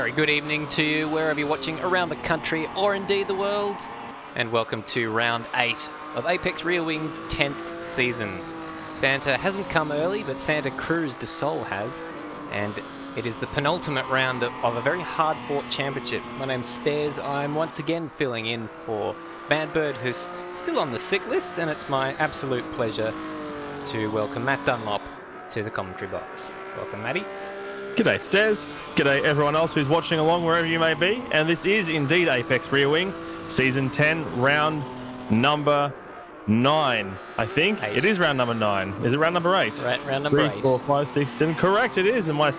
very good evening to you, wherever you're watching around the country or indeed the world. And welcome to round 8 of Apex Rear Wing's 10th season. Santa hasn't come early, but Santa Cruz de Sol has. And it is the penultimate round of a very hard-fought championship. My name's Stairs. I'm once again filling in for Badbird, who's still on the sick list, and it's my absolute pleasure to welcome Matt Dunlop to the commentary box. Welcome, Matty. G'day, Stairs. G'day, everyone else who's watching along wherever you may be. And this is indeed Apex Rear Wing, Season 10, round number 9, I think. 8. It is round number 9. Is it round number 8? Right, round number 3, 8. 4, 5, 6, 7. Correct, it is. And I'm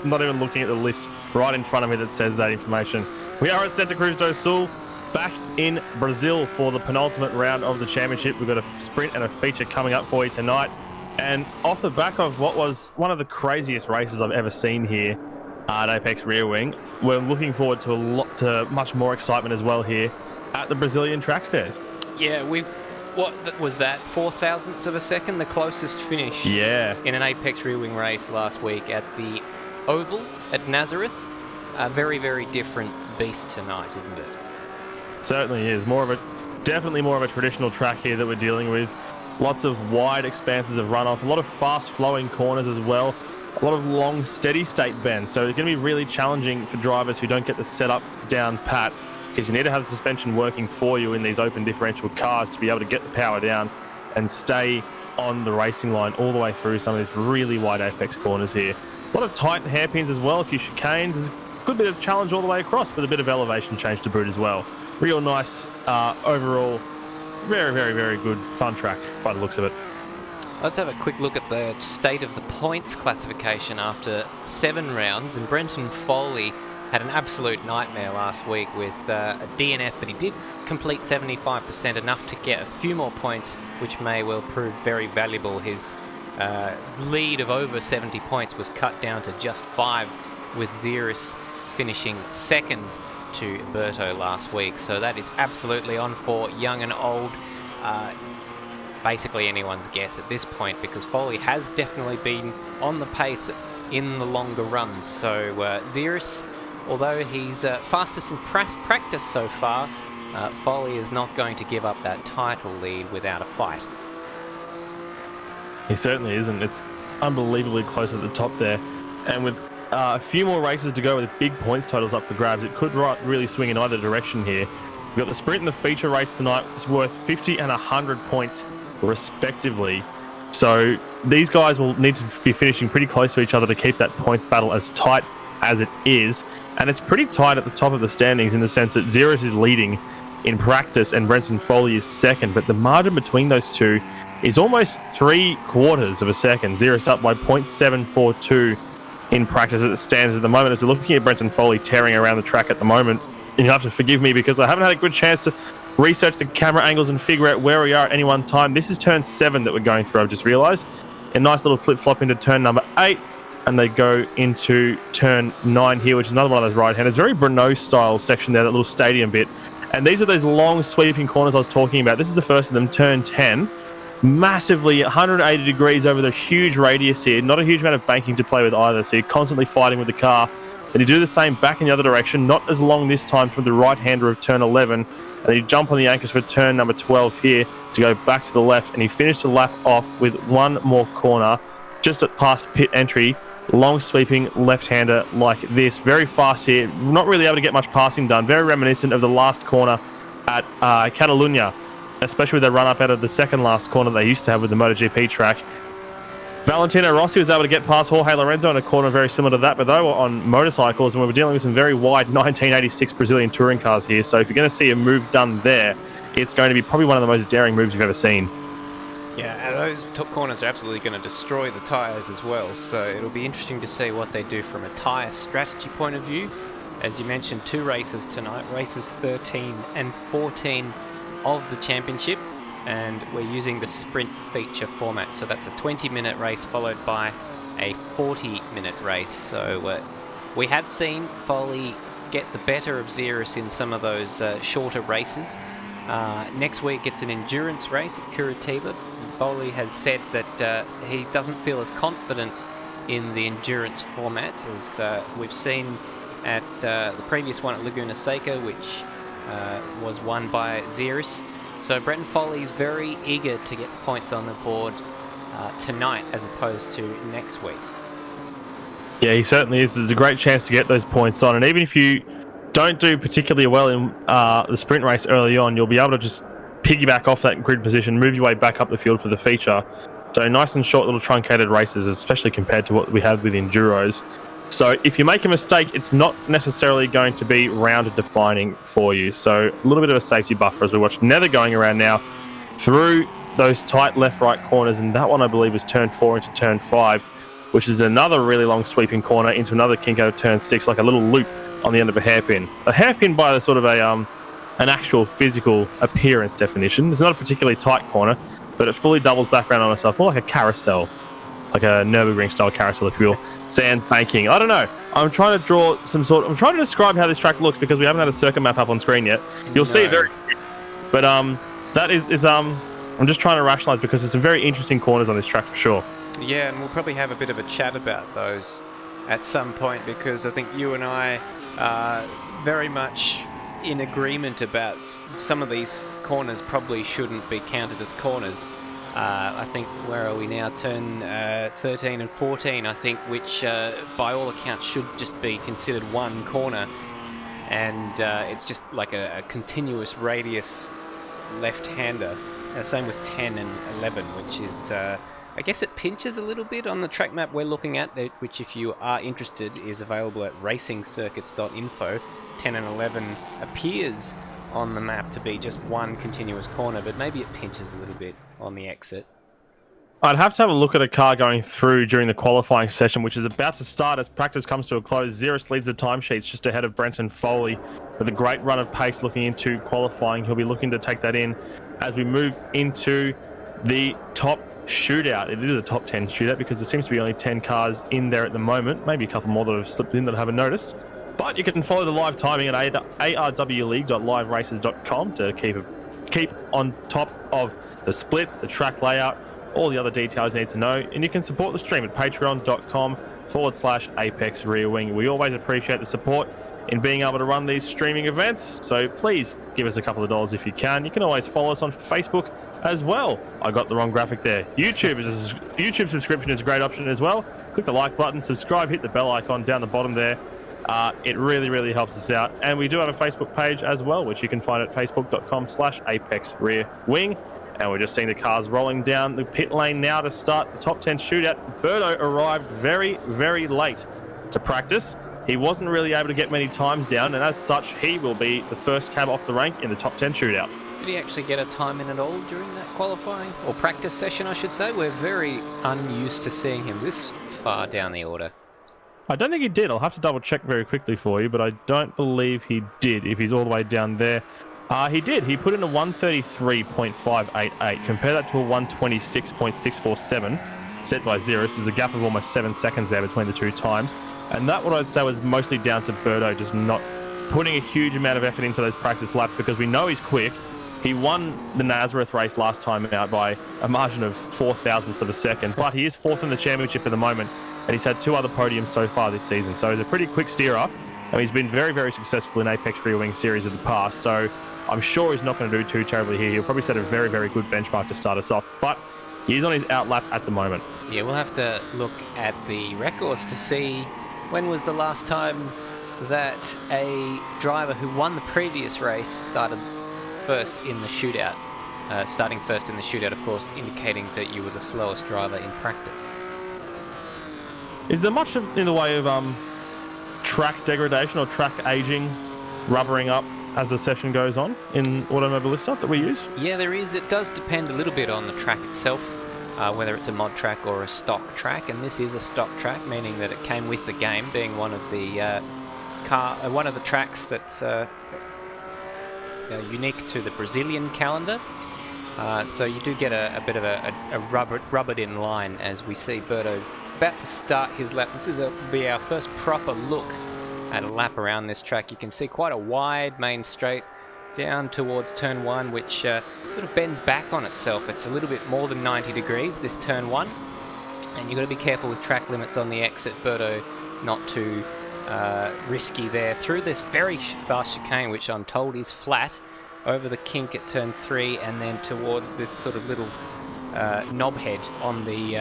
not even looking at the list right in front of me that says that information. We are at Santa Cruz do Sul, back in Brazil for the penultimate round of the championship. We've got a sprint and a feature coming up for you tonight. And off the back of what was one of the craziest races I've ever seen here at Apex Rear Wing, we're looking forward to much more excitement as well here at the Brazilian track, Stairs. Yeah, what was that? 4 thousandths of a second, the closest finish. Yeah. In an Apex Rear Wing race last week at the Oval at Nazareth. A very, very different beast tonight, isn't it? Certainly is. Definitely more of a traditional track here that we're dealing with. Lots of wide expanses of runoff, a lot of fast-flowing corners as well, a lot of long, steady-state bends. So it's going to be really challenging for drivers who don't get the setup down pat, because you need to have the suspension working for you in these open differential cars to be able to get the power down and stay on the racing line all the way through some of these really wide apex corners here. A lot of tight hairpins as well, a few chicanes. There's a good bit of challenge all the way across with a bit of elevation change to boot as well. Real nice overall. Very, very, very good fun track by the looks of it. Let's have a quick look at the state of the points classification after 7 rounds. And Brenton Foley had an absolute nightmare last week with a DNF, but he did complete 75%, enough to get a few more points, which may well prove very valuable. His lead of over 70 points was cut down to just 5, with Ziras finishing second to Berto last week. So that is absolutely on for young and old. Basically anyone's guess at this point, because Foley has definitely been on the pace in the longer runs. So Ziras, although he's fastest in practice so far, Foley is not going to give up that title lead without a fight. He certainly isn't. It's unbelievably close at the top there. And with a few more races to go with big points totals up for grabs, it could really swing in either direction here. We've got the sprint and the feature race tonight. It's worth 50 and 100 points respectively. So these guys will need to be finishing pretty close to each other to keep that points battle as tight as it is. And it's pretty tight at the top of the standings in the sense that Ziras is leading in practice and Brenton Foley is second. But the margin between those two is almost 3/4 of a second. Ziras up by 0.742 in practice as it stands at the moment. As we're looking at Brenton Foley tearing around the track at the moment, you'll have to forgive me because I haven't had a good chance to research the camera angles and figure out where we are at any one time. This is turn 7 that we're going through, I've just realised. A nice little flip-flop into turn number 8, and they go into turn 9 here, which is another one of those right-handers. Very Brno-style section there, that little stadium bit. And these are those long sweeping corners I was talking about. This is the first of them, turn 10. Massively 180 degrees over the huge radius here. Not a huge amount of banking to play with either, so you're constantly fighting with the car. And you do the same back in the other direction, not as long this time from the right-hander of turn 11. And then you jump on the anchors for turn number 12 here to go back to the left. And he finished the lap off with one more corner just at past pit entry. Long sweeping left-hander like this. Very fast here. Not really able to get much passing done. Very reminiscent of the last corner at Catalunya, especially with their run-up out of the second last corner they used to have with the MotoGP track. Valentino Rossi was able to get past Jorge Lorenzo in a corner very similar to that, but they were on motorcycles, and we were dealing with some very wide 1986 Brazilian touring cars here. So if you're going to see a move done there, it's going to be probably one of the most daring moves you've ever seen. Yeah, and those top corners are absolutely going to destroy the tyres as well. So it'll be interesting to see what they do from a tyre strategy point of view. As you mentioned, 2 races tonight, races 13 and 14 of the championship. And we're using the sprint feature format, so that's a 20-minute race followed by a 40-minute race. So we have seen Foley get the better of Ziras in some of those shorter races. Next week it's an endurance race at Curitiba. Foley has said that he doesn't feel as confident in the endurance format as we've seen at the previous one at Laguna Seca, which was won by Ziras. So Brenton Foley is very eager to get the points on the board tonight as opposed to next week. Yeah, he certainly is. There's a great chance to get those points on. And even if you don't do particularly well in the sprint race early on, you'll be able to just piggyback off that grid position, move your way back up the field for the feature. So nice and short little truncated races, especially compared to what we have with Enduros. So if you make a mistake, it's not necessarily going to be round defining for you. So a little bit of a safety buffer as we watch Nether going around now through those tight left-right corners. And that one, I believe, is turn 4 into turn 5, which is another really long sweeping corner into another kink out of turn 6, like a little loop on the end of a hairpin. A hairpin by the sort of an actual physical appearance definition. It's not a particularly tight corner, but it fully doubles back around on itself, more like a carousel, like a Nürburgring style carousel, if you will. Sand banking. I don't know. I'm trying to draw some sort of... I'm trying to describe how this track looks because we haven't had a circuit map up on screen yet. You'll see it very... But that is I'm just trying to rationalize because there's some very interesting corners on this track for sure. Yeah, and we'll probably have a bit of a chat about those at some point because I think you and I are very much in agreement about some of these corners probably shouldn't be counted as corners. I think, where are we now? Turn 13 and 14, I think, which by all accounts should just be considered one corner. And it's just like a continuous radius left-hander. Same with 10 and 11, which is... I guess it pinches a little bit on the track map we're looking at, which if you are interested is available at racingcircuits.info. 10 and 11 appears on the map to be just one continuous corner, but maybe it pinches a little bit on the exit. I'd have to have a look at a car going through during the qualifying session, which is about to start as practice comes to a close. Ziras leads the timesheets just ahead of Brenton Foley with a great run of pace looking into qualifying. He'll be looking to take that in as we move into the top shootout. It is a top 10 shootout because there seems to be only 10 cars in there at the moment, maybe a couple more that have slipped in that I haven't noticed. But you can follow the live timing at arwleague.liveraces.com to keep on top of the splits, the track layout, all the other details you need to know. And you can support the stream at patreon.com/Apex Rear Wing. We always appreciate the support in being able to run these streaming events, so please give us a couple of dollars if you can. You can always follow us on Facebook as well. I got the wrong graphic there. YouTube subscription is a great option as well. Click the like button, subscribe, hit the bell icon down the bottom there. It really, really helps us out. And we do have a Facebook page as well, which you can find at facebook.com/Apex Rear Wing. And we're just seeing the cars rolling down the pit lane now to start the top 10 shootout. Berto arrived very, very late to practice. He wasn't really able to get many times down, and as such, he will be the first cab off the rank in the top 10 shootout. Did he actually get a time in at all during that qualifying, or practice session, I should say? We're very unused to seeing him this far down the order. I don't think he did. I'll have to double check very quickly for you, but I don't believe he did, if he's all the way down there. He did. He put in a 133.588. Compare that to a 126.647 set by Ziras. There's a gap of almost 7 seconds there between the two times. And that, what I'd say, was mostly down to Berto just not putting a huge amount of effort into those practice laps because we know he's quick. He won the Nazareth race last time out by a margin of 4 thousandths of a second, but he is fourth in the championship at the moment, and he's had 2 other podiums so far this season. So he's a pretty quick steerer, and he's been very, very successful in Apex Rear Wing series of the past. So I'm sure he's not going to do too terribly here. He'll probably set a very, very good benchmark to start us off, but he's on his outlap at the moment. Yeah, we'll have to look at the records to see when was the last time that a driver who won the previous race started first in the shootout. Starting first in the shootout, of course, indicating that you were the slowest driver in practice. Is there much in the way of track degradation or track aging, rubbering up as the session goes on in Automobilista that we use? Yeah, there is. It does depend a little bit on the track itself, whether it's a mod track or a stock track, and this is a stock track, meaning that it came with the game, being one of the tracks that's unique to the Brazilian calendar. So you do get a bit of a rubbered in line as we see Berto about to start his lap. This will be our first proper look at a lap around this track. You can see quite a wide main straight down towards turn 1, which sort of bends back on itself. It's a little bit more than 90 degrees, this turn 1. And you've got to be careful with track limits on the exit, Berto, not to risky there through this very fast chicane, which I'm told is flat, over the kink at turn 3, and then towards this sort of little knobhead on the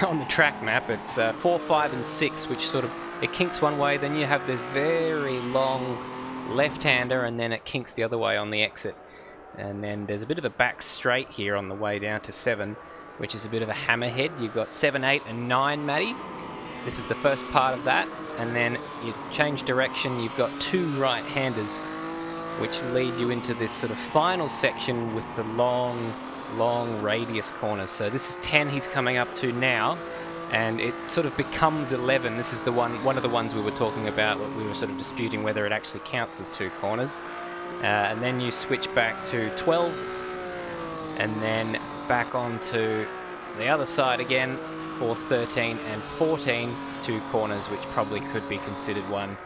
on the track map. It's 4, 5, and 6, which sort of it kinks one way, then you have this very long left-hander, and then it kinks the other way on the exit. And then there's a bit of a back straight here on the way down to 7, which is a bit of a hammerhead. You've got 7, 8, and 9, Matty. This is the first part of that, and then you change direction. You've got 2 right-handers, which lead you into this sort of final section with the long radius corners. So this is 10 he's coming up to now, and it sort of becomes 11. This is the one of the ones we were talking about. We were sort of disputing whether it actually counts as 2 corners. And then you switch back to 12, and then back onto the other side again for 13 and 14, 2 corners, which probably could be considered one.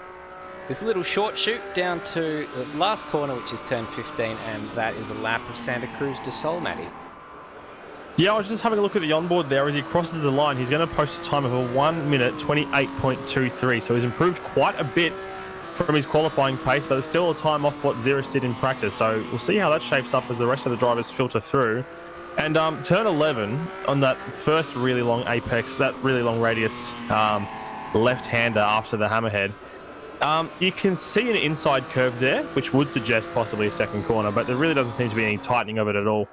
This little short shoot down to the last corner, which is turn 15, and that is a lap of Santa Cruz de Sol, Matty. Yeah, I was just having a look at the onboard there. As he crosses the line, he's going to post a time of a 1 minute 28.23. So he's improved quite a bit from his qualifying pace, but there's still a time off what Ziras did in practice. So we'll see how that shapes up as the rest of the drivers filter through. And turn 11 on that first really long apex, that really long radius left-hander after the hammerhead. You can see an inside curve there, which would suggest possibly a second corner, but there really doesn't seem to be any tightening of it at all.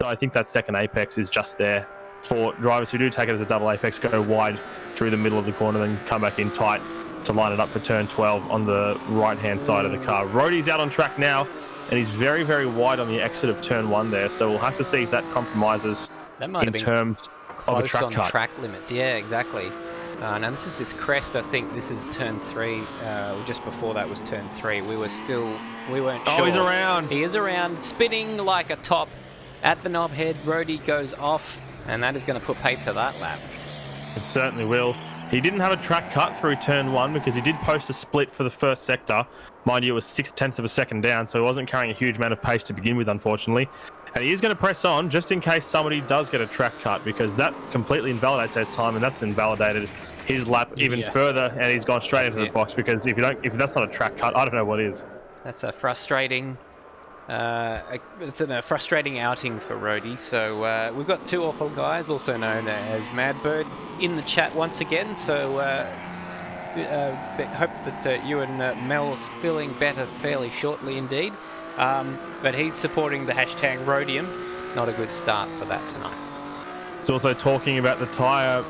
So I think that second apex is just there for drivers who do take it as a double apex, go wide through the middle of the corner, then come back in tight to line it up for turn 12 on the right-hand side of the car. Rhodey's out on track now, and he's very, very wide on the exit of turn 1 there, so we'll have to see if that compromises in terms of a track cut. Track limits, yeah, exactly. Now this is this crest. I think this is turn 3. Just before that was turn 3. We weren't sure. Oh, he's around. He is around, spinning like a top at the knobhead. Rhodey goes off, and that is going to put paid to that lap. It certainly will. He didn't have a track cut through turn 1 because he did post a split for the first sector. Mind you, it was 0.6 of a second down, so he wasn't carrying a huge amount of pace to begin with, unfortunately. And he is going to press on just in case somebody does get a track cut, because that completely invalidates their time, and that's invalidated his lap even further, and he's gone straight into the box, because if that's not a track cut, I don't know what is. That's a frustrating it's a frustrating outing for Rhodey. So we've got 2 awful guys, also known as Madbird, in the chat once again. So hope that you and Mel's feeling better fairly shortly indeed. But he's supporting the hashtag Rhodium. Not a good start for that tonight. It's also talking about the tyre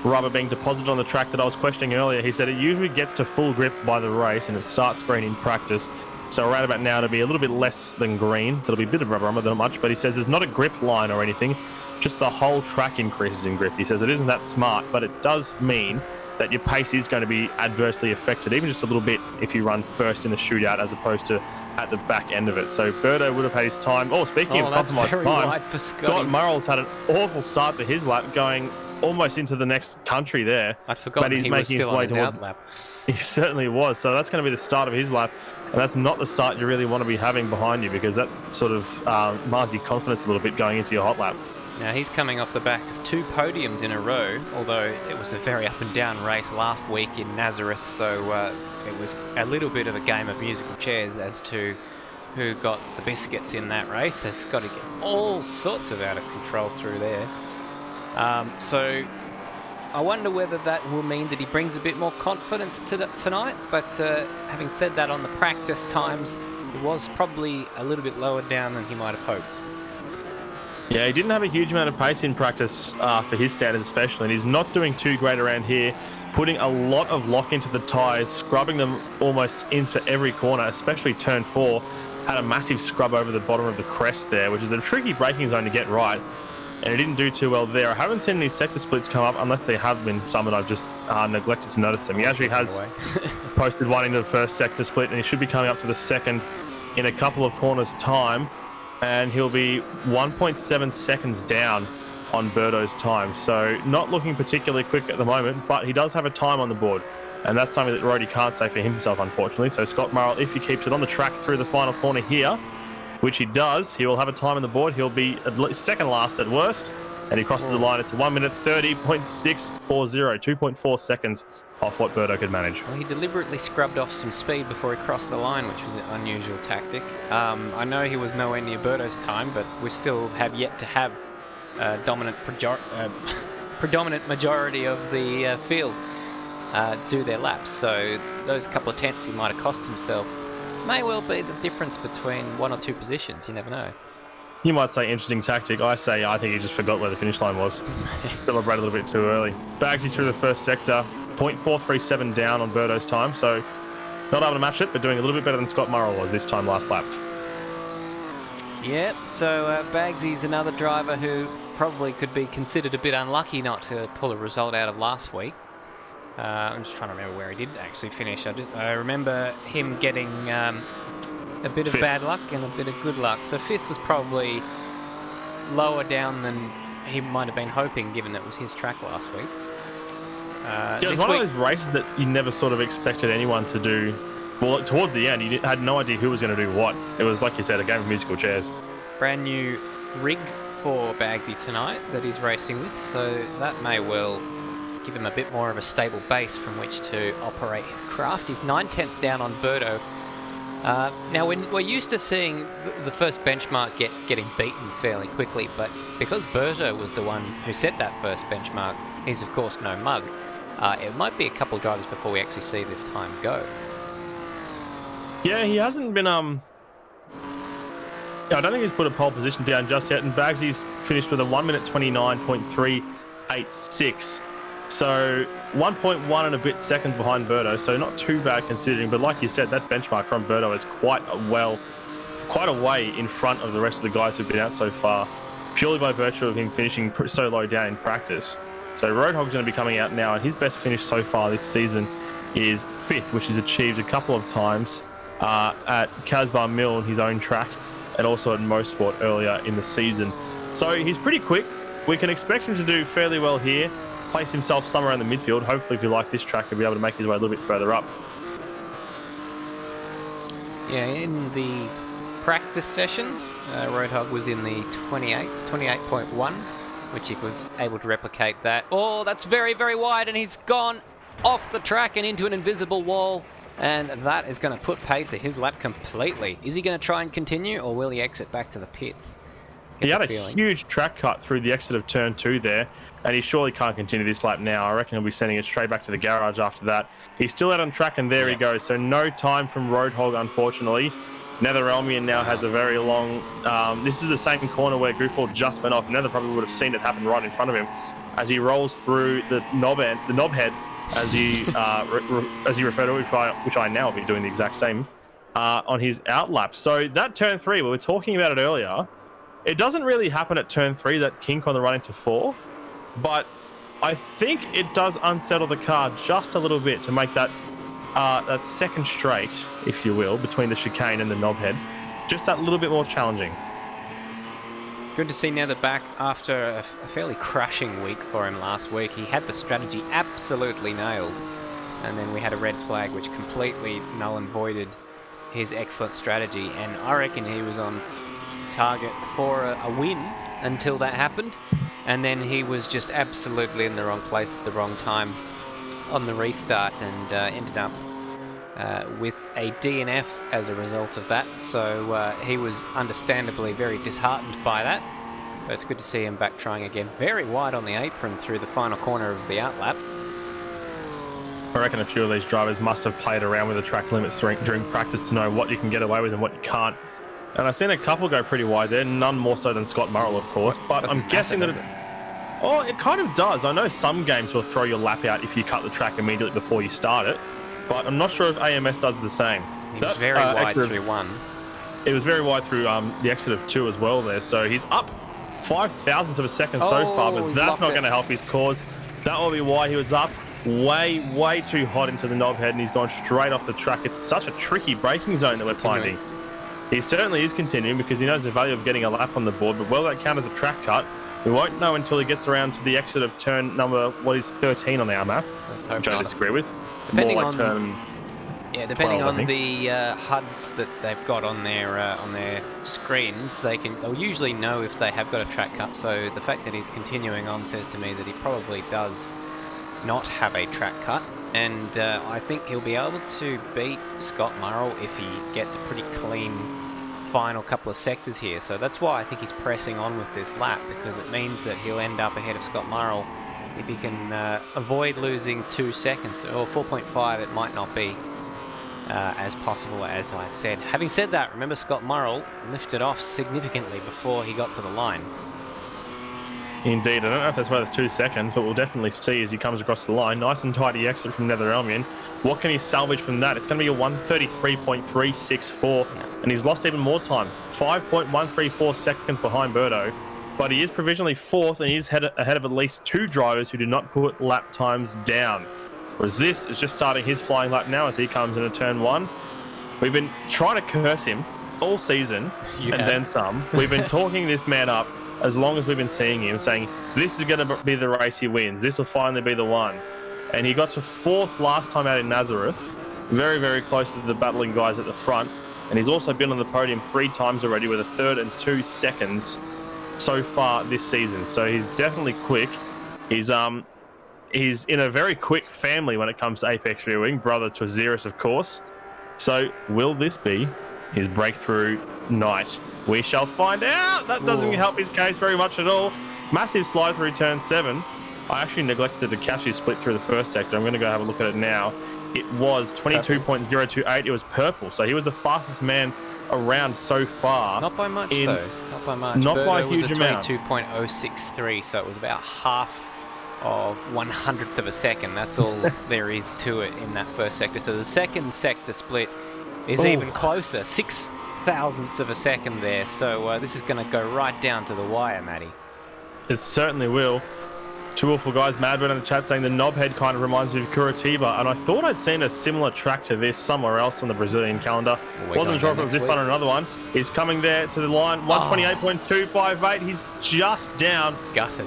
rubber being deposited on the track that I was questioning earlier. He said it usually gets to full grip by the race, and it starts green in practice. So around about now, it'll be a little bit less than green. There'll be a bit of rubber, not much, but he says there's not a grip line or anything, just the whole track increases in grip. He says it isn't that smart, but it does mean that your pace is going to be adversely affected, even just a little bit, if you run first in the shootout as opposed to at the back end of it. So Birdo would have had his time. Oh, speaking of compromised time, Scott Murrell's had an awful start to his lap, going almost into the next country there. I'd forgotten he was still on his out lap. He certainly was. So that's going to be the start of his lap. And that's not the start you really want to be having behind you, because that sort of mars your confidence a little bit going into your hot lap. Now he's coming off the back of 2 podiums in a row, although it was a very up and down race last week in Nazareth, so it was a little bit of a game of musical chairs as to who got the biscuits in that race, as Scotty gets all sorts of out of control through there. So I wonder whether that will mean that he brings a bit more confidence to tonight, but having said that, on the practice times, it was probably a little bit lower down than he might have hoped. Yeah, he didn't have a huge amount of pace in practice for his standards especially, and he's not doing too great around here, putting a lot of lock into the tyres, scrubbing them almost into every corner, especially turn 4. Had a massive scrub over the bottom of the crest there, which is a tricky braking zone to get right, and he didn't do too well there. I haven't seen any sector splits come up, unless there have been some, and I've just neglected to notice them. He actually has posted one into the first sector split, and he should be coming up to the second in a couple of corners' time, and he'll be 1.7 seconds down on Birdo's time. So not looking particularly quick at the moment, but he does have a time on the board, and that's something that Rhodey can't say for himself, unfortunately. So Scott Murrell, if he keeps it on the track through the final corner here, which he does, he will have a time on the board. He'll be at least second last at worst, and he crosses the line. It's 1 minute 30.640, 2.4 seconds off what Birdo could manage. Well, he deliberately scrubbed off some speed before he crossed the line, which was an unusual tactic. I know he was nowhere near Birdo's time, but we still have yet to have predominant majority of the field do their laps. So those couple of tenths he might have cost himself may well be the difference between 1 or 2 positions. You never know. You might say interesting tactic. I say I think he just forgot where the finish line was. Celebrate a little bit too early. Bagsy through the first sector. 0.437 down on Birdo's time, so not able to match it, but doing a little bit better than Scott Murrell was this time last lap. Yep, so Bagsy's another driver who probably could be considered a bit unlucky not to pull a result out of last week. I'm just trying to remember where he did actually finish. I remember him getting a bit of bad luck and a bit of good luck. So 5th was probably lower down than he might have been hoping, given it was his track last week. Yeah, it's one of those races that you never sort of expected anyone to do. Well, towards the end, you had no idea who was going to do what. It was, like you said, a game of musical chairs. Brand new rig for Bagsy tonight that he's racing with, so that may well give him a bit more of a stable base from which to operate his craft. He's 9 tenths down on Birdo. Now, we're used to seeing the first benchmark getting beaten fairly quickly, but because Birdo was the one who set that first benchmark, he's of course no mug. It might be a couple of drivers before we actually see this time go. Yeah, he hasn't been... I don't think he's put a pole position down just yet, and Bagsy's finished with a 1 minute 29.386. So 1.1 and a bit seconds behind Birdo, so not too bad considering. But like you said, that benchmark from Birdo is quite a way in front of the rest of the guys who've been out so far, purely by virtue of him finishing so low down in practice. So Roadhog's going to be coming out now, and his best finish so far this season is 5th, which he's achieved a couple of times at Casbah Mill, his own track, and also at Mosport earlier in the season. So he's pretty quick. We can expect him to do fairly well here, place himself somewhere in the midfield. Hopefully, if he likes this track, he'll be able to make his way a little bit further up. Yeah, in the practice session, Roadhog was in the 28.1, which he was able to replicate that. Oh, that's very, very wide, and he's gone off the track and into an invisible wall, and that is going to put paid to his lap completely. Is he going to try and continue, or will he exit back to the pits? He had a huge track cut through the exit of turn 2 there, and he surely can't continue this lap now. I reckon he'll be sending it straight back to the garage after that. He's still out on track, and there he goes. So no time from Roadhog, unfortunately. Netherelmian now has a very long... this is the same corner where Goofball just went off. Nether probably would have seen it happen right in front of him as he rolls through the knob head, as he referred to it, which I now will be doing the exact same on his outlap. So that turn 3, we were talking about it earlier. It doesn't really happen at turn 3, that kink on the run into 4, but I think it does unsettle the car just a little bit to make that that second straight, if you will, between the chicane and the knob head, just that little bit more challenging. Good to see Nether back after a fairly crashing week for him last week. He had the strategy absolutely nailed, and then we had a red flag which completely null and voided his excellent strategy, and I reckon he was on target for a win until that happened, and then he was just absolutely in the wrong place at the wrong time on the restart, and ended up with a DNF as a result of that. So he was understandably very disheartened by that, but it's good to see him back trying again. Very wide on the apron through the final corner of the outlap. I reckon a few of these drivers must have played around with the track limits during practice to know what you can get away with and what you can't. And I've seen a couple go pretty wide there, none more so than Scott Murrell, of course, but I'm guessing that it kind of does. I know some games will throw your lap out if you cut the track immediately before you start it, but I'm not sure if AMS does the same. He was very wide through 1. It was very wide through the exit of 2 as well there, so he's up 0.005 of a second so far, but that's not going to help his cause. That will be why he was up way too hot into the knob head, and he's gone straight off the track. It's such a tricky braking zone that we're finding. He certainly is continuing because he knows the value of getting a lap on the board, but will that count as a track cut? We won't know until he gets around to the exit of turn number, 13 on our map, which I disagree with. Depending more on like turn depending 12, on the HUDs that they've got on their screens, they'll usually know if they have got a track cut. So the fact that he's continuing on says to me that he probably does not have a track cut, and I think he'll be able to beat Scott Murrell if he gets a pretty clean final couple of sectors here. So that's why I think he's pressing on with this lap, because it means that he'll end up ahead of Scott Murrell if he can avoid losing 2 seconds, or 4.5 it might not be as possible as I said. Having said that, remember Scott Murrell lifted off significantly before he got to the line. Indeed, I don't know if that's worth 2 seconds, but we'll definitely see as he comes across the line. Nice and tidy exit from Nether Elmian. What can he salvage from that? It's going to be a 1:33.364, and he's lost even more time, 5.134 seconds behind Birdo. But he is provisionally fourth, and he is ahead of at least 2 drivers who did not put lap times down. Resist is just starting his flying lap now as he comes into turn 1. We've been trying to curse him all season, then some. We've been talking this man up as long as we've been seeing him, saying this is going to be the race he wins. This will finally be the one. And he got to 4th last time out in Nazareth, very, very close to the battling guys at the front. And he's also been on the podium 3 times already with a 3rd and 2 seconds so far this season. So he's definitely quick. He's in a very quick family when it comes to apex rear-wing, brother to Ziras, of course. So will this be his breakthrough night? We shall find out. That doesn't help his case very much at all. Massive slide through turn 7. I actually neglected to catch his split through the first sector. I'm going to go have a look at it now. It was 22.028. It was purple. So he was the fastest man around so far. Not by much, though. Not by much. Not Birdo by a huge amount. was a 22.063, so it was about half of 1/100th of a second. That's all there is to it in that first sector. So the second sector split is even closer, 6 thousandths of a second there. So this is going to go right down to the wire, Matty. It certainly will. 2 awful guys, Madbird in the chat saying the knobhead kind of reminds me of Curitiba, and I thought I'd seen a similar track to this somewhere else on the Brazilian calendar. Wasn't sure if it was this one or another one. He's coming there to the line, 128.258. He's just down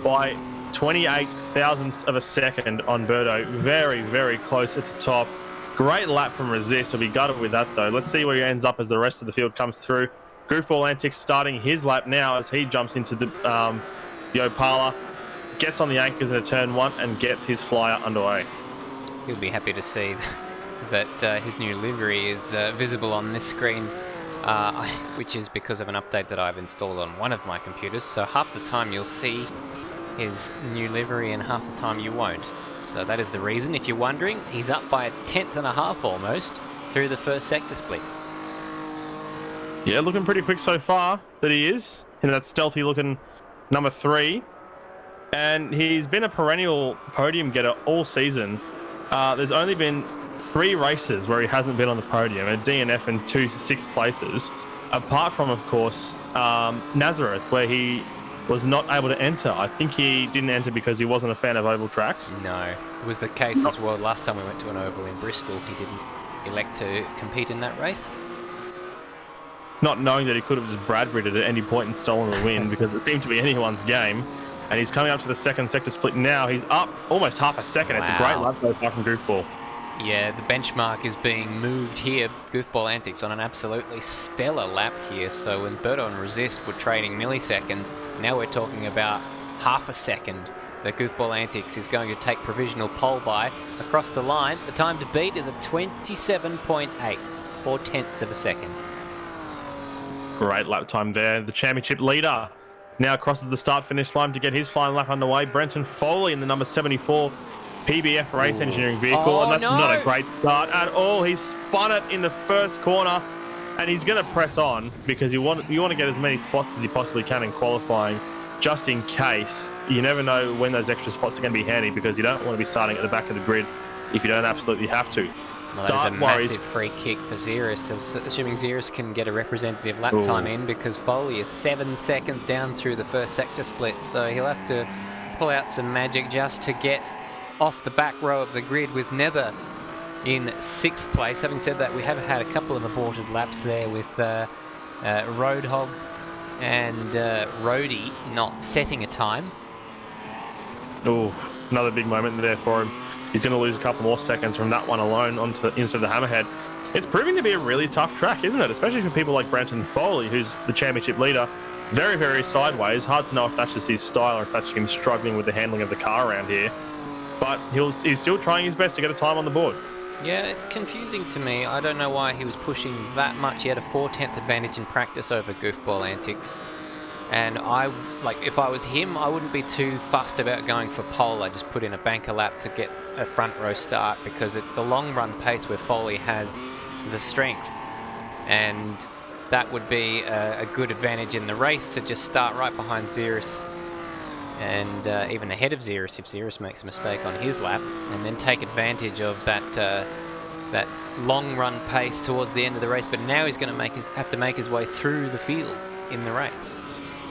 by 28 thousandths of a second on Birdo. Very, very close at the top. Great lap from Resist. He'll be gutted with that, though. Let's see where he ends up as the rest of the field comes through. Goofball Antics starting his lap now as he jumps into the Opala, gets on the anchors in a turn 1 and gets his flyer underway. He'll be happy to see that his new livery is visible on this screen, which is because of an update that I've installed on one of my computers. So half the time you'll see his new livery and half the time you won't. So that is the reason. If you're wondering, he's up by 1/10 and a half almost through the first sector split. Yeah, looking pretty quick so far that he is in that stealthy looking number 3. And he's been a perennial podium getter all season. There's only been 3 races where he hasn't been on the podium, a DNF and 2 6th places, apart from, of course, Nazareth, where he was not able to enter. I think he didn't enter because he wasn't a fan of oval tracks. No, it was the case as well. Last time we went to an oval in Bristol, he didn't elect to compete in that race. Not knowing that he could have just Bradburyed at any point and stolen the win, because it seemed to be anyone's game. And he's coming up to the second sector split now. He's up almost half a second. Wow. It's a great lap so far from Goofball. Yeah, the benchmark is being moved here. Goofball Antics on an absolutely stellar lap here. So when Birdo and Resist were trading milliseconds, now we're talking about half a second that Goofball Antics is going to take provisional pole by across the line. The time to beat is a 27.8, 4/10 of a second. Great lap time there. The championship leader now crosses the start-finish line to get his final lap underway. Brenton Foley in the number 74 PBF race engineering vehicle, and that's not a great start at all. He's spun it in the first corner, and he's going to press on because you want to get as many spots as you possibly can in qualifying, just in case. You never know when those extra spots are going to be handy, because you don't want to be starting at the back of the grid if you don't absolutely have to. Well, there's a massive free kick for Ziras, assuming Ziras can get a representative lap time in, because Foley is 7 seconds down through the first sector split, so he'll have to pull out some magic just to get off the back row of the grid with Nether in 6th place. Having said that, we have had a couple of aborted laps there with Roadhog and Rhodey not setting a time. Oh, another big moment there for him. He's going to lose a couple more seconds from that one alone into the Hammerhead. It's proving to be a really tough track, isn't it? Especially for people like Brenton Foley, who's the championship leader. Very, very sideways. Hard to know if that's just his style or if that's him struggling with the handling of the car around here. but he's still trying his best to get a time on the board. Yeah, it's confusing to me. I don't know why he was pushing that much. He had a 4/10 advantage in practice over Goofball Antics. And if I was him, I wouldn't be too fussed about going for pole. I just put in a banker lap to get a front row start, because it's the long run pace where Foley has the strength. And that would be a good advantage in the race, to just start right behind Ziras, and even ahead of Ziras if Ziras makes a mistake on his lap, and then take advantage of that long run pace towards the end of the race. But now he's going to have to make his way through the field in the race.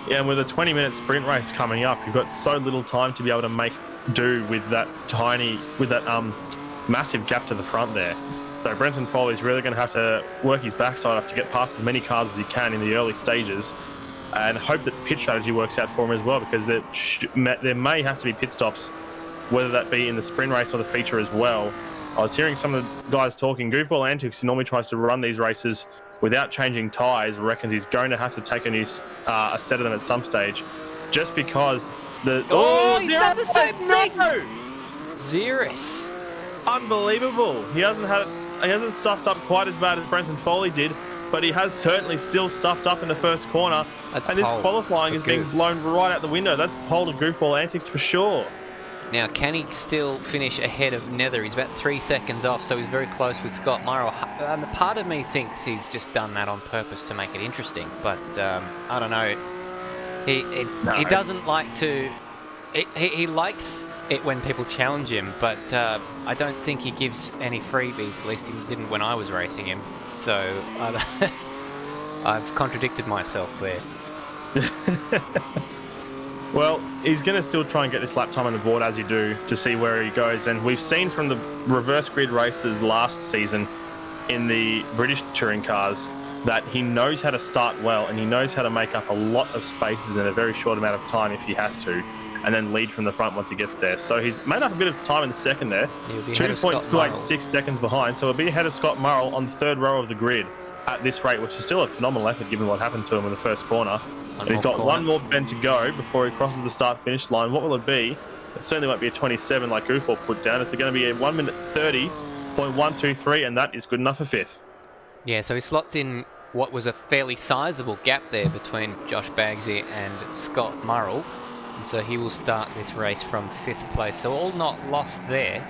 Yeah, and with a 20-minute sprint race coming up, you've got so little time to be able to make do with that massive gap to the front there. So Brenton Foley's really going to have to work his backside off to get past as many cars as he can in the early stages, and hope that pit strategy works out for him as well, because there may have to be pit stops, whether that be in the sprint race or the feature as well. I was hearing some of the guys talking. Goofball Antics, who normally tries to run these races without changing tyres, reckons he's going to have to take a set of them at some stage, just because he's done the same thing! Ziras. Unbelievable. He hasn't stuffed up quite as bad as Brenton Foley did, but he has certainly still stuffed up in the first corner. And this qualifying is being blown right out the window. That's pole to Goofball Antics for sure. Now, can he still finish ahead of Nether? He's about 3 seconds off, so he's very close with Scott Murrell. Part of me thinks he's just done that on purpose to make it interesting, but I don't know. He doesn't like to... He likes it when people challenge him, but I don't think he gives any freebies. At least he didn't when I was racing him. So I've contradicted myself there. Well, he's going to still try and get this lap time on the board as you do, to see where he goes. And we've seen from the reverse grid races last season in the British touring cars that he knows how to start well, and he knows how to make up a lot of spaces in a very short amount of time if he has to, and then lead from the front once he gets there. So he's made up a bit of time in the second there. 2.286 seconds behind, so he'll be ahead of Scott Murrell on the third row of the grid at this rate, which is still a phenomenal effort given what happened to him in the first corner. And he's got one more bend to go before he crosses the start-finish line. What will it be? It certainly won't be a 27 like Goofball put down. It's going to be a 1 minute 30.123, and that is good enough for fifth. Yeah, so he slots in what was a fairly sizable gap there between Josh Bagsy and Scott Murrell. And so he will start this race from 5th place. So all not lost there,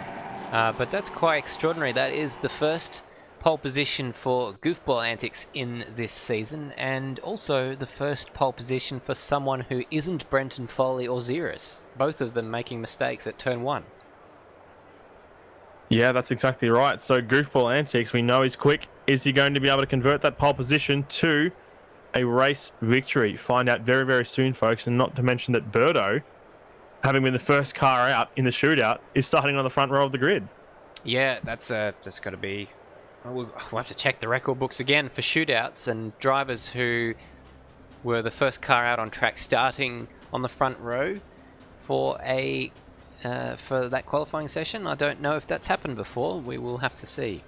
but that's quite extraordinary. That is the first pole position for Goofball Antics in this season, and also the first pole position for someone who isn't Brenton Foley or Ziras. Both of them making mistakes at turn 1. Yeah, that's exactly right. So Goofball Antics, we know he's quick. Is he going to be able to convert that pole position to a race victory? Find out very, very soon, folks. And not to mention that Birdo, having been the first car out in the shootout, is starting on the front row of the grid. Yeah, that's got to be... We'll have to check the record books again for shootouts and drivers who were the first car out on track starting on the front row for for that qualifying session. I don't know if that's happened before. We will have to see.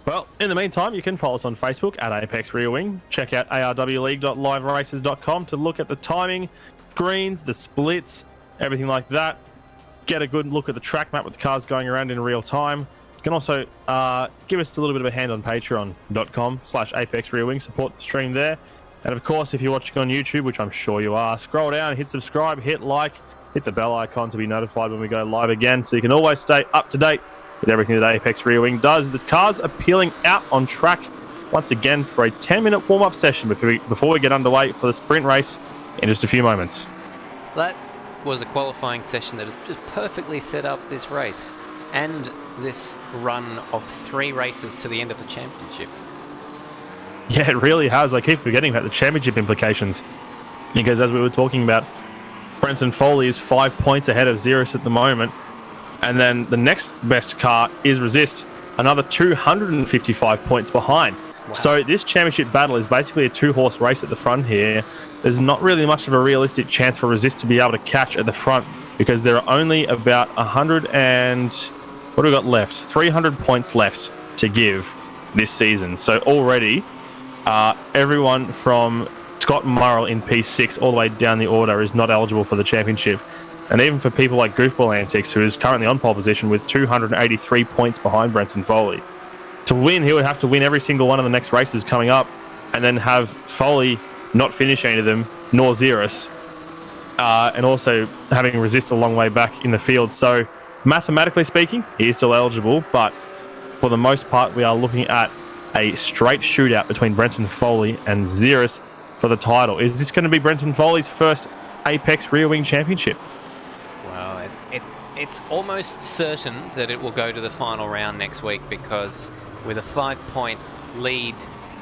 Well, in the meantime, you can follow us on Facebook at Apex Rear Wing. Check out arwleague.liveraces.com to look at the timing, greens, the splits, everything like that. Get a good look at the track map with the cars going around in real time. You can also give us a little bit of a hand on patreon.com/Apex Rear Wing. Support the stream there. And of course, if you're watching on YouTube, which I'm sure you are, scroll down, hit subscribe, hit like, hit the bell icon to be notified when we go live again, so you can always stay up to date with everything that Apex Rear Wing does. The cars are peeling out on track once again for a 10-minute warm-up session before we get underway for the sprint race in just a few moments. That was a qualifying session that has just perfectly set up this race and this run of 3 races to the end of the championship. Yeah, it really has. I keep forgetting about the championship implications, because as we were talking about, Brenton Foley is 5 points ahead of Ziras at the moment, and then the next best car is Resist, another 255 points behind. Wow. So this championship battle is basically a 2-horse race at the front here. There's not really much of a realistic chance for Resist to be able to catch at the front, because there are only about 100 and... what do we got left? 300 points left to give this season. So already, everyone from Scott Murrell in P6 all the way down the order is not eligible for the championship. And even for people like Goofball Antics, who is currently on pole position with 283 points behind Brenton Foley, to win, he would have to win every single one of the next races coming up, and then have Foley not finish any of them, nor Ziras, and also having resist a long way back in the field. So mathematically speaking, he is still eligible, but for the most part, we are looking at a straight shootout between Brenton Foley and Ziras for the title. Is this going to be Brenton Foley's first Apex Rear Wing Championship? Well, it's almost certain that it will go to the final round next week, because with a 5-point lead,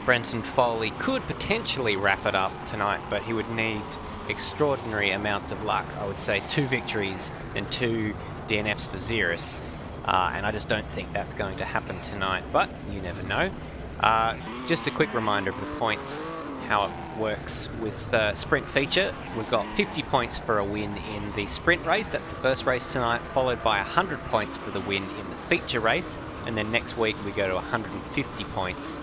Brenton Foley could potentially wrap it up tonight, but he would need extraordinary amounts of luck. I would say 2 victories and 2 DNFs for Ziras, and I just don't think that's going to happen tonight, but you never know. Just a quick reminder of the points, how it works with sprint feature. We've got 50 points for a win in the sprint race, that's the first race tonight, followed by 100 points for the win in the feature race, and then next week we go to 150 points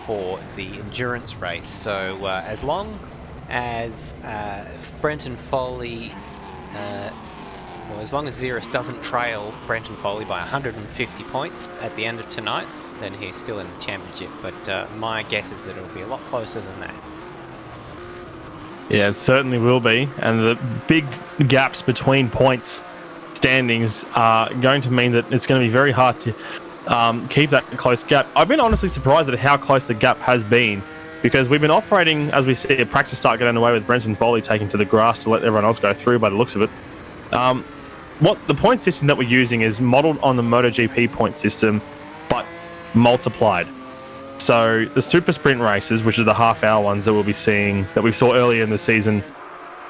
for the endurance race. So as long as Brenton Foley, as long as Ziras doesn't trail Brenton Foley by 150 points at the end of tonight, then he's still in the championship. But my guess is that it'll be a lot closer than that. Yeah, it certainly will be. And the big gaps between points standings are going to mean that it's going to be very hard to keep that close gap. I've been honestly surprised at how close the gap has been, because we've been operating, as we see a practice start get underway with Brenton Foley taking to the grass to let everyone else go through by the looks of it. What the point system that we're using is modelled on the MotoGP point system, but multiplied. So the super sprint races, which are the half-hour ones that we'll be seeing, that we saw earlier in the season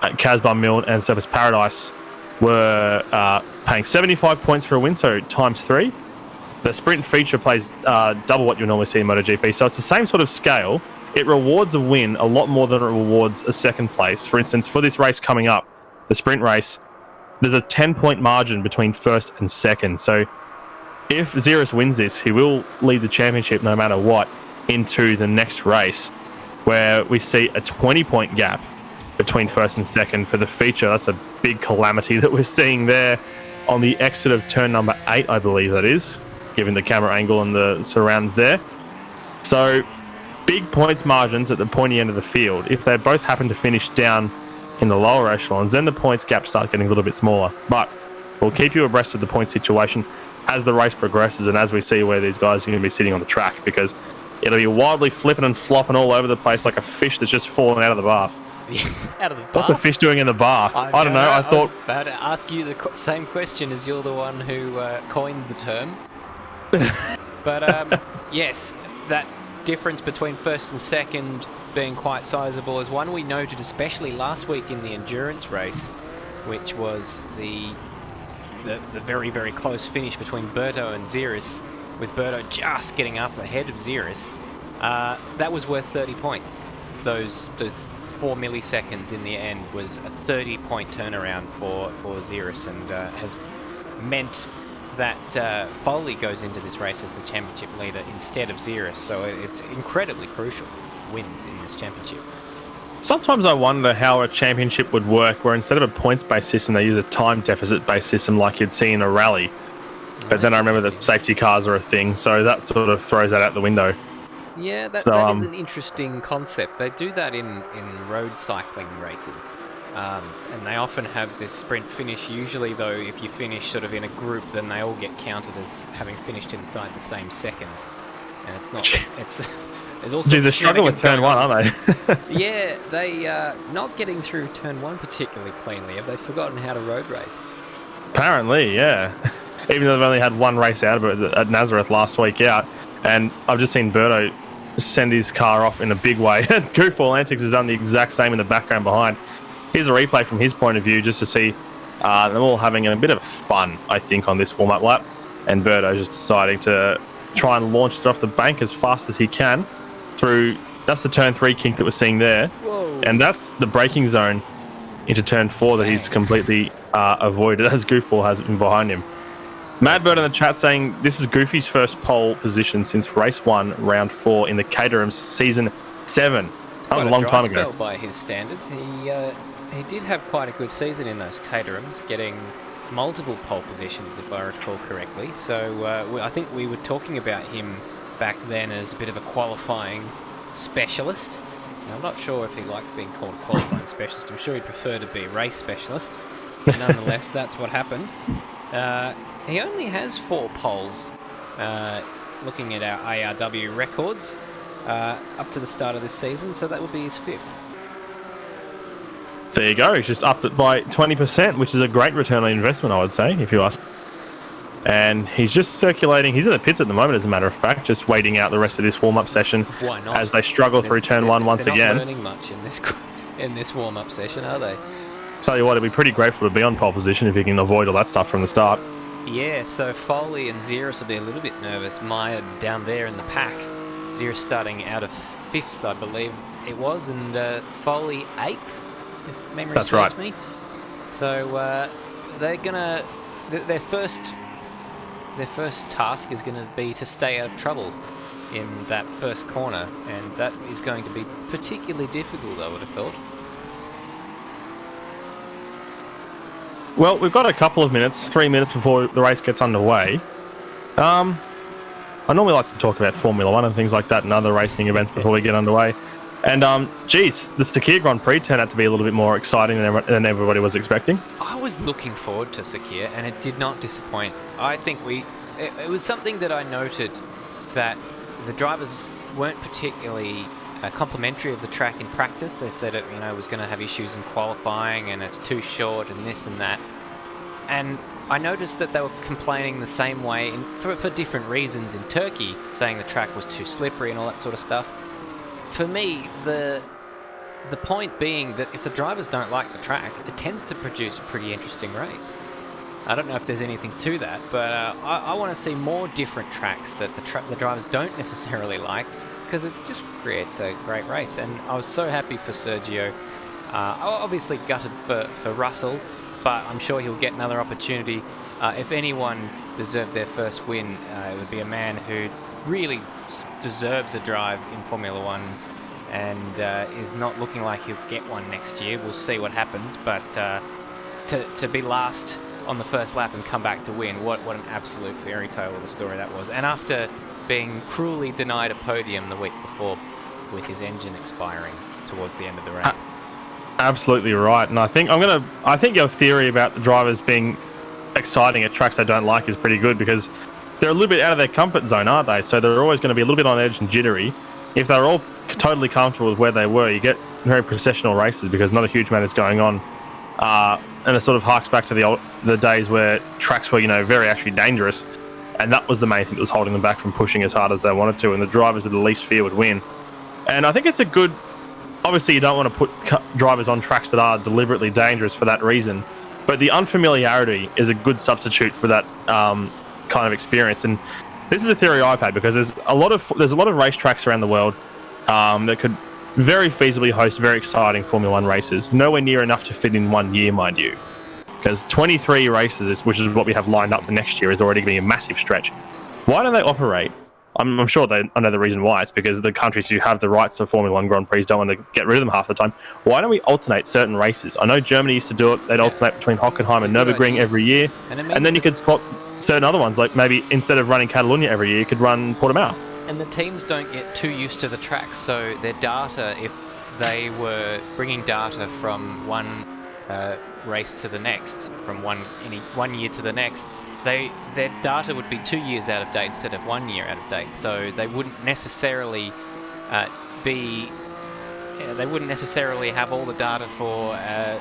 at Casbah Mill and Surface Paradise, were paying 75 points for a win, so times 3. The sprint feature plays double what you'll normally see in MotoGP, so it's the same sort of scale. It rewards a win a lot more than it rewards a second place. For instance, for this race coming up, the sprint race, there's a 10-point margin between first and second. So if Ziras wins this, he will lead the championship no matter what into the next race, where we see a 20-point gap between first and second for the feature. That's a big calamity that we're seeing there on the exit of turn number 8, I believe that is, given the camera angle and the surrounds there. So big points margins at the pointy end of the field. If they both happen to finish down in the lower echelons, then the points gap start getting a little bit smaller. But we'll keep you abreast of the point situation as the race progresses and as we see where these guys are going to be sitting on the track, because it'll be wildly flipping and flopping all over the place like a fish that's just fallen out of the bath. Out of the bath? What's the fish doing in the bath? I don't know. I thought... was about to ask you the same question, as you're the one who coined the term. But yes, that difference between first and second being quite sizable is one we noted, especially last week in the endurance race, which was the very, very close finish between Berto and Ziras, with Berto just getting up ahead of Ziras. That was worth 30 points. Those 4 milliseconds in the end was a 30-point turnaround for Ziras, and has meant that Foley goes into this race as the championship leader instead of Ziras. So it's incredibly crucial wins in this championship. Sometimes I wonder how a championship would work, where instead of a points-based system, they use a time deficit-based system like you'd see in a rally. But then I remember that safety cars are a thing, so that sort of throws that out the window. Yeah, that is an interesting concept. They do that in road cycling races. And they often have this sprint finish. Usually, though, if you finish sort of in a group, then they all get counted as having finished inside the same second. And it's not... There's also they're struggling with turn 1, aren't they? Yeah, they not getting through turn 1 particularly cleanly. Have they forgotten how to road race? Apparently, yeah. Even though they've only had one race out of it at Nazareth last week out. And I've just seen Berto send his car off in a big way. Goofball Antics has done the exact same in the background behind. Here's a replay from his point of view, just to see them all having a bit of fun, I think, on this warm-up lap. And Berto just deciding to try and launch it off the bank as fast as he can through... That's the turn 3 kink that we're seeing there. Whoa. And that's the braking zone into turn 4 that he's completely avoided, as Goofball has been behind him. Madbird in the chat saying this is Goofy's first pole position since race 1, round 4 in the Caterhams season 7. That was a long time ago. By his standards, he did have quite a good season in those Caterhams, getting multiple pole positions, if I recall correctly. So I think we were talking about him back then as a bit of a qualifying specialist. Now, I'm not sure if he liked being called a qualifying specialist. I'm sure he'd prefer to be a race specialist. But nonetheless, that's what happened. He only has 4 poles, looking at our ARW records, up to the start of this season, so that would be his 5th. There you go. He's just upped it by 20%, which is a great return on investment, I would say, if you ask. And he's just circulating. He's in the pits at the moment, as a matter of fact, just waiting out the rest of this warm-up session. Why not? As they struggle through turn 1 once they're again. Not learning much in this warm-up session, are they? Tell you what, it'd be pretty grateful to be on pole position if you can avoid all that stuff from the start. Yeah, so Foley and Ziras will be a little bit nervous, mired down there in the pack. Ziras starting out of 5th, I believe it was, and Foley 8th, if memory serves me. So they're gonna their first task is going to be to stay out of trouble in that first corner, and that is going to be particularly difficult, I would have thought. Well, we've got a couple of minutes, 3 minutes before the race gets underway. I normally like to talk about Formula 1 and things like that and other racing events before we get underway. And, geez, the Sakir Grand Prix turned out to be a little bit more exciting than everybody was expecting. I was looking forward to Sakir, and it did not disappoint. I think it was something that I noted, that the drivers weren't particularly complimentary of the track in practice. They said it, was going to have issues in qualifying, and it's too short, and this and that. And I noticed that they were complaining the same way for different reasons in Turkey, saying the track was too slippery and all that sort of stuff. For me, the point being that if the drivers don't like the track, it tends to produce a pretty interesting race. I don't know if there's anything to that, but I want to see more different tracks that the drivers don't necessarily like, because it just creates a great race. And I was so happy for Sergio. Obviously gutted for Russell, but I'm sure he'll get another opportunity. If anyone deserved their first win, it would be a man who really deserves a drive in Formula 1 and is not looking like he'll get one next year. We'll see what happens, but to be last on the first lap and come back to win, what an absolute fairy tale of a story that was. And after being cruelly denied a podium the week before with his engine expiring towards the end of the race. Absolutely right. And I think your theory about the drivers being exciting at tracks they don't like is pretty good, because they're a little bit out of their comfort zone, aren't they? So they're always going to be a little bit on edge and jittery. If they're all totally comfortable with where they were, you get very processional races because not a huge amount is going on. And it sort of harks back to the days where tracks were, very actually dangerous. And that was the main thing that was holding them back from pushing as hard as they wanted to. And the drivers with the least fear would win. And I think it's a good... Obviously, you don't want to put drivers on tracks that are deliberately dangerous for that reason. But the unfamiliarity is a good substitute for that kind of experience. And this is a theory I've had, because there's a lot of racetracks around the world that could very feasibly host very exciting Formula 1 races. Nowhere near enough to fit in 1 year, mind you. Because 23 races, which is what we have lined up for next year, is already going to be a massive stretch. Why don't they operate? I'm sure I know the reason why. It's because the countries who have the rights to Formula 1 Grand Prix don't want to get rid of them half the time. Why don't we alternate certain races? I know Germany used to do it. They'd alternate between Hockenheim and Nürburgring every year. And then you could spot certain other ones, like maybe instead of running Catalonia every year, you could run Portimao. And the teams don't get too used to the tracks, so their data, if they were bringing data from one race to the next, from one year to the next, their data would be 2 years out of date instead of 1 year out of date. So they wouldn't necessarily have all the data for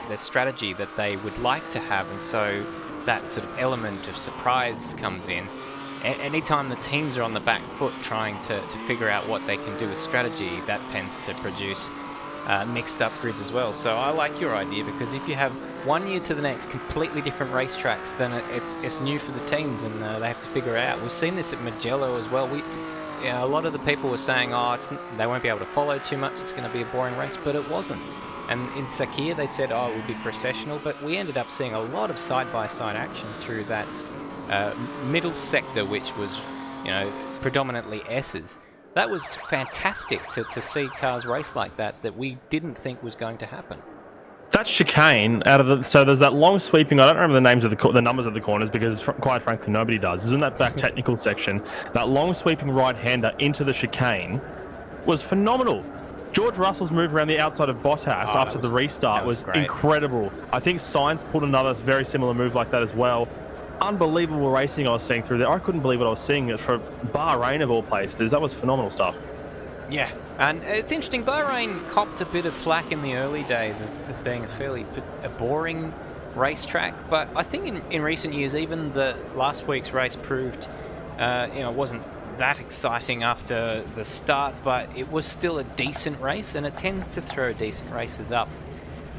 their strategy that they would like to have, and so that sort of element of surprise comes in. Anytime the teams are on the back foot trying to figure out what they can do with strategy, that tends to produce mixed up grids as well. So I like your idea, because if you have 1 year to the next completely different racetracks, then it's new for the teams, and they have to figure it out. We've seen this at Mugello as well. A lot of the people were saying, they won't be able to follow too much, it's going to be a boring race, but it wasn't. And in Sakir they said, it would be processional, but we ended up seeing a lot of side-by-side action through that middle sector, which was predominantly S's. That was fantastic to see cars race like that we didn't think was going to happen. That chicane out of so there's that long sweeping. I don't remember the names of the numbers of the corners because quite frankly nobody does. Isn't that back technical section? That long sweeping right-hander into the chicane was phenomenal. George Russell's move around the outside of Bottas after the restart was incredible. I think Sainz pulled another very similar move like that as well. Unbelievable racing I was seeing through there. I couldn't believe what I was seeing for Bahrain of all places. That was phenomenal stuff. Yeah, and it's interesting, Bahrain copped a bit of flack in the early days as being a boring racetrack, but I think in recent years, even the last week's race proved, it wasn't that exciting after the start, but it was still a decent race, and it tends to throw decent races up.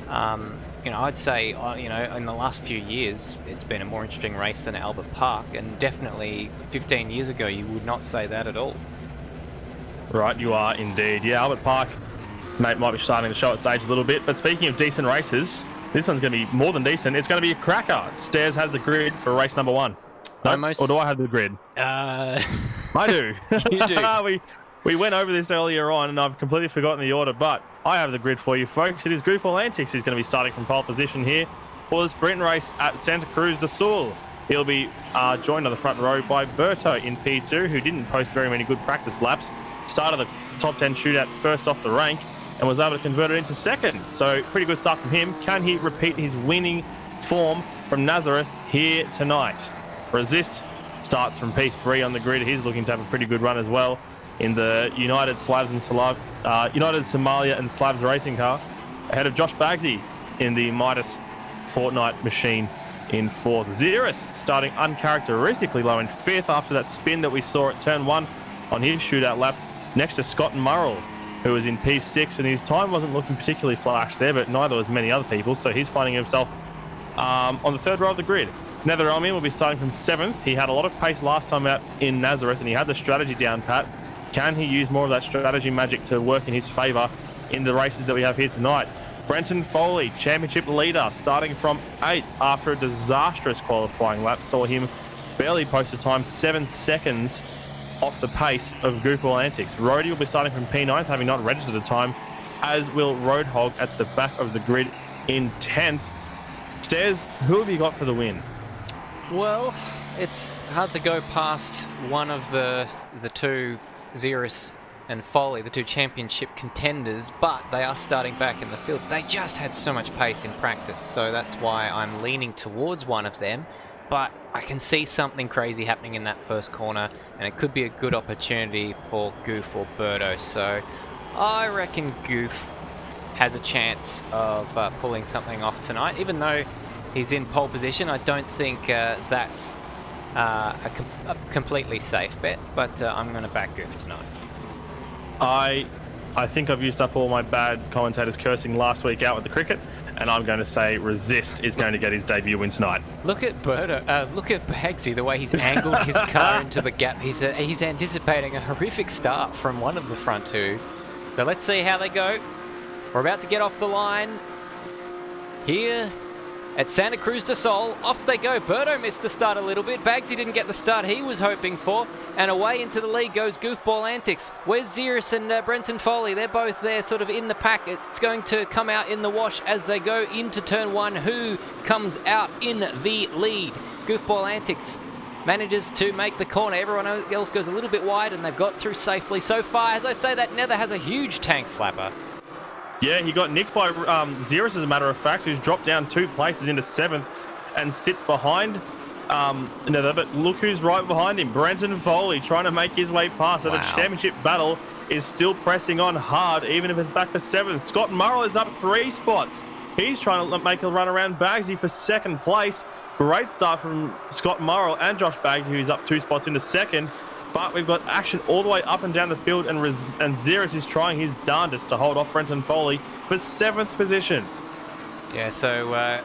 I'd say, in the last few years, it's been a more interesting race than Albert Park, and definitely 15 years ago, you would not say that at all. Right, you are indeed. Yeah, Albert Park, mate, might be starting to show its age a little bit. But speaking of decent races, this one's going to be more than decent. It's going to be a cracker. Stairs has the grid for race number 1. No? Or do I have the grid? I do. You do. We went over this earlier on, and I've completely forgotten the order, but I have the grid for you, folks. It is Goofball Antics who's going to be starting from pole position here for the sprint race at Santa Cruz do Sul. He'll be joined on the front row by Berto in P2, who didn't post very many good practice laps. Started the top 10 shootout first off the rank and was able to convert it into second. So pretty good start from him. Can he repeat his winning form from Nazareth here tonight? Resist starts from P3 on the grid. He's looking to have a pretty good run as well in the United Somalia and Slavs racing car, ahead of Josh Bagsy in the Midas Fortnite machine in 4th. Ziras starting uncharacteristically low in 5th after that spin that we saw at turn 1 on his shootout lap, next to Scott Murrell, who was in P6, and his time wasn't looking particularly flash there, but neither was many other people, so he's finding himself on the 3rd row of the grid. Nether Elmian will be starting from 7th. He had a lot of pace last time out in Nazareth, and he had the strategy down pat. Can he use more of that strategy magic to work in his favour in the races that we have here tonight? Brenton Foley, championship leader, starting from 8th after a disastrous qualifying lap. Saw him barely post a time 7 seconds off the pace of Goofball Antics. Rhodey will be starting from P9th, having not registered a time, as will Roadhog at the back of the grid in 10th. Stairs, who have you got for the win? Well, it's hard to go past one of the two, Ziras and Foley, the two championship contenders, but they are starting back in the field. They just had so much pace in practice, so that's why I'm leaning towards one of them. But I can see something crazy happening in that first corner, and it could be a good opportunity for Goof or Birdo. So I reckon Goof has a chance of pulling something off tonight. Even though he's in pole position, I don't think that's a completely safe bet, but I'm going to back Goof tonight. I think I've used up all my bad commentators cursing last week out with the cricket, and I'm going to say Resist is going to get his debut win tonight. Look at Birdo, look at Bagsy, the way he's angled his car into the gap. He's anticipating a horrific start from one of the front two. So let's see how they go. We're about to get off the line here at Santa Cruz do Sul. Off they go. Birdo missed the start a little bit. Bagsy didn't get the start he was hoping for. And away into the lead goes Goofball Antics. Where's Ziras and Brenton Foley? They're both there sort of in the pack. It's going to come out in the wash as they go into turn 1. Who comes out in the lead? Goofball Antics manages to make the corner. Everyone else goes a little bit wide, and they've got through safely so far. As I say that, Nether has a huge tank slapper. Yeah, he got nicked by Ziras, as a matter of fact, who's dropped down 2 places into 7th and sits behind Nether. But look who's right behind him. Brenton Foley trying to make his way past. So the championship battle is still pressing on hard, even if it's back for 7th. Scott Murrell is up 3 spots. He's trying to make a run around Bagsy for 2nd place. Great start from Scott Murrell and Josh Bagsy, who's up 2 spots into 2nd. But we've got action all the way up and down the field, and Ziras is trying his darndest to hold off Brenton Foley for 7th position. Yeah, so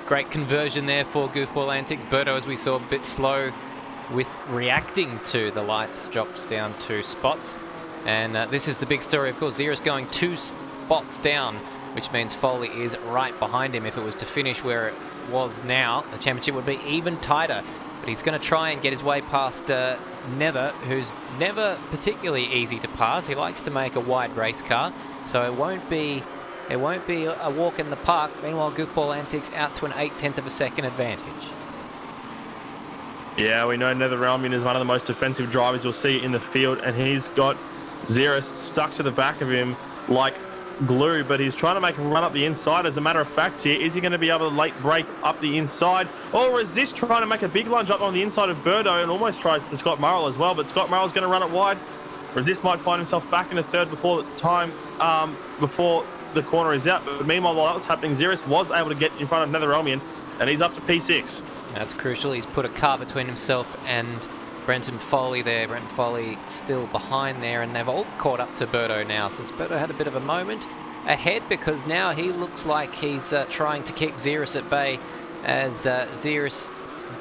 great conversion there for Goofball Antics. Birdo, as we saw, a bit slow with reacting to the lights, drops down 2 spots. And this is the big story, of course. Ziras going 2 spots down, which means Foley is right behind him. If it was to finish where it was now, the championship would be even tighter. But he's going to try and get his way past Nether, who's never particularly easy to pass. He likes to make a wide race car, so it won't be It won't be a walk in the park. Meanwhile, Goofball Antics out to an 0.8 of a second advantage. Yeah, we know NetherRealmian is one of the most defensive drivers you'll see in the field, and he's got Ziras stuck to the back of him like glue, but he's trying to make him run up the inside. As a matter of fact here, is he going to be able to late break up the inside? Or Resist trying to make a big lunge up on the inside of Birdo and almost tries to Scott Murrell as well, but Scott Murrell's going to run it wide. Resist might find himself back in the third before the corner is out, but meanwhile, while that was happening, Ziras was able to get in front of NetherRealmian, and he's up to P6. That's crucial. He's put a car between himself and Brenton Foley there. Brenton Foley still behind there, and they've all caught up to Birdo now. So Birdo had a bit of a moment ahead because now he looks like he's trying to keep Ziras at bay as Ziras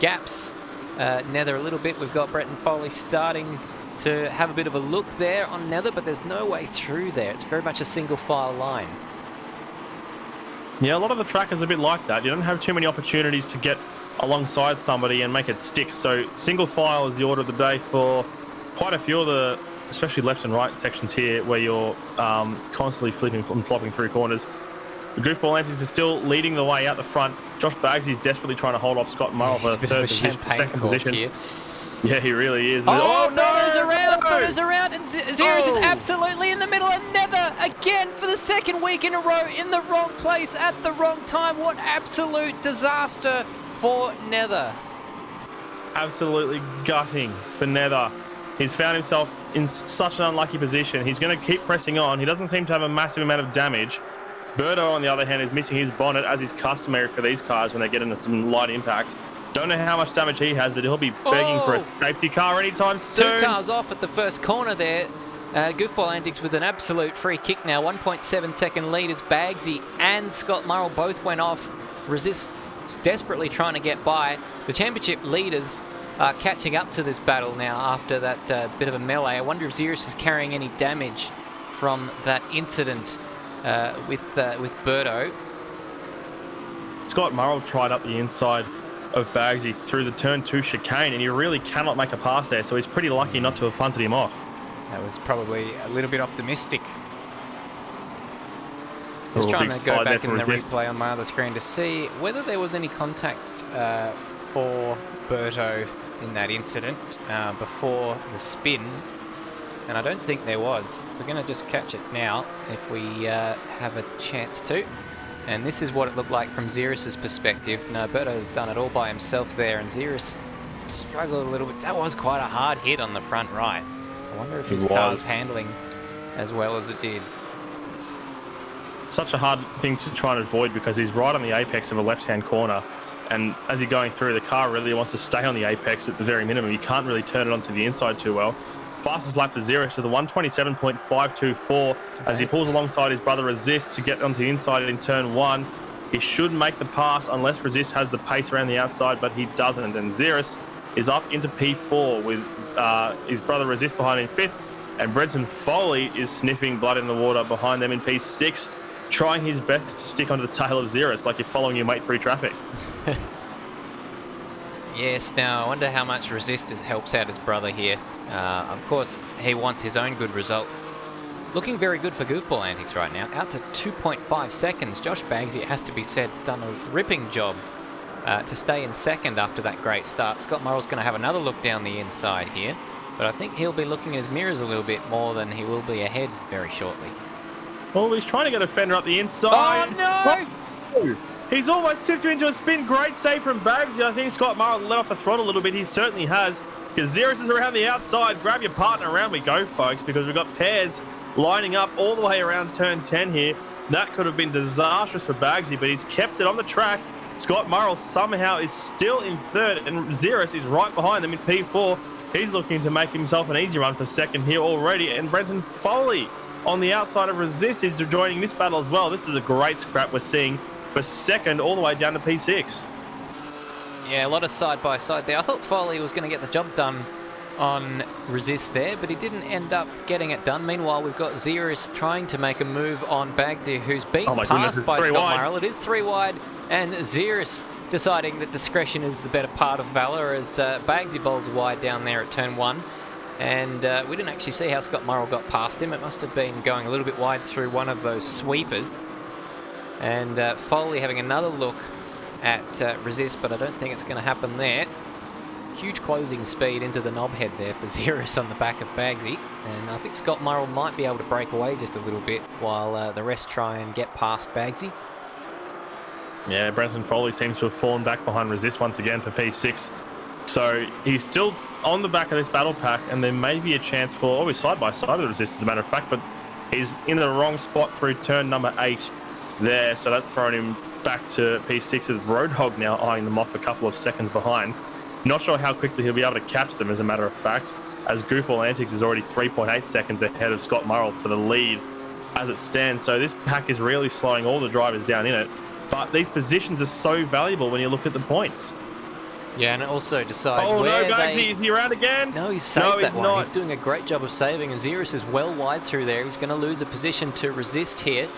gaps Nether a little bit. We've got Brenton Foley starting to have a bit of a look there on Nether, but there's no way through there. It's very much a single file line. Yeah, a lot of the track is a bit like that. You don't have too many opportunities to get alongside somebody and make it stick. So single file is the order of the day for quite a few of the, especially left and right sections here, where you're constantly flipping and flopping through corners. The Goofball Antics is still leading the way out the front. Josh Bagsy's desperately trying to hold off Scott Murrell for the second position. Here. Yeah, he really is. Oh, no! Birdo's around, and Ziras is absolutely in the middle, and Nether again for the second week in a row in the wrong place at the wrong time. What absolute disaster for Nether. Absolutely gutting for Nether. He's found himself in such an unlucky position. He's going to keep pressing on. He doesn't seem to have a massive amount of damage. Birdo, on the other hand, is missing his bonnet, as is customary for these cars when they get into some light impact. Don't know how much damage he has, but he'll be begging for a safety car anytime soon. 2 cars off at the first corner there. Goofball Antics with an absolute free kick now. 1.7 second lead. It's Bagsy and Scott Murrell both went off. Resist desperately trying to get by. The championship leaders are catching up to this battle now after that bit of a melee. I wonder if Ziras is carrying any damage from that incident with Birdo. Scott Murrell tried up the inside of Bagsy through the turn 2 chicane, and he really cannot make a pass there, so he's pretty lucky not to have punted him off. That was probably a little bit optimistic. Just trying to go back in the replay on my other screen to see whether there was any contact for Birdo in that incident before the spin, and I don't think there was. We're going to just catch it now if we have a chance to. And this is what it looked like from Ziras' perspective. No, Birdo's done it all by himself there, and Ziras struggled a little bit. That was quite a hard hit on the front right. I wonder if his car's handling as well as it did. Such a hard thing to try and avoid because he's right on the apex of a left-hand corner, and as you're going through, the car really wants to stay on the apex at the very minimum. You can't really turn it onto the inside too well. Fastest lap for Ziras to the 127.524 as he pulls alongside his brother Resist to get onto the inside in turn 1. He should make the pass unless Resist has the pace around the outside, but he doesn't. And Ziras is up into P4 with his brother Resist behind in 5th, and Brenton Foley is sniffing blood in the water behind them in P6, trying his best to stick onto the tail of Ziras like you're following your mate through traffic. Yes, now I wonder how much Resist helps out his brother here. Of course, he wants his own good result. Looking very good for Goofball Antics right now. Out to 2.5 seconds. Josh Bagsy, it has to be said, has done a ripping job to stay in second after that great start. Scott Murrell's going to have another look down the inside here, but I think he'll be looking at his mirrors a little bit more than he will be ahead very shortly. Well, he's trying to get a fender up the inside. Oh, no! He's almost tipped you into a spin. Great save from Bagsy. I think Scott Murrell let off the throttle a little bit. He certainly has, because Ziras is around the outside. Grab your partner, around we go, folks, because we've got pairs lining up all the way around turn 10 here. That could have been disastrous for Bagsy, but he's kept it on the track. Scott Murrell somehow is still in third, and Ziras is right behind them in P4. He's looking to make himself an easy run for second here already, and Brenton Foley on the outside of Resist is joining this battle as well. This is a great scrap we're seeing for second all the way down to P6. Yeah, a lot of side-by-side there. I thought Foley was going to get the job done on Resist there, but he didn't end up getting it done. Meanwhile, we've got Ziras trying to make a move on Bagsy, who's been passed by Scott Murrell. It is 3 wide, and Ziras deciding that discretion is the better part of valour as Bagsy bowls wide down there at turn 1. And we didn't actually see how Scott Murrell got past him. It must have been going a little bit wide through one of those sweepers. And Foley having another look at resist, but I don't think it's going to happen there. Huge closing speed into the knob head there for Ziras on the back of Bagsy. And I think Scott Murrell might be able to break away just a little bit while the rest try and get past Bagsy. Yeah, Brenton Foley seems to have fallen back behind resist once again for P6. So he's still on the back of this battle pack, and there may be a chance for, he's side by side with resist as a matter of fact, but he's in the wrong spot through turn number 8 there. So that's thrown him back to P6 with Roadhog now eyeing them off a couple of seconds behind. Not sure how quickly he'll be able to catch them, as a matter of fact, as Goofball Antics is already 3.8 seconds ahead of Scott Murrell for the lead as it stands. So this pack is really slowing all the drivers down in it. But these positions are so valuable when you look at the points. Yeah, and it also decides where where Bagsy, is he around again? No, he's saved that one. Not. He's doing a great job of saving, and Ziras is well wide through there. He's going to lose a position to resist here,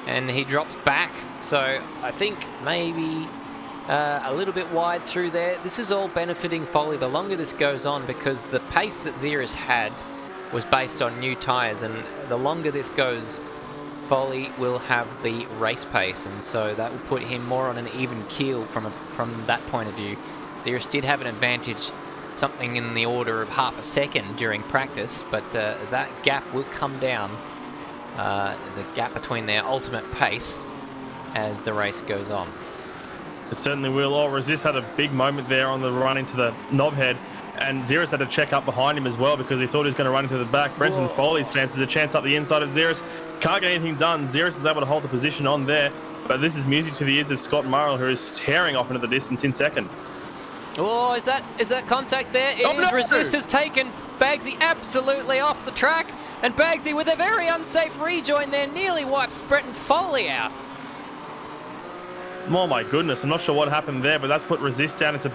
and he drops back. So I think maybe a little bit wide through there. This is all benefiting Foley the longer this goes on, because the pace that Ziras had was based on new tyres, and the longer this goes, Foley will have the race pace, and so that will put him more on an even keel from that point of view. Ziras did have an advantage, something in the order of half a second during practice, but that gap will come down, the gap between their ultimate pace, as the race goes on. It certainly will. Resist had a big moment there on the run into the knobhead, and Ziras had to check up behind him as well because he thought he was going to run into the back. Brenton Foley fancies a chance up the inside of Ziras. Can't get anything done. Ziras is able to hold the position on there, but this is music to the ears of Scott Murrell, who is tearing off into the distance in second. Oh, is that contact there? No! Resist has taken Bagsy absolutely off the track, and Bagsy with a very unsafe rejoin there nearly wipes Brenton Foley out. Oh my goodness, I'm not sure what happened there, but that's put Resist down into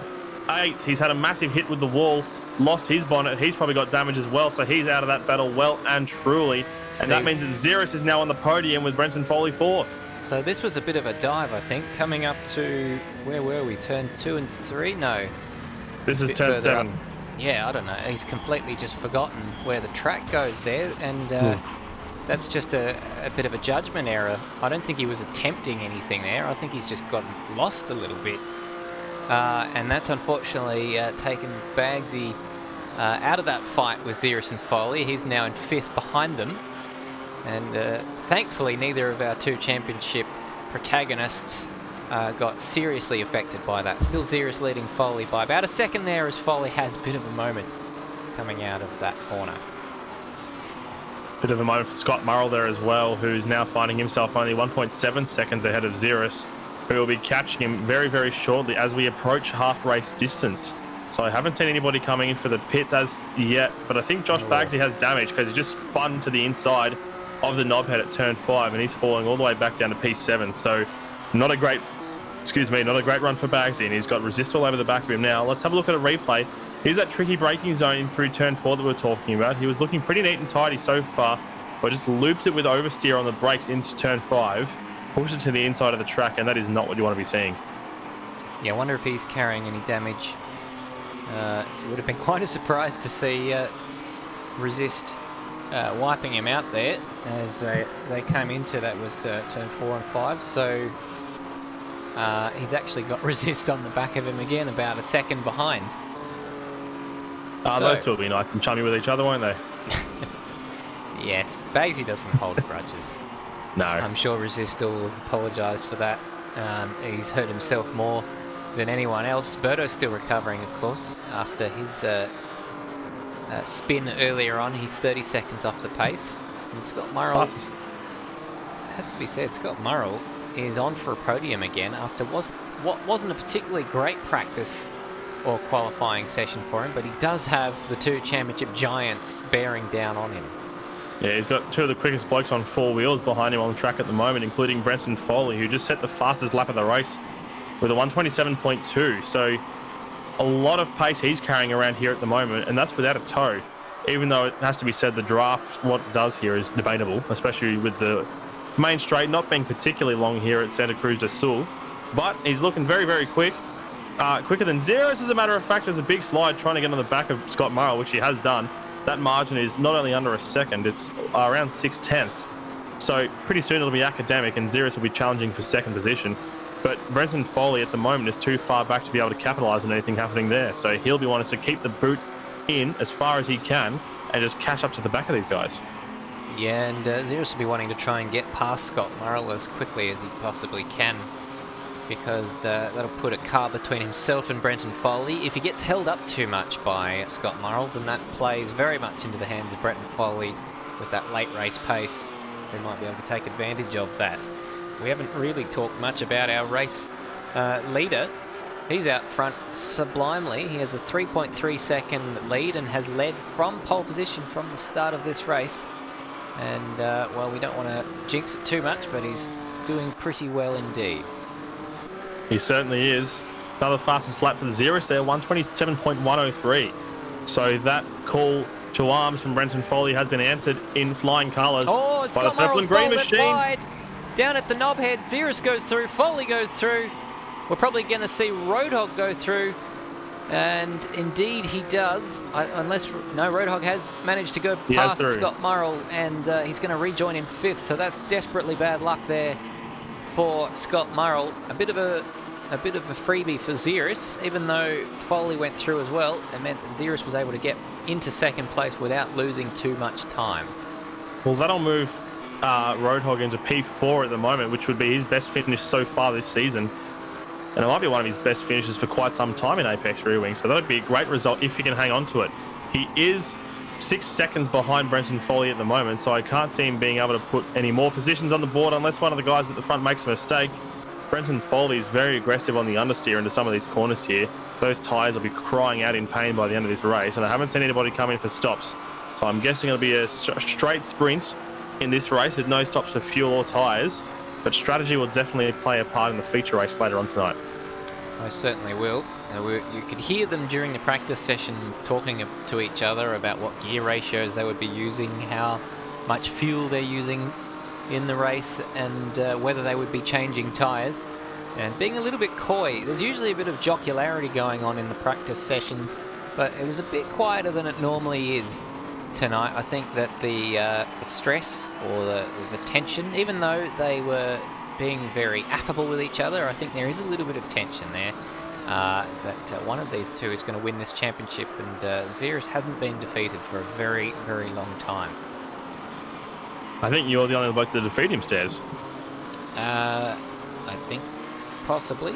8th. He's had a massive hit with the wall, lost his bonnet. He's probably got damage as well, so he's out of that battle well and truly. And that means that Ziras is now on the podium with Brenton Foley 4th. So this was a bit of a dive, I think, coming up to, where were we, turn 2 and 3? No. This is turn 7. Up. Yeah, I don't know. He's completely just forgotten where the track goes there, and that's just a bit of a judgment error. I don't think he was attempting anything there. I think he's just gotten lost a little bit. And that's unfortunately taken Bagsy out of that fight with Ziras and Foley. He's now in 5th behind them. And thankfully, neither of our 2 championship protagonists got seriously affected by that. Still Ziras leading Foley by about a second there, as Foley has a bit of a moment coming out of that corner. Bit of a moment for Scott Murrell there as well, who's now finding himself only 1.7 seconds ahead of Ziras, who will be catching him very, very shortly as we approach half race distance. So I haven't seen anybody coming in for the pits as yet, but I think Josh Bagsy has damage because he just spun to the inside of the knobhead at turn 5, and he's falling all the way back down to P7. So not a great run for Bagsy, and he's got resist all over the back of him now. Let's have a look at a replay. Here's that tricky braking zone through turn 4 that we were talking about. He was looking pretty neat and tidy so far, but just loops it with oversteer on the brakes into turn 5, pushed it to the inside of the track, and that is not what you want to be seeing. Yeah, I wonder if he's carrying any damage. It would have been quite a surprise to see resist wiping him out there, as they came into that was turn 4 and 5. So he's actually got resist on the back of him again, about a second behind. Those two will be nice and chummy with each other, won't they? Yes, Bagsy doesn't hold grudges. No. I'm sure Resist will have apologised for that. He's hurt himself more than anyone else. Berto's still recovering, of course, after his spin earlier on. He's 30 seconds off the pace. And Scott Murrell, has to be said, Scott Murrell is on for a podium again after what wasn't a particularly great practice or qualifying session for him, but he does have the 2 championship giants bearing down on him. Yeah, he's got 2 of the quickest blokes on 4 wheels behind him on the track at the moment, including Brenton Foley, who just set the fastest lap of the race with a 127.2. So a lot of pace he's carrying around here at the moment, and that's without a tow. Even though it has to be said, the draft, what it does here is debatable, especially with the main straight not being particularly long here at Santa Cruz do Sul. But he's looking very, very quick. Quicker than Ziras, as a matter of fact. There's a big slide trying to get on the back of Scott Murrell, which he has done. That margin is not only under a second, it's around 6/10. So pretty soon it'll be academic and Ziras will be challenging for second position. But Brenton Foley at the moment is too far back to be able to capitalise on anything happening there. So he'll be wanting to keep the boot in as far as he can and just catch up to the back of these guys. Yeah, and Ziras will be wanting to try and get past Scott Murrell as quickly as he possibly can, because that'll put a car between himself and Brenton Foley. If he gets held up too much by Scott Murrell, then that plays very much into the hands of Brenton Foley with that late race pace. They might be able to take advantage of that. We haven't really talked much about our race leader. He's out front sublimely. He has a 3.3 second lead and has led from pole position from the start of this race. And, well, we don't want to jinx it too much, but he's doing pretty well indeed. He certainly is. Another fastest lap for the Ziras there, 127.103. So that call to arms from Brenton Foley has been answered in flying colours by the purple and green machine. Wide. Down at the knobhead, Ziras goes through, Foley goes through. We're probably going to see Roadhog go through, and indeed he does. Roadhog has managed to go past Scott Murrell, and he's going to rejoin in fifth. So that's desperately bad luck there for Scott Murrell. A bit of a freebie for Ziras, even though Foley went through as well. It meant that Ziras was able to get into second place without losing too much time. Well, that'll move Roadhog into P4 at the moment, which would be his best finish so far this season. And it might be one of his best finishes for quite some time in Apex Rear Wing. So that would be a great result if he can hang on to it. He is 6 seconds behind Brenton Foley at the moment, so I can't see him being able to put any more positions on the board unless one of the guys at the front makes a mistake. Brenton Foley is very aggressive on the understeer into some of these corners here. Those tyres will be crying out in pain by the end of this race, and I haven't seen anybody come in for stops. So I'm guessing it'll be a straight sprint in this race with no stops for fuel or tyres, but strategy will definitely play a part in the feature race later on tonight. I certainly will. You could hear them during the practice session talking to each other about what gear ratios they would be using, how much fuel they're using in the race, and whether they would be changing tyres. And being a little bit coy, there's usually a bit of jocularity going on in the practice sessions, but it was a bit quieter than it normally is tonight. I think that the stress or the tension, even though they were being very affable with each other, I think there is a little bit of tension there. That one of these two is going to win this championship, and Ziras hasn't been defeated for a very, very long time. I think you're the only bloke to defeat him, Stairs. I think possibly.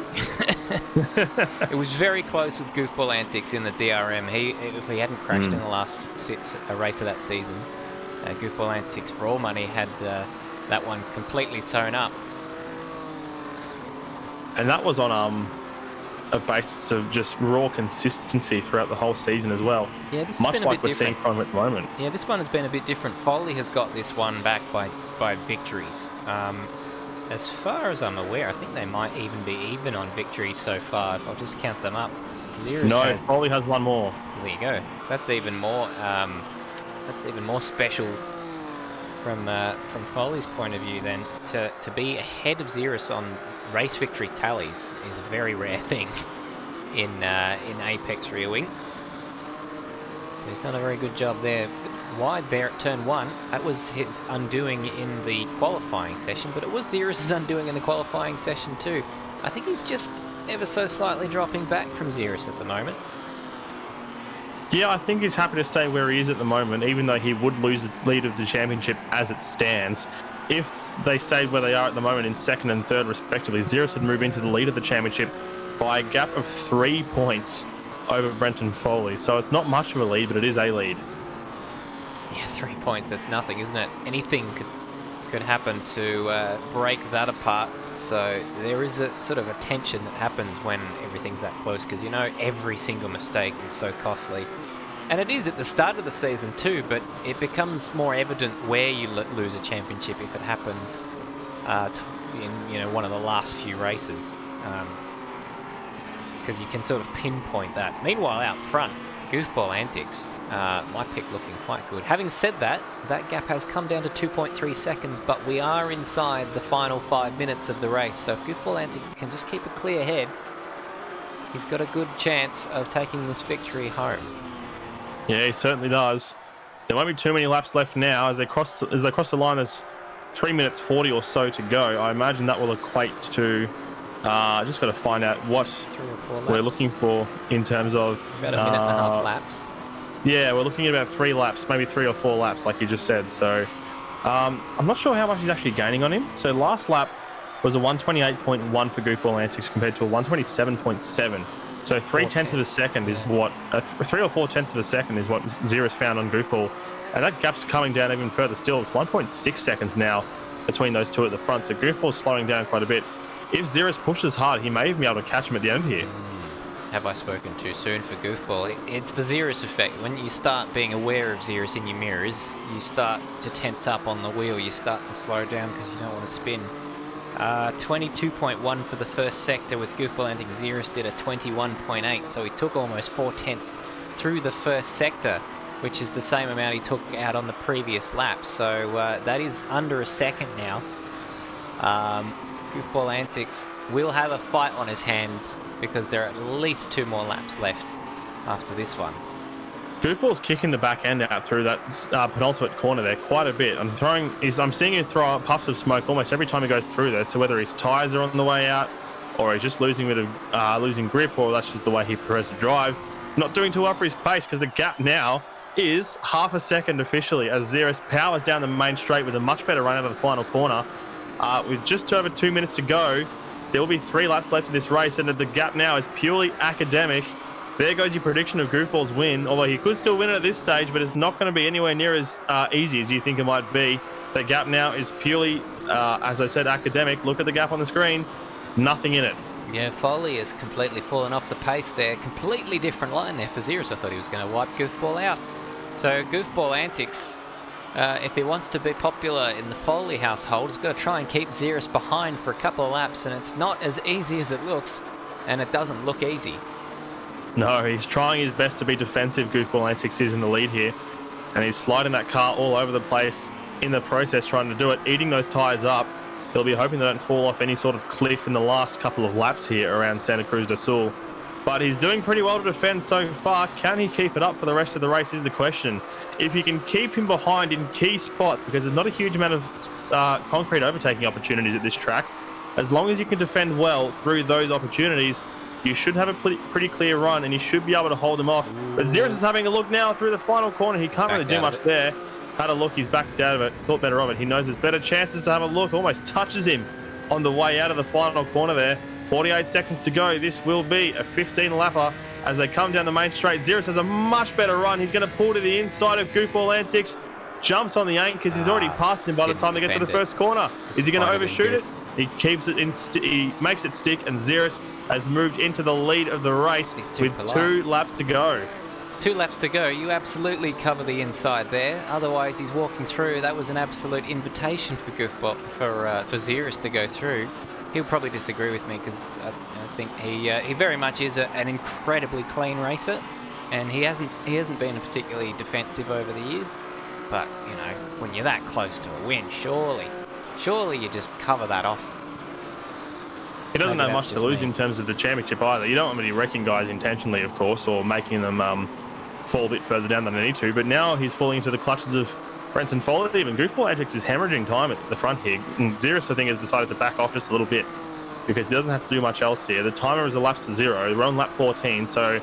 It was very close with Goofball Antics in the DRM. If he hadn't crashed in the last race of that season, Goofball Antics for all money had that one completely sewn up. And that was on a basis of just raw consistency throughout the whole season as well. Yeah, this much has been like a bit we're different. seeing from at the moment. Yeah, this one has been a bit different. Foley has got this one back by victories. As far as I'm aware, I think they might even be even on victories so far. If I'll just count them up. Foley has one more. There you go. That's even more. That's even more special from Foley's point of view. Then to be ahead of Ziras on race victory tallies is a very rare thing in Apex Rear Wing. He's done a very good job there. Wide there at turn 1, that was his undoing in the qualifying session, but it was Ziras' undoing in the qualifying session too. I think he's just ever so slightly dropping back from Ziras at the moment. Yeah, I think he's happy to stay where he is at the moment, even though he would lose the lead of the championship as it stands. If they stayed where they are at the moment in second and third respectively, Ziras would move into the lead of the championship by a gap of 3 points over Brenton Foley. So it's not much of a lead, but it is a lead. Yeah, 3 points, that's nothing, isn't it? Anything could happen to break that apart. So there is a sort of a tension that happens when everything's that close, because you know every single mistake is so costly. And it is at the start of the season too, but it becomes more evident where you lose a championship if it happens in one of the last few races. Because you can sort of pinpoint that. Meanwhile, out front, Goofball Antics, my pick looking quite good. Having said that, that gap has come down to 2.3 seconds, but we are inside the final 5 minutes of the race. So if Goofball Antics can just keep a clear head, he's got a good chance of taking this victory home. Yeah, he certainly does. There won't be too many laps left now as they cross the line. There's 3 minutes 40 or so to go. I imagine that will equate to, just got to find out what 3 or 4 laps. we're looking for in terms of... About a minute and a half laps. Yeah, we're looking at about 3 laps, maybe 3 or 4 laps, like you just said. So I'm not sure how much he's actually gaining on him. So last lap was a 128.1 for Goofball Antics compared to a 127.7. So 3/10 of a second is what 3 or 4/10 of a second is what Ziras found on Goofball, and that gap's coming down even further still. It's 1.6 seconds now between those two at the front. So Goofball's slowing down quite a bit. If Ziras pushes hard, he may even be able to catch him at the end here. Have I spoken too soon for Goofball? It's the Ziras effect. When you start being aware of Ziras in your mirrors, you start to tense up on the wheel. You start to slow down because you don't want to spin. 22.1 for the first sector with Goofball Antics. Ziras did a 21.8, so he took almost 4/10 through the first sector, which is the same amount he took out on the previous lap. So that is under a second now. Goofball Antics will have a fight on his hands because there are at least 2 more laps left after this one. Goofball's kicking the back end out through that penultimate corner there quite a bit. I'm seeing him throw out puffs of smoke almost every time he goes through there. So whether his tyres are on the way out, or he's just losing a bit of losing grip, or that's just the way he prefers to drive, not doing too well for his pace, because the gap now is half a second officially as Ziras powers down the main straight with a much better run out of the final corner. With just over 2 minutes to go, there will be 3 laps left of this race, and the gap now is purely academic. There goes your prediction of Goofball's win, although he could still win it at this stage, but it's not going to be anywhere near as easy as you think it might be. The gap now is purely, as I said, academic. Look at the gap on the screen. Nothing in it. Yeah, Foley has completely fallen off the pace there. Completely different line there for Ziras. I thought he was going to wipe Goofball out. So Goofball Antics, if he wants to be popular in the Foley household, he's got to try and keep Ziras behind for a couple of laps, and it's not as easy as it looks, and it doesn't look easy. No, he's trying his best to be defensive. Goofball Antics is in the lead here, and he's sliding that car all over the place in the process, trying to do it, eating those tyres up. He'll be hoping they don't fall off any sort of cliff in the last couple of laps here around Santa Cruz do Sul. But he's doing pretty well to defend so far. Can he keep it up for the rest of the race is the question. If you can keep him behind in key spots, because there's not a huge amount of concrete overtaking opportunities at this track, as long as you can defend well through those opportunities, you should have a pretty clear run, and you should be able to hold him off. But Ziras is having a look now through the final corner. He can't really do much there. Had a look, he's backed out of it, thought better of it. He knows there's better chances to have a look, almost touches him on the way out of the final corner there. 48 seconds to go. This will be a 15-lapper as they come down the main straight. Ziras has a much better run. He's going to pull to the inside of Goofball Antics. Jumps on the 8 because he's already passed him by the time they get to the first corner. Is he going to overshoot it? He keeps it in. He makes it stick, and Ziras has moved into the lead of the race with 2 laps to go. 2 laps to go. You absolutely cover the inside there. Otherwise, he's walking through. That was an absolute invitation for Goofball, for Ziras to go through. He'll probably disagree with me because I think he very much is an incredibly clean racer, and he hasn't been particularly defensive over the years. But you know, when you're that close to a win, surely you just cover that off. He doesn't have much to lose in terms of the championship either. You don't want to be wrecking guys intentionally, of course, or making them fall a bit further down than they need to. But now he's falling into the clutches of Brenton Foley. Even Goofball Antics is hemorrhaging time at the front here. And Ziras, I think, has decided to back off just a little bit because he doesn't have to do much else here. The timer is elapsed to 0. We're on lap 14, so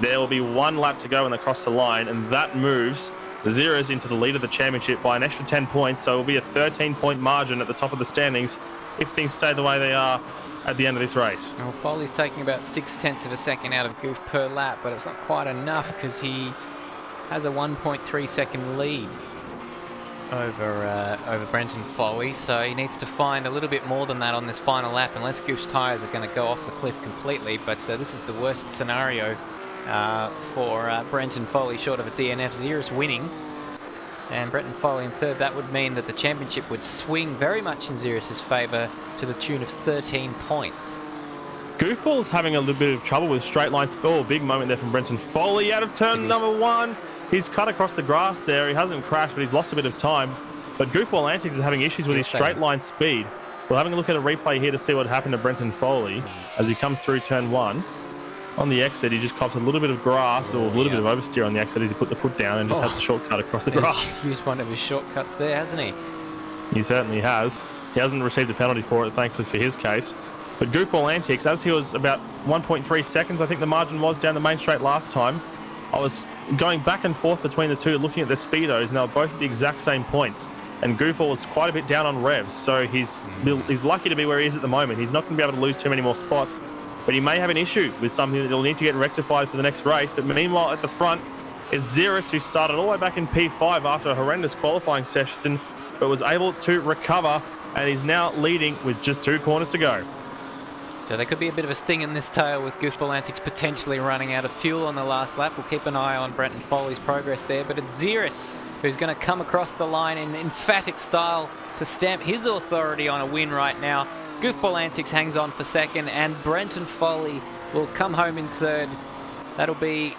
there will be 1 lap to go when they cross the line, and that moves Ziras into the lead of the championship by an extra 10 points. So it will be a 13-point margin at the top of the standings if things stay the way they are at the end of this race. Well, Foley's taking about 0.6 of a second out of Goof per lap, but it's not quite enough because he has a 1.3 second lead over Brenton Foley, so he needs to find a little bit more than that on this final lap, unless Goof's tyres are going to go off the cliff completely. But this is the worst scenario for Brenton Foley, short of a DNF. Ziras winning, and Brenton Foley in third. That would mean that the championship would swing very much in Ziras' favour to the tune of 13 points. Goofball's having a little bit of trouble with straight line spill. Big moment there from Brenton Foley out of turn number 1. He's cut across the grass there. He hasn't crashed, but he's lost a bit of time. But Goofball Antics is having issues with his straight line speed. We're having a look at a replay here to see what happened to Brenton Foley as he comes through turn 1. On the exit, he just cops a little bit of grass or a little bit of oversteer on the exit as he put the foot down and just had to shortcut across the grass. He's used one of his shortcuts there, hasn't he? He certainly has. He hasn't received a penalty for it, thankfully for his case. But Goofball Antics, as he was about 1.3 seconds, I think the margin was down the main straight last time, I was going back and forth between the two, looking at their speedos, and they were both at the exact same points. And Goofball was quite a bit down on revs, so he's lucky to be where he is at the moment. He's not going to be able to lose too many more spots, but he may have an issue with something that he'll need to get rectified for the next race. But meanwhile, at the front is Ziras, who started all the way back in P5 after a horrendous qualifying session, but was able to recover, and is now leading with just 2 corners to go. So there could be a bit of a sting in this tail with Goofball Antics potentially running out of fuel on the last lap. We'll keep an eye on Brenton Foley's progress there, but it's Ziras who's going to come across the line in emphatic style to stamp his authority on a win right now. Goofball Antics hangs on for second, and Brenton Foley will come home in third. That'll be,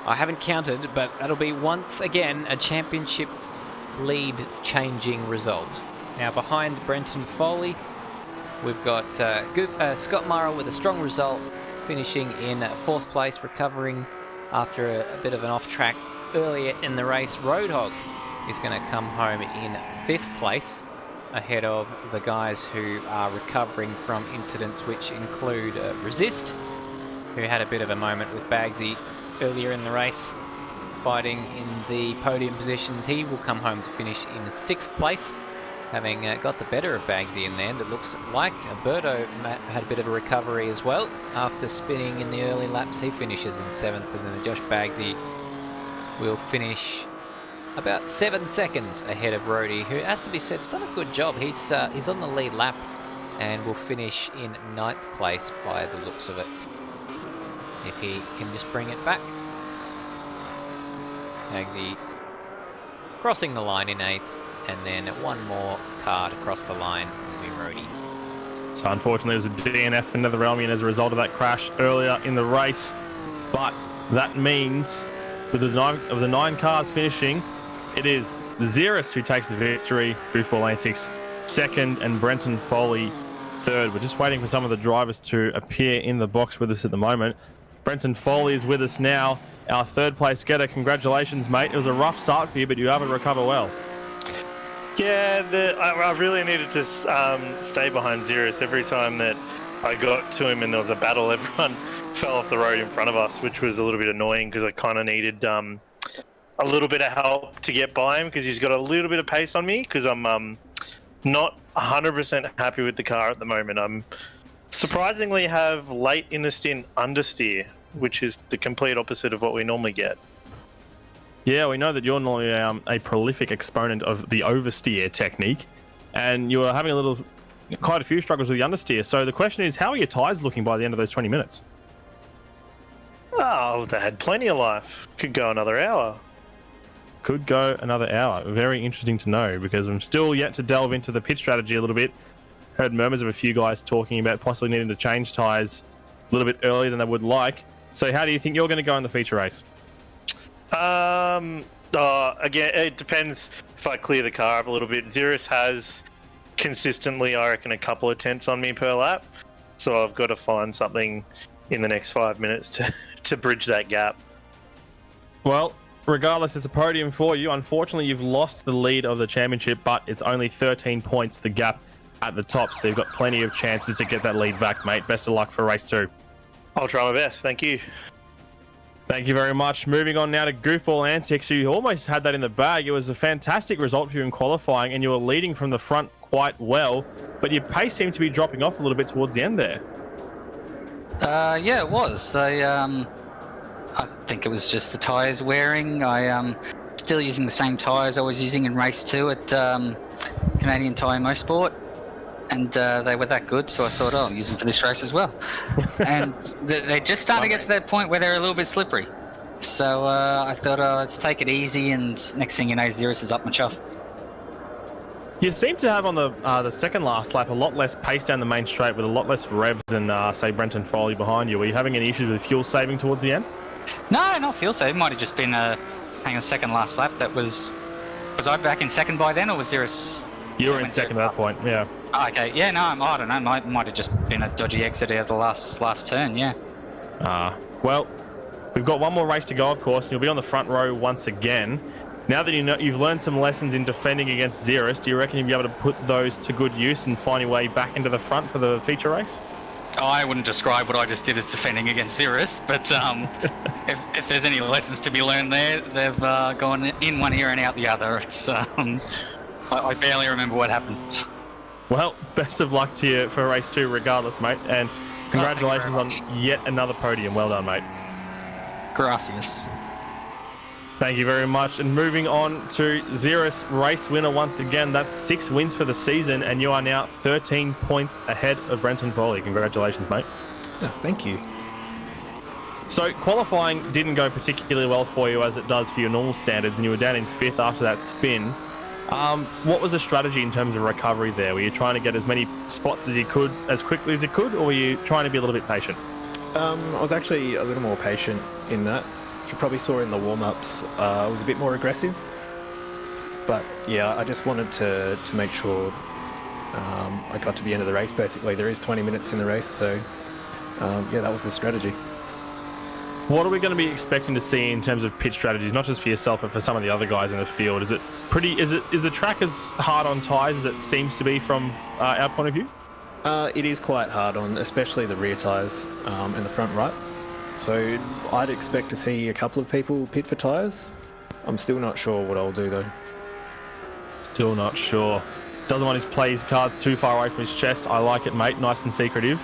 I haven't counted, but that'll be once again a championship lead changing result. Now behind Brenton Foley, we've got Scott Murrell with a strong result, finishing in 4th place, recovering after a bit of an off-track earlier in the race. Roadhog is going to come home in 5th place, ahead of the guys who are recovering from incidents which include Resist, who had a bit of a moment with Bagsy earlier in the race, fighting in the podium positions. He will come home to finish in 6th place, having got the better of Bagsy in the end. It looks like Alberto had a bit of a recovery as well. After spinning in the early laps, he finishes in 7th, and then Josh Bagsy will finish about 7 seconds ahead of Rhodey, who, has to be said, has done a good job. He's on the lead lap and will finish in 9th place by the looks of it, if he can just bring it back. Bagsy crossing the line in 8th, and then one more car to cross the line will be Rhodey. So unfortunately, it was a DNF for Netherrealmian as a result of that crash earlier in the race. But that means, with the 9 cars finishing, it is Ziras who takes the victory, Goofball Antics second, and Brenton Foley third. We're just waiting for some of the drivers to appear in the box with us at the moment. Brenton Foley is with us now, our 3rd place getter. Congratulations, mate. It was a rough start for you, but you were able to recover well. Yeah, I really needed to stay behind Ziras. Every time that I got to him and there was a battle, everyone fell off the road in front of us, which was a little bit annoying because I kind of needed a little bit of help to get by him, because he's got a little bit of pace on me, because I'm not 100% happy with the car at the moment. I'm surprisingly have late in the stint understeer, which is the complete opposite of what we normally get. Yeah, we know that you're normally a prolific exponent of the oversteer technique, and you were having quite a few struggles with the understeer. So the question is, how are your tyres looking by the end of those 20 minutes? Oh, they had plenty of life. Could go another hour. Could go another hour. Very interesting to know, because I'm still yet to delve into the pit strategy a little bit. Heard murmurs of a few guys talking about possibly needing to change tyres a little bit earlier than they would like. So how do you think you're going to go in the feature race? Again, it depends if I clear the car up a little bit. Ziras has consistently, I reckon, a couple of tenths on me per lap. So I've got to find something in the next 5 minutes to bridge that gap. Well, regardless, it's a podium for you. Unfortunately, you've lost the lead of the championship, but it's only 13 points, the gap at the top. So you've got plenty of chances to get that lead back, mate. Best of luck for race 2. I'll try my best. Thank you. Thank you very much. Moving on now to Goofball Antics, who almost had that in the bag. It was a fantastic result for you in qualifying, and you were leading from the front quite well, but your pace seemed to be dropping off a little bit towards the end there. Yeah, it was. I think it was just the tyres wearing. I still using the same tyres I was using in race 2 at Canadian Tyre Motorsport, and they were that good, so I thought, oh, I'll use them for this race as well. And they're just starting to get to that point where they're a little bit slippery. So I thought, let's take it easy, and next thing you know, Ziras is up my chuff. You seem to have on the second last lap a lot less pace down the main straight, with a lot less revs than, say, Brenton Foley behind you. Were you having any issues with fuel saving towards the end? No, not fuel saving. It might have just been second last lap. That was I back in second by then, or was Ziras? You were in second at that point, yeah. Oh, okay, yeah, no, I don't know. Might have just been a dodgy exit out of the last turn, yeah. Well, we've got one more race to go, of course, and you'll be on the front row once again. Now that you've learned some lessons in defending against Ziras, do you reckon you'll be able to put those to good use and find your way back into the front for the feature race? I wouldn't describe what I just did as defending against Ziras, but if there's any lessons to be learned there, they've gone in one ear and out the other. It's I barely remember what happened. Well, best of luck to you for race 2 regardless, mate, and congratulations on yet another podium. Well done, mate. Gracias. Thank you very much. And moving on to Ziras, race winner once again. That's 6 wins for the season, and you are now 13 points ahead of Brenton Foley. Congratulations, mate. Oh, thank you. So qualifying didn't go particularly well for you as it does for your normal standards, and you were down in 5th after that spin. What was the strategy in terms of recovery there? Were you trying to get as many spots as you could as quickly as you could, or were you trying to be a little bit patient? I was actually a little more patient in that. You probably saw in the warm-ups, I was a bit more aggressive. But yeah, I just wanted to make sure I got to the end of the race, basically. There is 20 minutes in the race, so yeah, that was the strategy. What are we going to be expecting to see in terms of pit strategies, not just for yourself, but for some of the other guys in the field? Is the track as hard on tyres as it seems to be from our point of view? It is quite hard on, especially the rear tyres and the front right. So I'd expect to see a couple of people pit for tyres. I'm still not sure what I'll do though. Still not sure. Doesn't want to play his cards too far away from his chest. I like it, mate. Nice and secretive.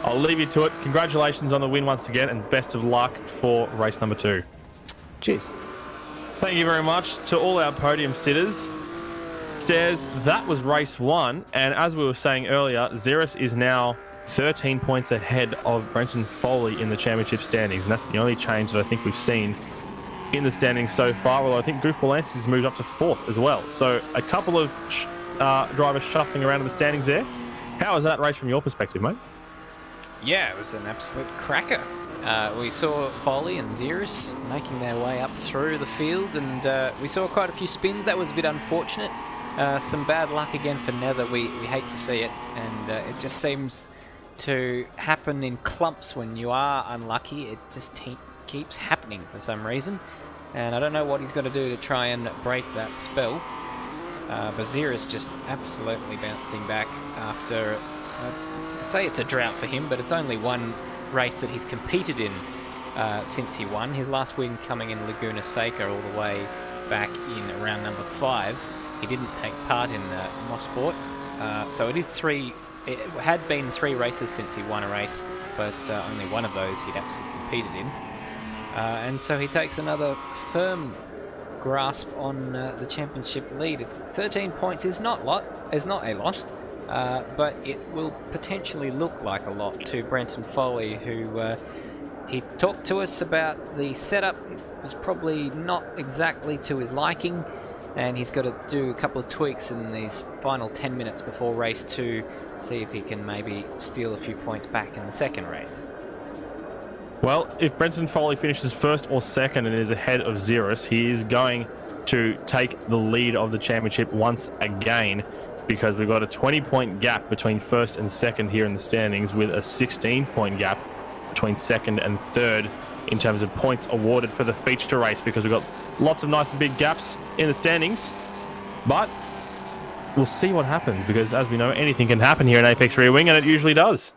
I'll leave you to it. Congratulations on the win once again, and best of luck for race number 2. Cheers. Thank you very much to all our podium sitters. Stairs, that was race 1, and as we were saying earlier, Ziras is now 13 points ahead of Brenton Foley in the championship standings, and that's the only change that I think we've seen in the standings so far, although I think Goofball Antics has moved up to 4th as well. So a couple of drivers shuffling around in the standings there. How was that race from your perspective, mate? Yeah, it was an absolute cracker. We saw Foley and Ziras making their way up through the field, and we saw quite a few spins. That was a bit unfortunate. Some bad luck again for Nether. We hate to see it, and it just seems to happen in clumps when you are unlucky. It just keeps happening for some reason, and I don't know what he's got to do to try and break that spell. But Ziras just absolutely bouncing back after, I'd say it's a drought for him, but it's only one race that he's competed in since he won. His last win coming in Laguna Seca all the way back in round number 5. He didn't take part in Mosport, so it had been 3 races since he won a race, but only one of those he'd actually competed in. And so he takes another firm grasp on the championship lead. It's 13 points is not a lot, but it will potentially look like a lot to Brenton Foley, who he talked to us about the setup. It was probably not exactly to his liking, and he's got to do a couple of tweaks in these final 10 minutes before race 2, see if he can maybe steal a few points back in the second race. Well, if Brenton Foley finishes 1st or 2nd and is ahead of Ziras, he is going to take the lead of the championship once again, because we've got a 20-point gap between 1st and 2nd here in the standings, with a 16-point gap between 2nd and 3rd in terms of points awarded for the feature race, because we've got lots of nice and big gaps in the standings. But we'll see what happens, because as we know, anything can happen here in Apex Rear Wing, and it usually does.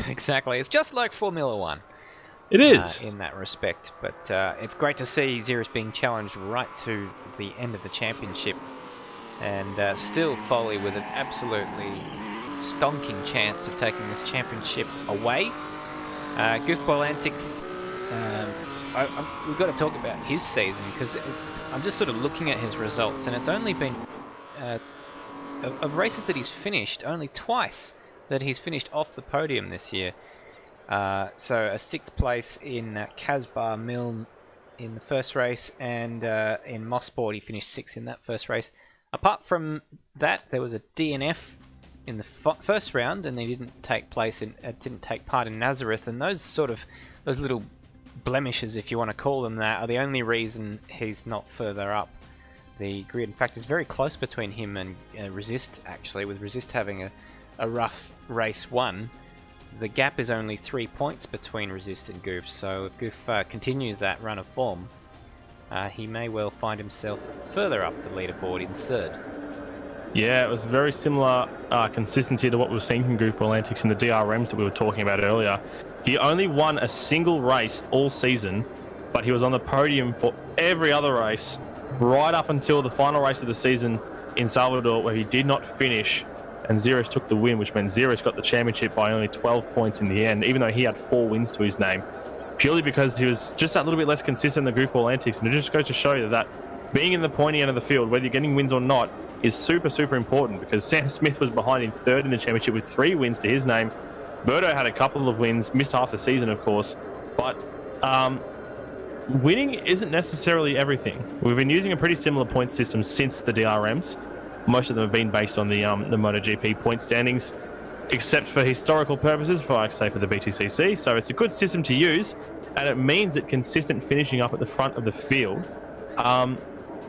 Exactly. It's just like Formula 1. It is. In that respect, but it's great to see Ziras being challenged right to the end of the championship, and still Foley with an absolutely stonking chance of taking this championship away. Goofball Antics, we've got to talk about his season, because I'm just sort of looking at his results, and it's only been of races that he's finished, only twice that he's finished off the podium this year. So a 6th place in Casbah Milne in the first race, and in Mosport he finished 6th in that first race. Apart from that, there was a DNF in the first round, and he didn't take part in Nazareth, and those little blemishes, if you want to call them that, are the only reason he's not further up the grid. In fact, it's very close between him and Resist, actually, with Resist having a rough race 1. The gap is only 3 points between Resist and Goof, so if Goof continues that run of form, he may well find himself further up the leaderboard in third. Yeah, it was very similar consistency to what we were seeing from Goofball Antics in the DRMs that we were talking about earlier. He only won a single race all season, but he was on the podium for every other race, right up until the final race of the season in Salvador, where he did not finish, and Ziras took the win, which meant Ziras got the championship by only 12 points in the end, even though he had 4 wins to his name, purely because he was just that little bit less consistent than the Goofball Antics. And it just goes to show you that being in the pointy end of the field, whether you're getting wins or not, is super, super important, because Sam Smith was behind in third in the championship with 3 wins to his name. Birdo had a couple of wins, missed half the season, of course, but winning isn't necessarily everything. We've been using a pretty similar point system since the DRMs. Most of them have been based on the MotoGP point standings, except for historical purposes, for like say for the BTCC. So it's a good system to use, and it means that consistent finishing up at the front of the field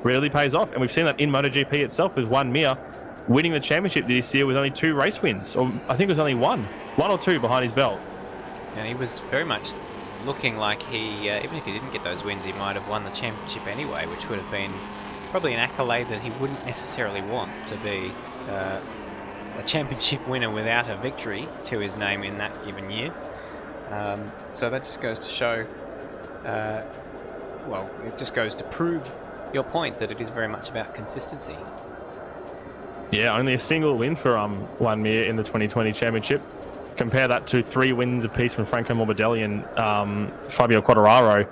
really pays off. And we've seen that in MotoGP itself with Juan Mir winning the championship this year with only 2 race wins, or I think it was only one or two behind his belt. And he was very much looking like he, even if he didn't get those wins, he might have won the championship anyway, which would have been probably an accolade that he wouldn't necessarily want, to be a championship winner without a victory to his name in that given year. So that just goes to show, well, it just goes to prove your point that it is very much about consistency. Yeah, only a single win for Juan Mir in the 2020 championship. Compare that to 3 wins apiece from Franco Morbidelli and Fabio Quartararo,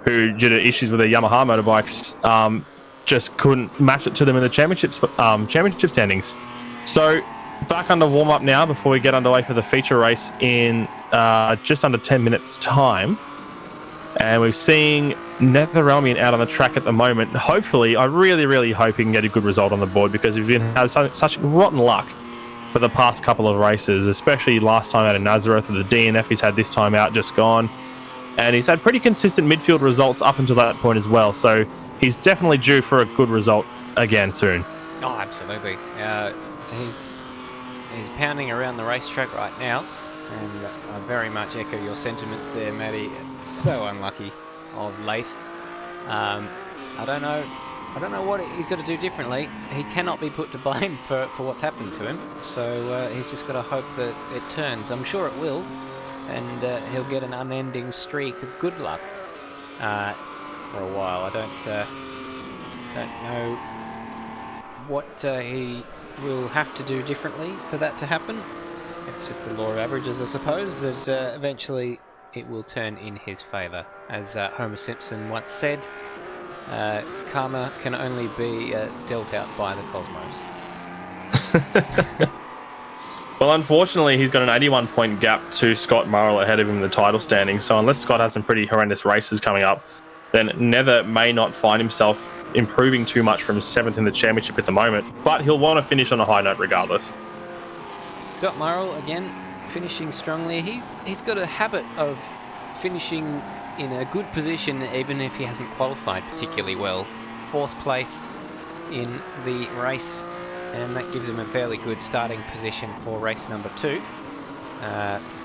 who, due to issues with their Yamaha motorbikes, just couldn't match it to them in the championship standings. So back under warm-up now before we get underway for the feature race in just under 10 minutes time. And we're seeing Netherelmian out on the track at the moment. Hopefully, I really, really hope he can get a good result on the board, because we've had such rotten luck for the past couple of races, especially last time out in Nazareth with the DNF he's had this time out, just gone. And he's had pretty consistent midfield results up until that point as well. So he's definitely due for a good result again soon. Oh, absolutely. He's pounding around the racetrack right now, and I very much echo your sentiments there, Matty. It's so unlucky of late. I don't know what he's got to do differently. He cannot be put to blame for what's happened to him. So he's just got to hope that it turns. I'm sure it will, and he'll get an unending streak of good luck for a while. I don't know what he will have to do differently for that to happen. It's just the law of averages, I suppose, that eventually it will turn in his favour. As Homer Simpson once said, karma can only be dealt out by the cosmos. Well, unfortunately, he's got an 81-point gap to Scott Murrell ahead of him in the title standing. So unless Scott has some pretty horrendous races coming up, then Nether may not find himself improving too much from 7th in the championship at the moment. But he'll want to finish on a high note regardless. Scott Murrell, again, finishing strongly. He's got a habit of finishing in a good position even if he hasn't qualified particularly well. 4th place in the race, and that gives him a fairly good starting position for race number 2.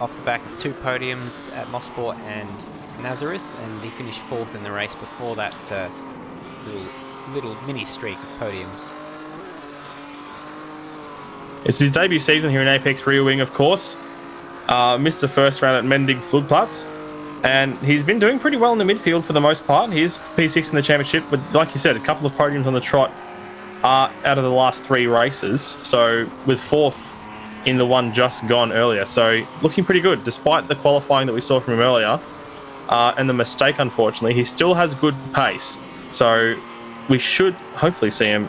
Off the back of 2 podiums at Mosport and Nazareth, and he finished 4th in the race before that little mini streak of podiums. It's his debut season here in Apex Rear Wing, of course. Missed the first round at Mendig Flugplatz, and he's been doing pretty well in the midfield for the most part. He's P6 in the championship, but like you said, a couple of podiums on the trot out of the last 3 races. So with 4th in the one just gone earlier. So looking pretty good, despite the qualifying that we saw from him earlier and the mistake, unfortunately. He still has good pace. So we should hopefully see him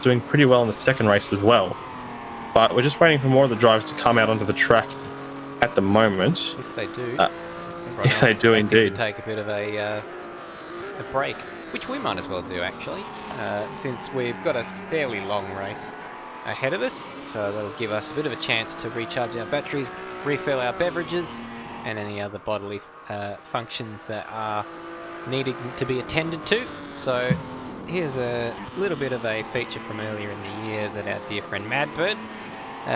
doing pretty well in the second race as well. But we're just waiting for more of the drivers to come out onto the track at the moment. If they do. If they do, indeed. Take a bit of a break, which we might as well do, actually, since we've got a fairly long race ahead of us. So that'll give us a bit of a chance to recharge our batteries, refill our beverages, and any other bodily functions that are needing to be attended to. So here's a little bit of a feature from earlier in the year that our dear friend Madbird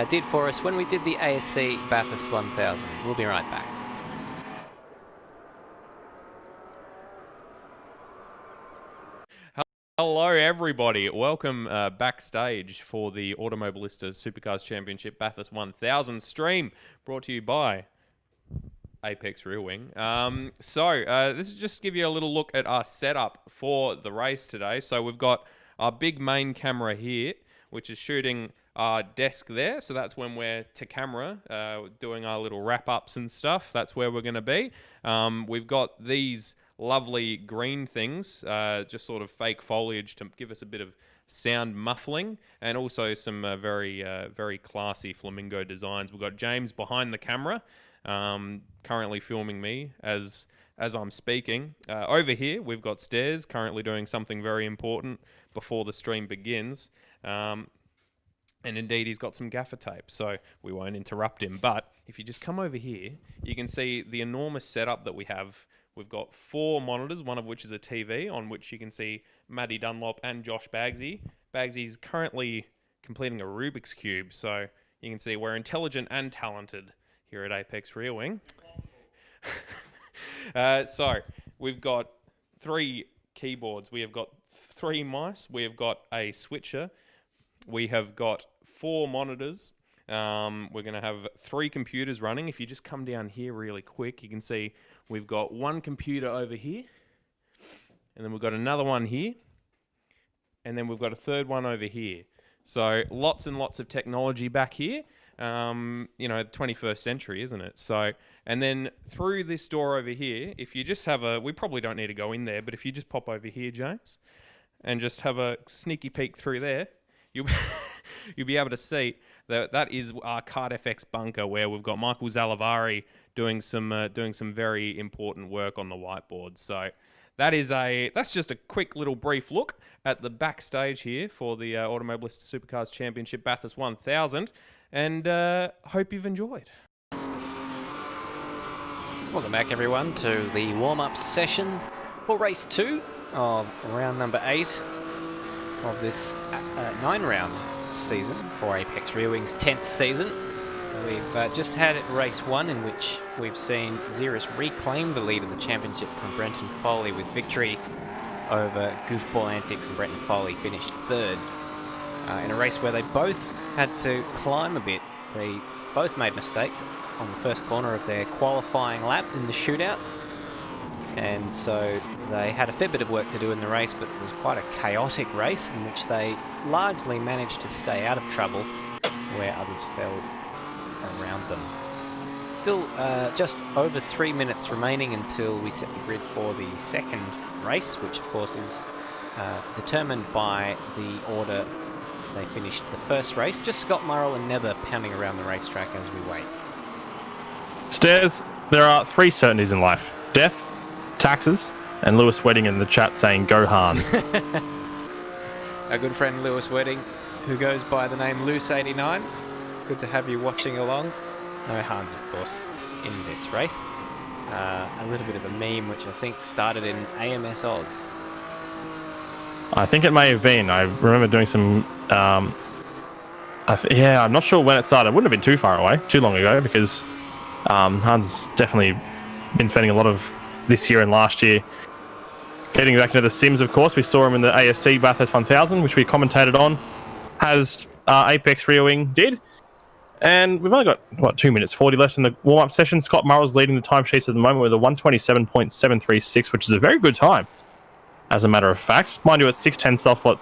did for us when we did the ASC Bathurst 1000. We'll be right back. Hello, everybody. Welcome backstage for the Automobilista Supercars Championship Bathurst 1000 stream, brought to you by Apex Rear Wing. This is just to give you a little look at our setup for the race today. So we've got our big main camera here, which is shooting our desk there. So that's when we're to camera, doing our little wrap-ups and stuff. That's where we're going to be. We've got these lovely green things, just sort of fake foliage to give us a bit of sound muffling, and also some very classy flamingo designs. We've got James behind the camera, currently filming me as I'm speaking. Over here, we've got Stairs currently doing something very important before the stream begins. And indeed, he's got some gaffer tape, so we won't interrupt him. But if you just come over here, you can see the enormous setup that we have. We've got 4 monitors, one of which is a TV, on which you can see Maddie Dunlop and Josh Bagsy. Bagsy's currently completing a Rubik's Cube, so you can see we're intelligent and talented here at Apex Rear Wing. So we've got 3 keyboards. We have got 3 mice. We have got a switcher. We have got 4 monitors. We're going to have 3 computers running. If you just come down here really quick, you can see we've got 1 computer over here, and then we've got another one here, and then we've got a 3rd one over here. So lots and lots of technology back here. The 21st century, isn't it? So, and then through this door over here, if you just have we probably don't need to go in there, but if you just pop over here, James, and just have a sneaky peek through there, you'll be able to see that is our Kart FX bunker, where we've got Michael Zalavari doing some very important work on the whiteboard. So that's just a quick little brief look at the backstage here for the Automobilista Supercars Championship Bathurst 1000, and hope you've enjoyed. Welcome back, everyone, to the warm-up session for race 2 of round number 8 of this 9-round season for Apex Rear Wing's 10th season. We've just had race 1, in which we've seen Ziras reclaim the lead of the championship from Brenton Foley with victory over Goofball Antics, and Brenton Foley finished 3rd. In a race where they both had to climb a bit. They both made mistakes on the first corner of their qualifying lap in the shootout, and so they had a fair bit of work to do in the race, but it was quite a chaotic race in which they largely managed to stay out of trouble where others fell around them. Still just over 3 minutes remaining until we set the grid for the second race, which of course is determined by the order they finished the first race. Just Scott Murrell and Nether pounding around the racetrack as we wait. Stairs, there are 3 certainties in life: death, taxes, and Lewis Wedding in the chat saying go Hans. Our good friend Lewis Wedding, who goes by the name Loose89. Good to have you watching along. No Hans, of course, in this race. A little bit of a meme which I think started in AMS Oz. I think it may have been. I remember doing some... I'm not sure when it started. It wouldn't have been too far away, too long ago, because Hans definitely been spending a lot of this year and last year getting back into the Sims, of course. We saw him in the ASC Bathurst 1000, which we commentated on, as Apex Rear Wing did. And we've only got, 2 minutes 40 left in the warm-up session. Scott Murrell's leading the timesheets at the moment with a 1:27.736, which is a very good time, as a matter of fact. Mind you, it's 6:10 off what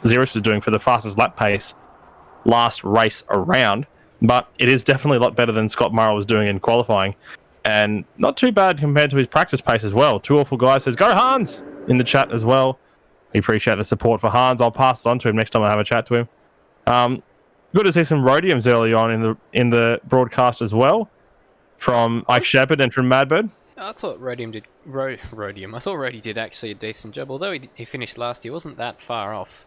Ziras was doing for the fastest lap pace last race around, but it is definitely a lot better than Scott Murrell was doing in qualifying, and not too bad compared to his practice pace as well. Two Awful Guys says, go Hans, in the chat as well. We appreciate the support for Hans. I'll pass it on to him next time I have a chat to him. Good to see some Rhodiums early on in the broadcast as well, from Ike Shepard and from Madbird. I thought Rhodium did Rhodium. I thought Rhody did actually a decent job, although he finished last. He wasn't that far off,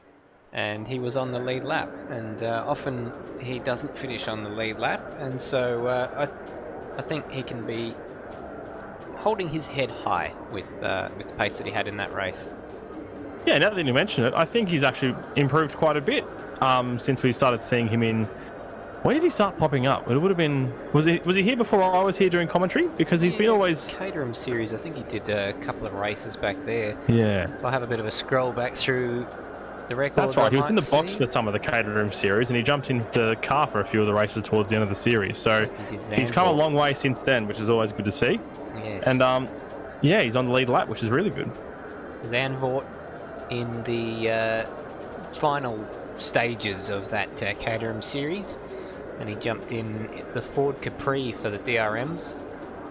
and he was on the lead lap. And often he doesn't finish on the lead lap, and so I think he can be holding his head high with the pace that he had in that race. Yeah, now that you mention it, I think he's actually improved quite a bit since we started seeing him in When did he start popping up? It would have been... Was he here before I was here during commentary? Because he's been always... Caterham Series, I think he did a couple of races back there. Yeah. I'll have a bit of a scroll back through the records. That's right. He was in the box for some of the Caterham Series, and he jumped into the car for a few of the races towards the end of the series. So he's come a long way since then, which is always good to see. Yes. And yeah, he's on the lead lap, which is really good. Zandvoort in the final stages of that Caterham Series, and he jumped in the Ford Capri for the DRMs,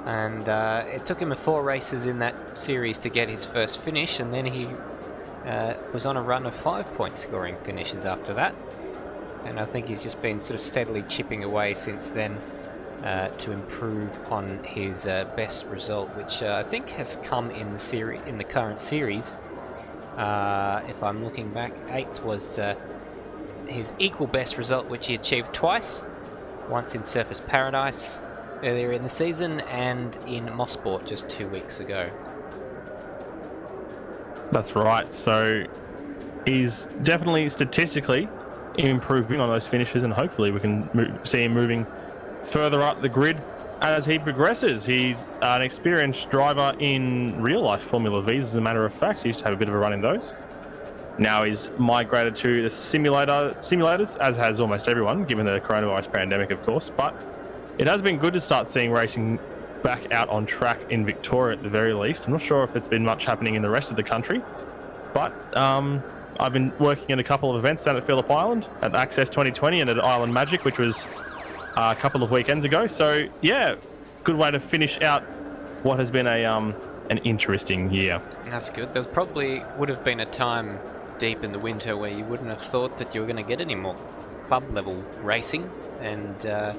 and it took him 4 races in that series to get his first finish, and then he was on a run of 5-point scoring finishes after that, and I think he's just been sort of steadily chipping away since then to improve on his best result, which I think has come in the current series. If I'm looking back, 8th was his equal best result, which he achieved twice, once in Surface Paradise earlier in the season and in Mosport just 2 weeks ago. That's right. So he's definitely statistically improving on those finishes, and hopefully we can see him moving further up the grid as he progresses. He's an experienced driver in real-life Formula Vs, as a matter of fact. He used to have a bit of a run in those. Now he's migrated to the simulators, as has almost everyone, given the coronavirus pandemic, of course. But it has been good to start seeing racing back out on track in Victoria at the very least. I'm not sure if it's been much happening in the rest of the country, but I've been working at a couple of events down at Phillip Island, at Access 2020 and at Island Magic, which was a couple of weekends ago. So yeah, good way to finish out what has been an interesting year. That's good. There probably would have been a time deep in the winter where you wouldn't have thought that you were going to get any more club level racing, and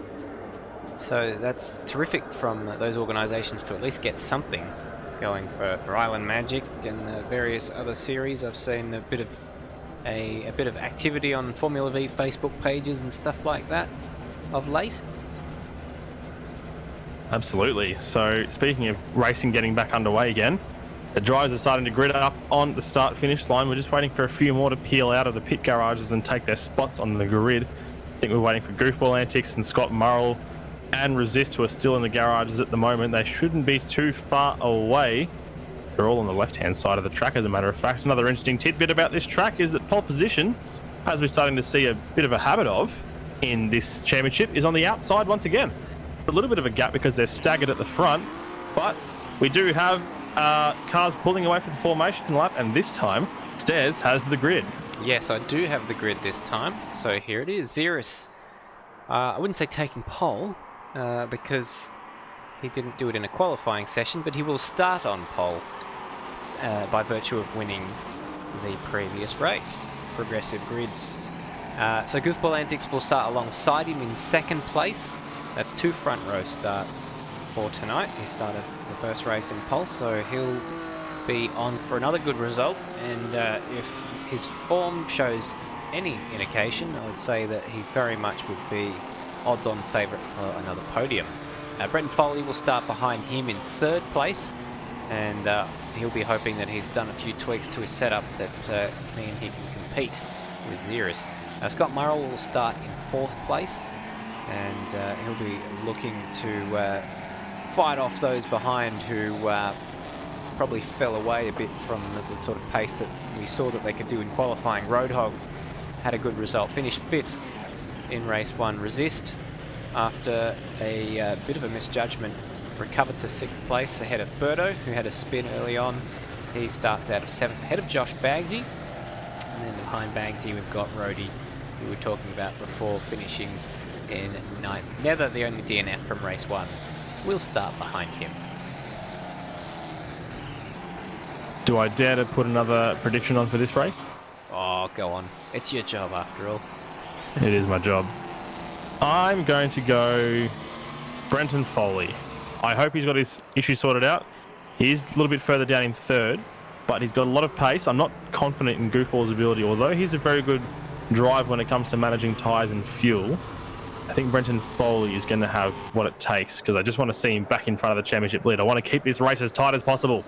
so that's terrific from those organisations to at least get something going for Island Magic and various other series. I've seen a bit of activity on Formula V Facebook pages and stuff like that of late. Absolutely. So speaking of racing getting back underway again, the drivers are starting to grid up on the start-finish line. We're just waiting for a few more to peel out of the pit garages and take their spots on the grid. I think we're waiting for Goofball Antics and Scott Murrell and Resist, who are still in the garages at the moment. They shouldn't be too far away. They're all on the left-hand side of the track, as a matter of fact. Another interesting tidbit about this track is that pole position, as we're starting to see a bit of a habit of in this championship, is on the outside once again. A little bit of a gap because they're staggered at the front, but we do have cars pulling away from the formation lap, and this time Stairs has the grid. Yes, I do have the grid this time, so here it is. Ziras, I wouldn't say taking pole, because he didn't do it in a qualifying session, but he will start on pole by virtue of winning the previous race. Progressive grids. So Goofball Antics will start alongside him in second place. That's 2 front row starts for tonight. He started the first race in pole, so he'll be on for another good result, and if his form shows any indication, I would say that he very much would be odds-on favourite for another podium. Brenton Foley will start behind him in third place, and he'll be hoping that he's done a few tweaks to his setup that mean he can compete with Ziras. Scott Murrell will start in fourth place, and he'll be looking to fight off those behind who probably fell away a bit from the sort of pace that we saw that they could do in qualifying. Roadhog had a good result, finished 5th in race 1. Resist, after a bit of a misjudgment, recovered to 6th place ahead of Birdo, who had a spin early on. He starts out of 7th, ahead of Josh Bagsy, and then behind Bagsy we've got Rody, who we were talking about before, finishing in 9th. Nether, the only DNF from race 1, will start behind him. Do I dare to put another prediction on for this race? Oh, go on. It's your job after all. It is my job. I'm going to go Brenton Foley. I hope he's got his issue sorted out. He's a little bit further down in third, but he's got a lot of pace. I'm not confident in Goofball's ability, although he's a very good driver when it comes to managing tyres and fuel. I think Brenton Foley is going to have what it takes, because I just want to see him back in front of the championship lead. I want to keep this race as tight as possible.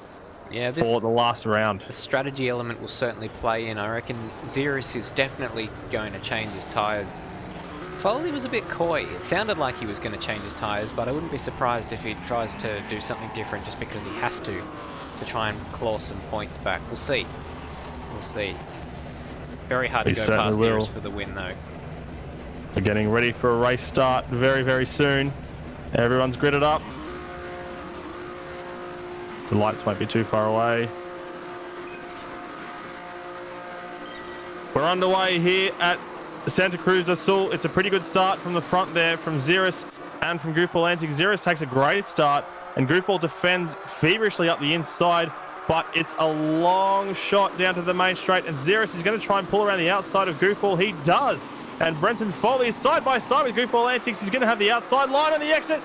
Yeah, for the last round. The strategy element will certainly play in. I reckon Ziras is definitely going to change his tyres Foley was a bit coy. It sounded like he was going to change his tyres, but I wouldn't be surprised if he tries to do something different just because he has to try and claw some points back. We'll see. We'll see. Very hard to go past Ziras for the win, though. They're getting ready for a race start very, very soon. Everyone's gridded up. The lights might be too far away. We're underway here at Santa Cruz do Sul. It's a pretty good start from the front there from Ziras and from Goofball Antics. Ziras takes a great start and Goofball defends feverishly up the inside, but it's a long shot down to the main straight and Ziras is going to try and pull around the outside of Goofball. He does. And Brenton Foley is side by side with Goofball Antics. He's going to have the outside line on the exit.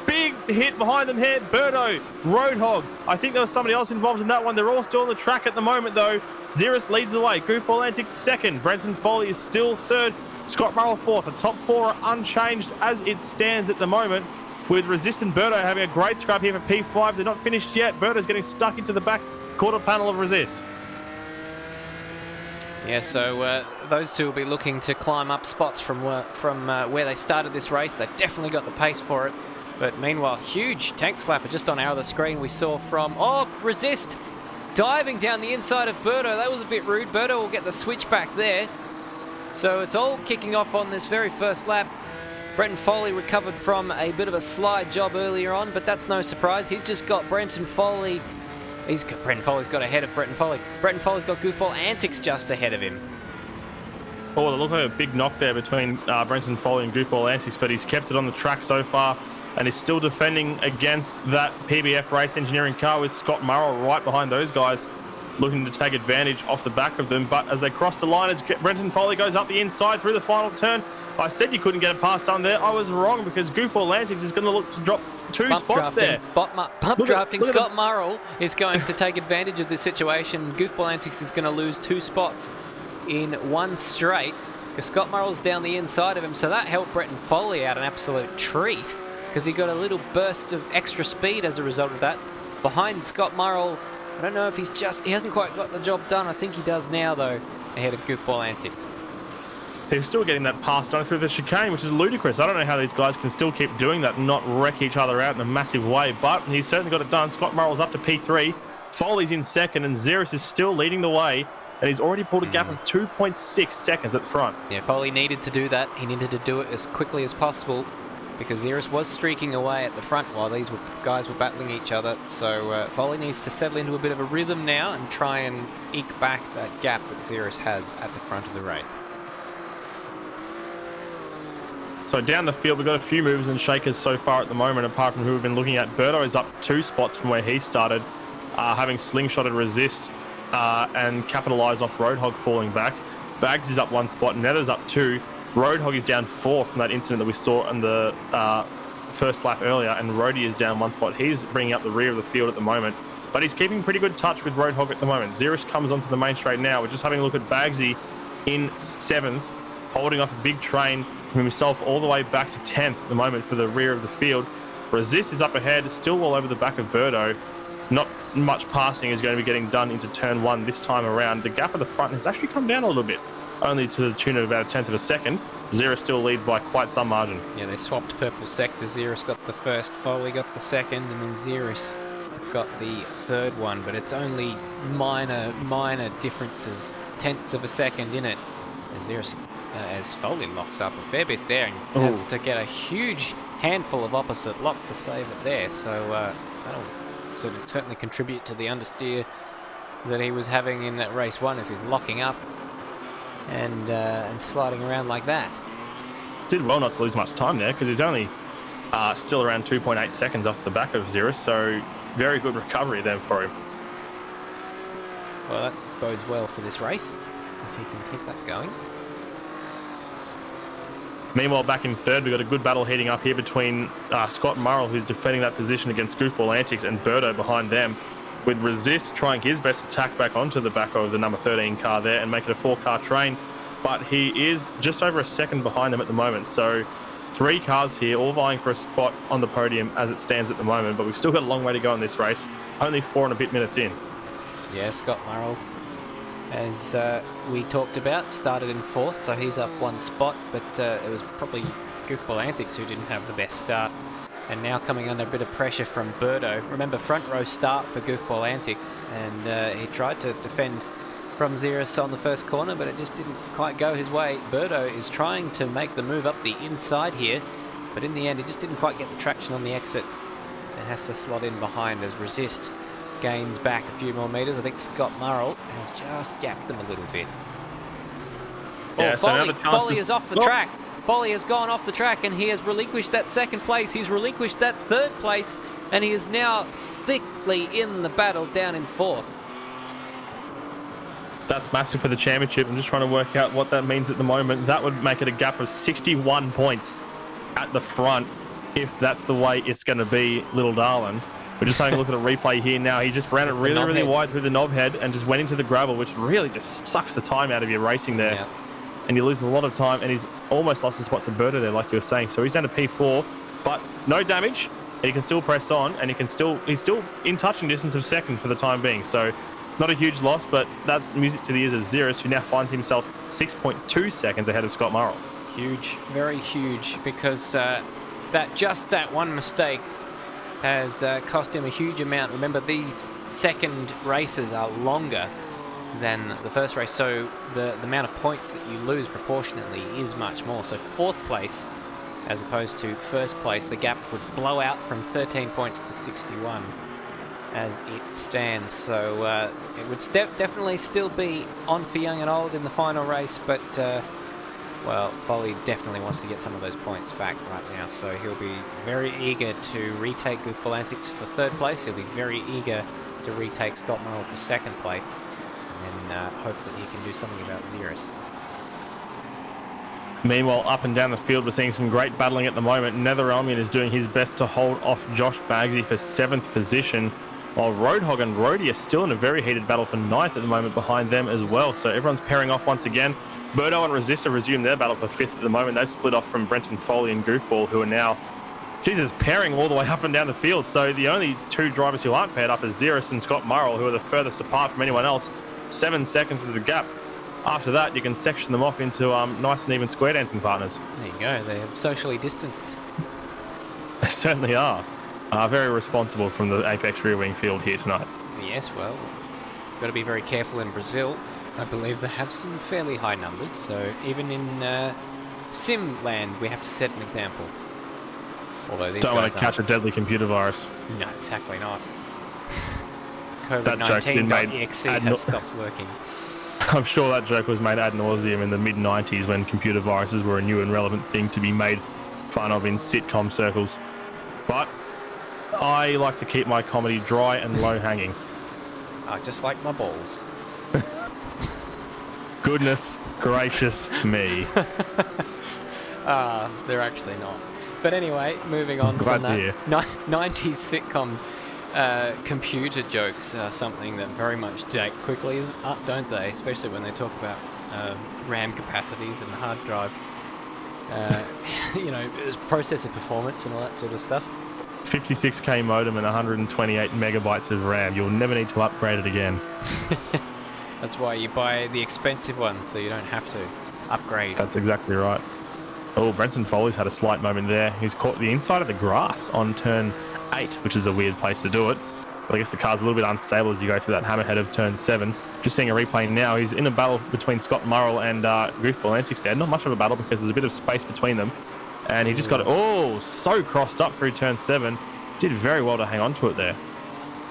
Big hit behind them here. Birdo, Roadhog. I think there was somebody else involved in that one. They're all still on the track at the moment, though. Ziras leads the way. Goofball Antics second. Brenton Foley is still third. Scott Murrell fourth. The top four are unchanged as it stands at the moment, with Resist and Birdo having a great scrap here for P5. They're not finished yet. Birdo's getting stuck into the back quarter panel of Resist. Yeah, so those two will be looking to climb up spots from where they started this race. They've definitely got the pace for it. But meanwhile, huge tank slapper just on our other screen we saw from, Resist diving down the inside of Birdo. That was a bit rude. Birdo will get the switch back there. So it's all kicking off on this very first lap. Brenton Foley recovered from a bit of a slide job earlier on, but that's no surprise. He's just got Brenton Foley. Brenton Foley's got ahead of Brenton Foley. Brenton Foley's got Goofball Antics just ahead of him. Oh, it looked like a big knock there between Brenton Foley and Goofball Antics, but he's kept it on the track so far and is still defending against that PBF race engineering car with Scott Murrell right behind those guys, looking to take advantage off the back of them. But as they cross the line, as Brenton Foley goes up the inside through the final turn, I said you couldn't get it past on there. I was wrong because Goofball Antics is going to look to drop two spots there. Bump drafting. Scott Murrell is going to take advantage of this situation. Goofball Antics is going to lose 2 spots in one straight because Scott Murrell's down the inside of him. So that helped Brenton Foley out an absolute treat because he got a little burst of extra speed as a result of that. Behind Scott Murrell, I don't know if he hasn't quite got the job done. I think he does now though, ahead of Goofball Antics. They're still getting that pass done through the chicane, which is ludicrous. I don't know how these guys can still keep doing that and not wreck each other out in a massive way, but he's certainly got it done. Scott Murrell's up to P3. Foley's in second, and Ziras is still leading the way, and he's already pulled a gap of 2.6 seconds at the front. Yeah, Foley needed to do that. He needed to do it as quickly as possible because Ziras was streaking away at the front while these guys were battling each other. So Foley needs to settle into a bit of a rhythm now and try and eke back that gap that Ziras has at the front of the race. So down the field, we've got a few movers and shakers so far at the moment, apart from who we've been looking at. Birdo is up 2 spots from where he started, having slingshotted Resist and capitalised off Roadhog falling back. Bags is up 1 spot, Nether's up 2. Roadhog is down 4 from that incident that we saw in the first lap earlier, and Roadie is down 1 spot. He's bringing up the rear of the field at the moment, but he's keeping pretty good touch with Roadhog at the moment. Ziras comes onto the main straight now. We're just having a look at Bagsy in 7th, holding off a big train from himself all the way back to 10th at the moment for the rear of the field. Resist is up ahead, still all over the back of Birdo. Not much passing is going to be getting done into turn 1 this time around. The gap at the front has actually come down a little bit, only to the tune of about 1/10 of a second. Ziras still leads by quite some margin. Yeah, they swapped purple sectors. Ziras got the first, Foley got the second, and then Ziras got the third one, but it's only minor differences, 1/10 of a second in it. Ziras, as Foley locks up a fair bit there and has to get a huge handful of opposite lock to save it there, so that'll certainly contribute to the understeer that he was having in that race 1 if he's locking up and sliding around like that. Did well not to lose much time there because he's only still around 2.8 seconds off the back of Ziras, so very good recovery then for him. Well, that bodes well for this race if he can keep that going. Meanwhile, back in third, we've got a good battle heating up here between Scott Murrell, who's defending that position against Goofball Antics, and Birdo behind them, with Resist trying his best to tack back onto the back of the number 13 car there and make it a 4-car train. But he is just over a second behind them at the moment. So 3 cars here, all vying for a spot on the podium as it stands at the moment. But we've still got a long way to go in this race. Only 4 and a bit minutes in. Yeah, Scott Murrell as we talked about, started in 4th, so he's up 1 spot, but it was probably Goofball Antics who didn't have the best start. And now coming under a bit of pressure from Birdo. Remember, front row start for Goofball Antics, and he tried to defend from Ziras on the first corner, but it just didn't quite go his way. Birdo is trying to make the move up the inside here, but in the end he just didn't quite get the traction on the exit and has to slot in behind as Resist gains back a few more metres. I think Scott Murrell has just gapped them a little bit. Yeah, so Foley is off the track. Foley has gone off the track and he has relinquished that 2nd place. He's relinquished that 3rd place and he is now thickly in the battle down in 4th. That's massive for the championship. I'm just trying to work out what that means at the moment. That would make it a gap of 61 points at the front if that's the way it's going to be, little darling. We're just having a look at a replay here now. He just ran it really, really wide through the knob head and just went into the gravel, which really just sucks the time out of your racing there. Yeah. And you lose a lot of time, and he's almost lost the spot to Birdo there, like you were saying. So he's down to P4, but no damage. He can still press on, and he's still in touching distance of 2nd for the time being. So not a huge loss, but that's music to the ears of Ziras, who now finds himself 6.2 seconds ahead of Scott Murrell. Huge, very huge, because that one mistake has cost him a huge amount. Remember, these second races are longer than the first race, so the amount of points that you lose proportionately is much more. So 4th place as opposed to 1st place, the gap would blow out from 13 points to 61 as it stands. So it would definitely still be on for young and old in the final race, but well, Foley definitely wants to get some of those points back right now, so he'll be very eager to retake Goofball Antics for 3rd place. He'll be very eager to retake Scott Murrell for 2nd place, and hope that he can do something about Ziras. Meanwhile, up and down the field, we're seeing some great battling at the moment. Netherelmian is doing his best to hold off Josh Bagsy for 7th position, while Roadhog and Rhodey are still in a very heated battle for 9th at the moment behind them as well. So everyone's pairing off once again. Birdo and Resist have resumed their battle for 5th at the moment. They split off from Brenton Foley and Goofball, who are now, pairing all the way up and down the field. So the only 2 drivers who aren't paired up are Ziras and Scott Murrell, who are the furthest apart from anyone else. 7 seconds is the gap. After that, you can section them off into nice and even square dancing partners. There you go, they have socially distanced. They certainly are. Very responsible from the Apex rear wing field here tonight. Yes, well, got to be very careful in Brazil. I believe they have some fairly high numbers, so even in Sim land we have to set an example. Although these don't want to catch a deadly computer virus. No, exactly not. That joke's been made COVID-19.exe has stopped working. I'm sure that joke was made ad nauseum in the mid-90s when computer viruses were a new and relevant thing to be made fun of in sitcom circles. But I like to keep my comedy dry and low-hanging. Just like my balls. Goodness gracious me. They're actually not. But anyway, moving on Glad from that, to hear. 90s sitcom computer jokes are something that very much date quickly, don't they? Especially when they talk about RAM capacities and hard drive, processor performance and all that sort of stuff. 56k modem and 128 megabytes of RAM. You'll never need to upgrade it again. That's why you buy the expensive ones, so you don't have to upgrade. That's exactly right. Oh, Brenton Foley's had a slight moment there. He's caught the inside of the grass on turn 8, which is a weird place to do it. But I guess the car's a little bit unstable as you go through that hammerhead of turn 7. Just seeing a replay now. He's in a battle between Scott Murrell and Goofball Antics there. Not much of a battle because there's a bit of space between them. And he just got it, so crossed up through turn 7. Did very well to hang on to it there.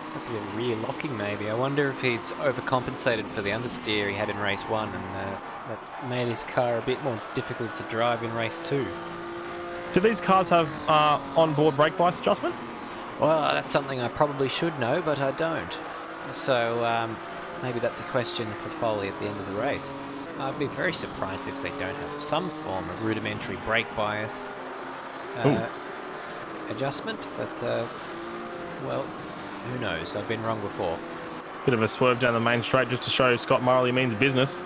It's like a bit of rear locking maybe. I wonder if he's overcompensated for the understeer he had in race 1 and that's made his car a bit more difficult to drive in race 2. Do these cars have onboard brake bias adjustment? Well, that's something I probably should know, but I don't. So maybe that's a question for Foley at the end of the race. I'd be very surprised if they don't have some form of rudimentary brake bias adjustment, but well, who knows? I've been wrong before. Bit of a swerve down the main straight just to show Scott Murrell he means business.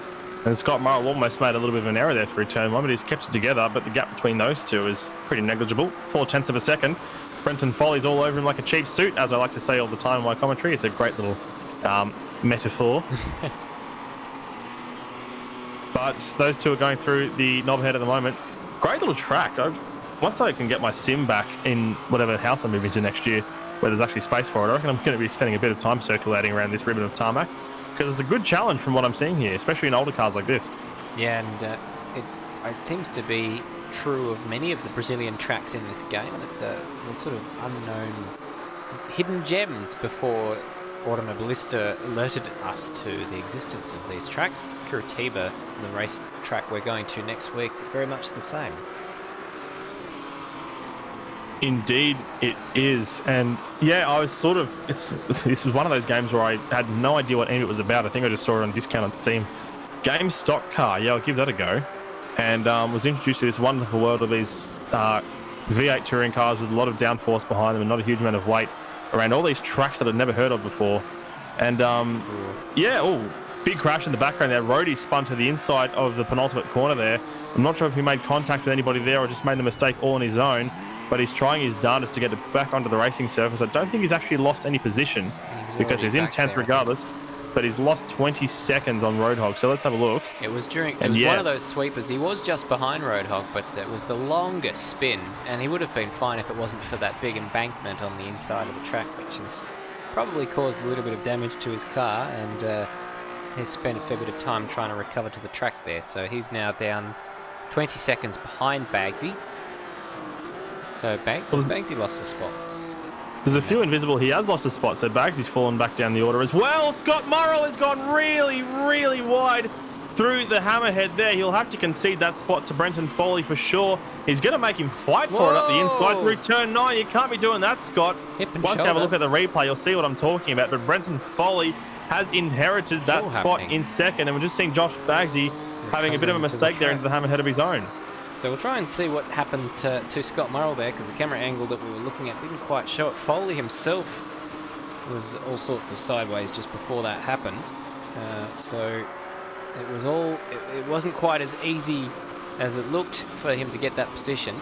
And Scott Murrell almost made a little bit of an error there through turn 1, but he's kept it together. But the gap between those two is pretty negligible. 0.4 of a second. Brenton Foley's all over him like a cheap suit, as I like to say all the time in my commentary. It's a great little metaphor. But those two are going through the knobhead at the moment. Great little track. Once I can get my sim back in whatever house I'm moving to next year, where there's actually space for it, I reckon I'm going to be spending a bit of time circulating around this ribbon of tarmac, because it's a good challenge from what I'm seeing here, especially in older cars like this. Yeah, and it seems to be true of many of the Brazilian tracks in this game, that they're sort of unknown hidden gems before Automobilista alerted us to the existence of these tracks. Curitiba, the race track we're going to next week, very much the same. Indeed, it is. And yeah, I was sort of, this was one of those games where I had no idea what any of it was about. I think I just saw it on discount on Steam. Game stock car, yeah, I'll give that a go. And was introduced to this wonderful world of these V8 touring cars with a lot of downforce behind them and not a huge amount of weight around all these tracks that I'd never heard of before. And yeah, big crash in the background there. Roadie spun to the inside of the penultimate corner there. I'm not sure if he made contact with anybody there or just made the mistake all on his own, but he's trying his darndest to get it back onto the racing surface. I don't think he's actually lost any position because he's in 10th regardless, but he's lost 20 seconds on Roadhog. So let's have a look. It was one of those sweepers. He was just behind Roadhog, but it was the longest spin, and he would have been fine if it wasn't for that big embankment on the inside of the track, which has probably caused a little bit of damage to his car, and he's spent a fair bit of time trying to recover to the track there. So he's now down 20 seconds behind Bagsy. So Bagsy lost a spot. There's a few invisible. He has lost a spot, so Bagsy's fallen back down the order as well. Scott Morrill has gone really, really wide through the hammerhead there. He'll have to concede that spot to Brenton Foley for sure. He's going to make him fight for it up the inside through turn 9. You can't be doing that, Scott. Once you have a look at the replay, you'll see what I'm talking about. But Brenton Foley has inherited that spot in second, and we're just seeing Josh Bagsy having a bit of a mistake there into the hammerhead of his own. So we'll try and see what happened to Scott Morrill there, because the camera angle that we were looking at didn't quite show it. Foley himself was all sorts of sideways just before that happened. So it wasn't quite as easy as it looked for him to get that position.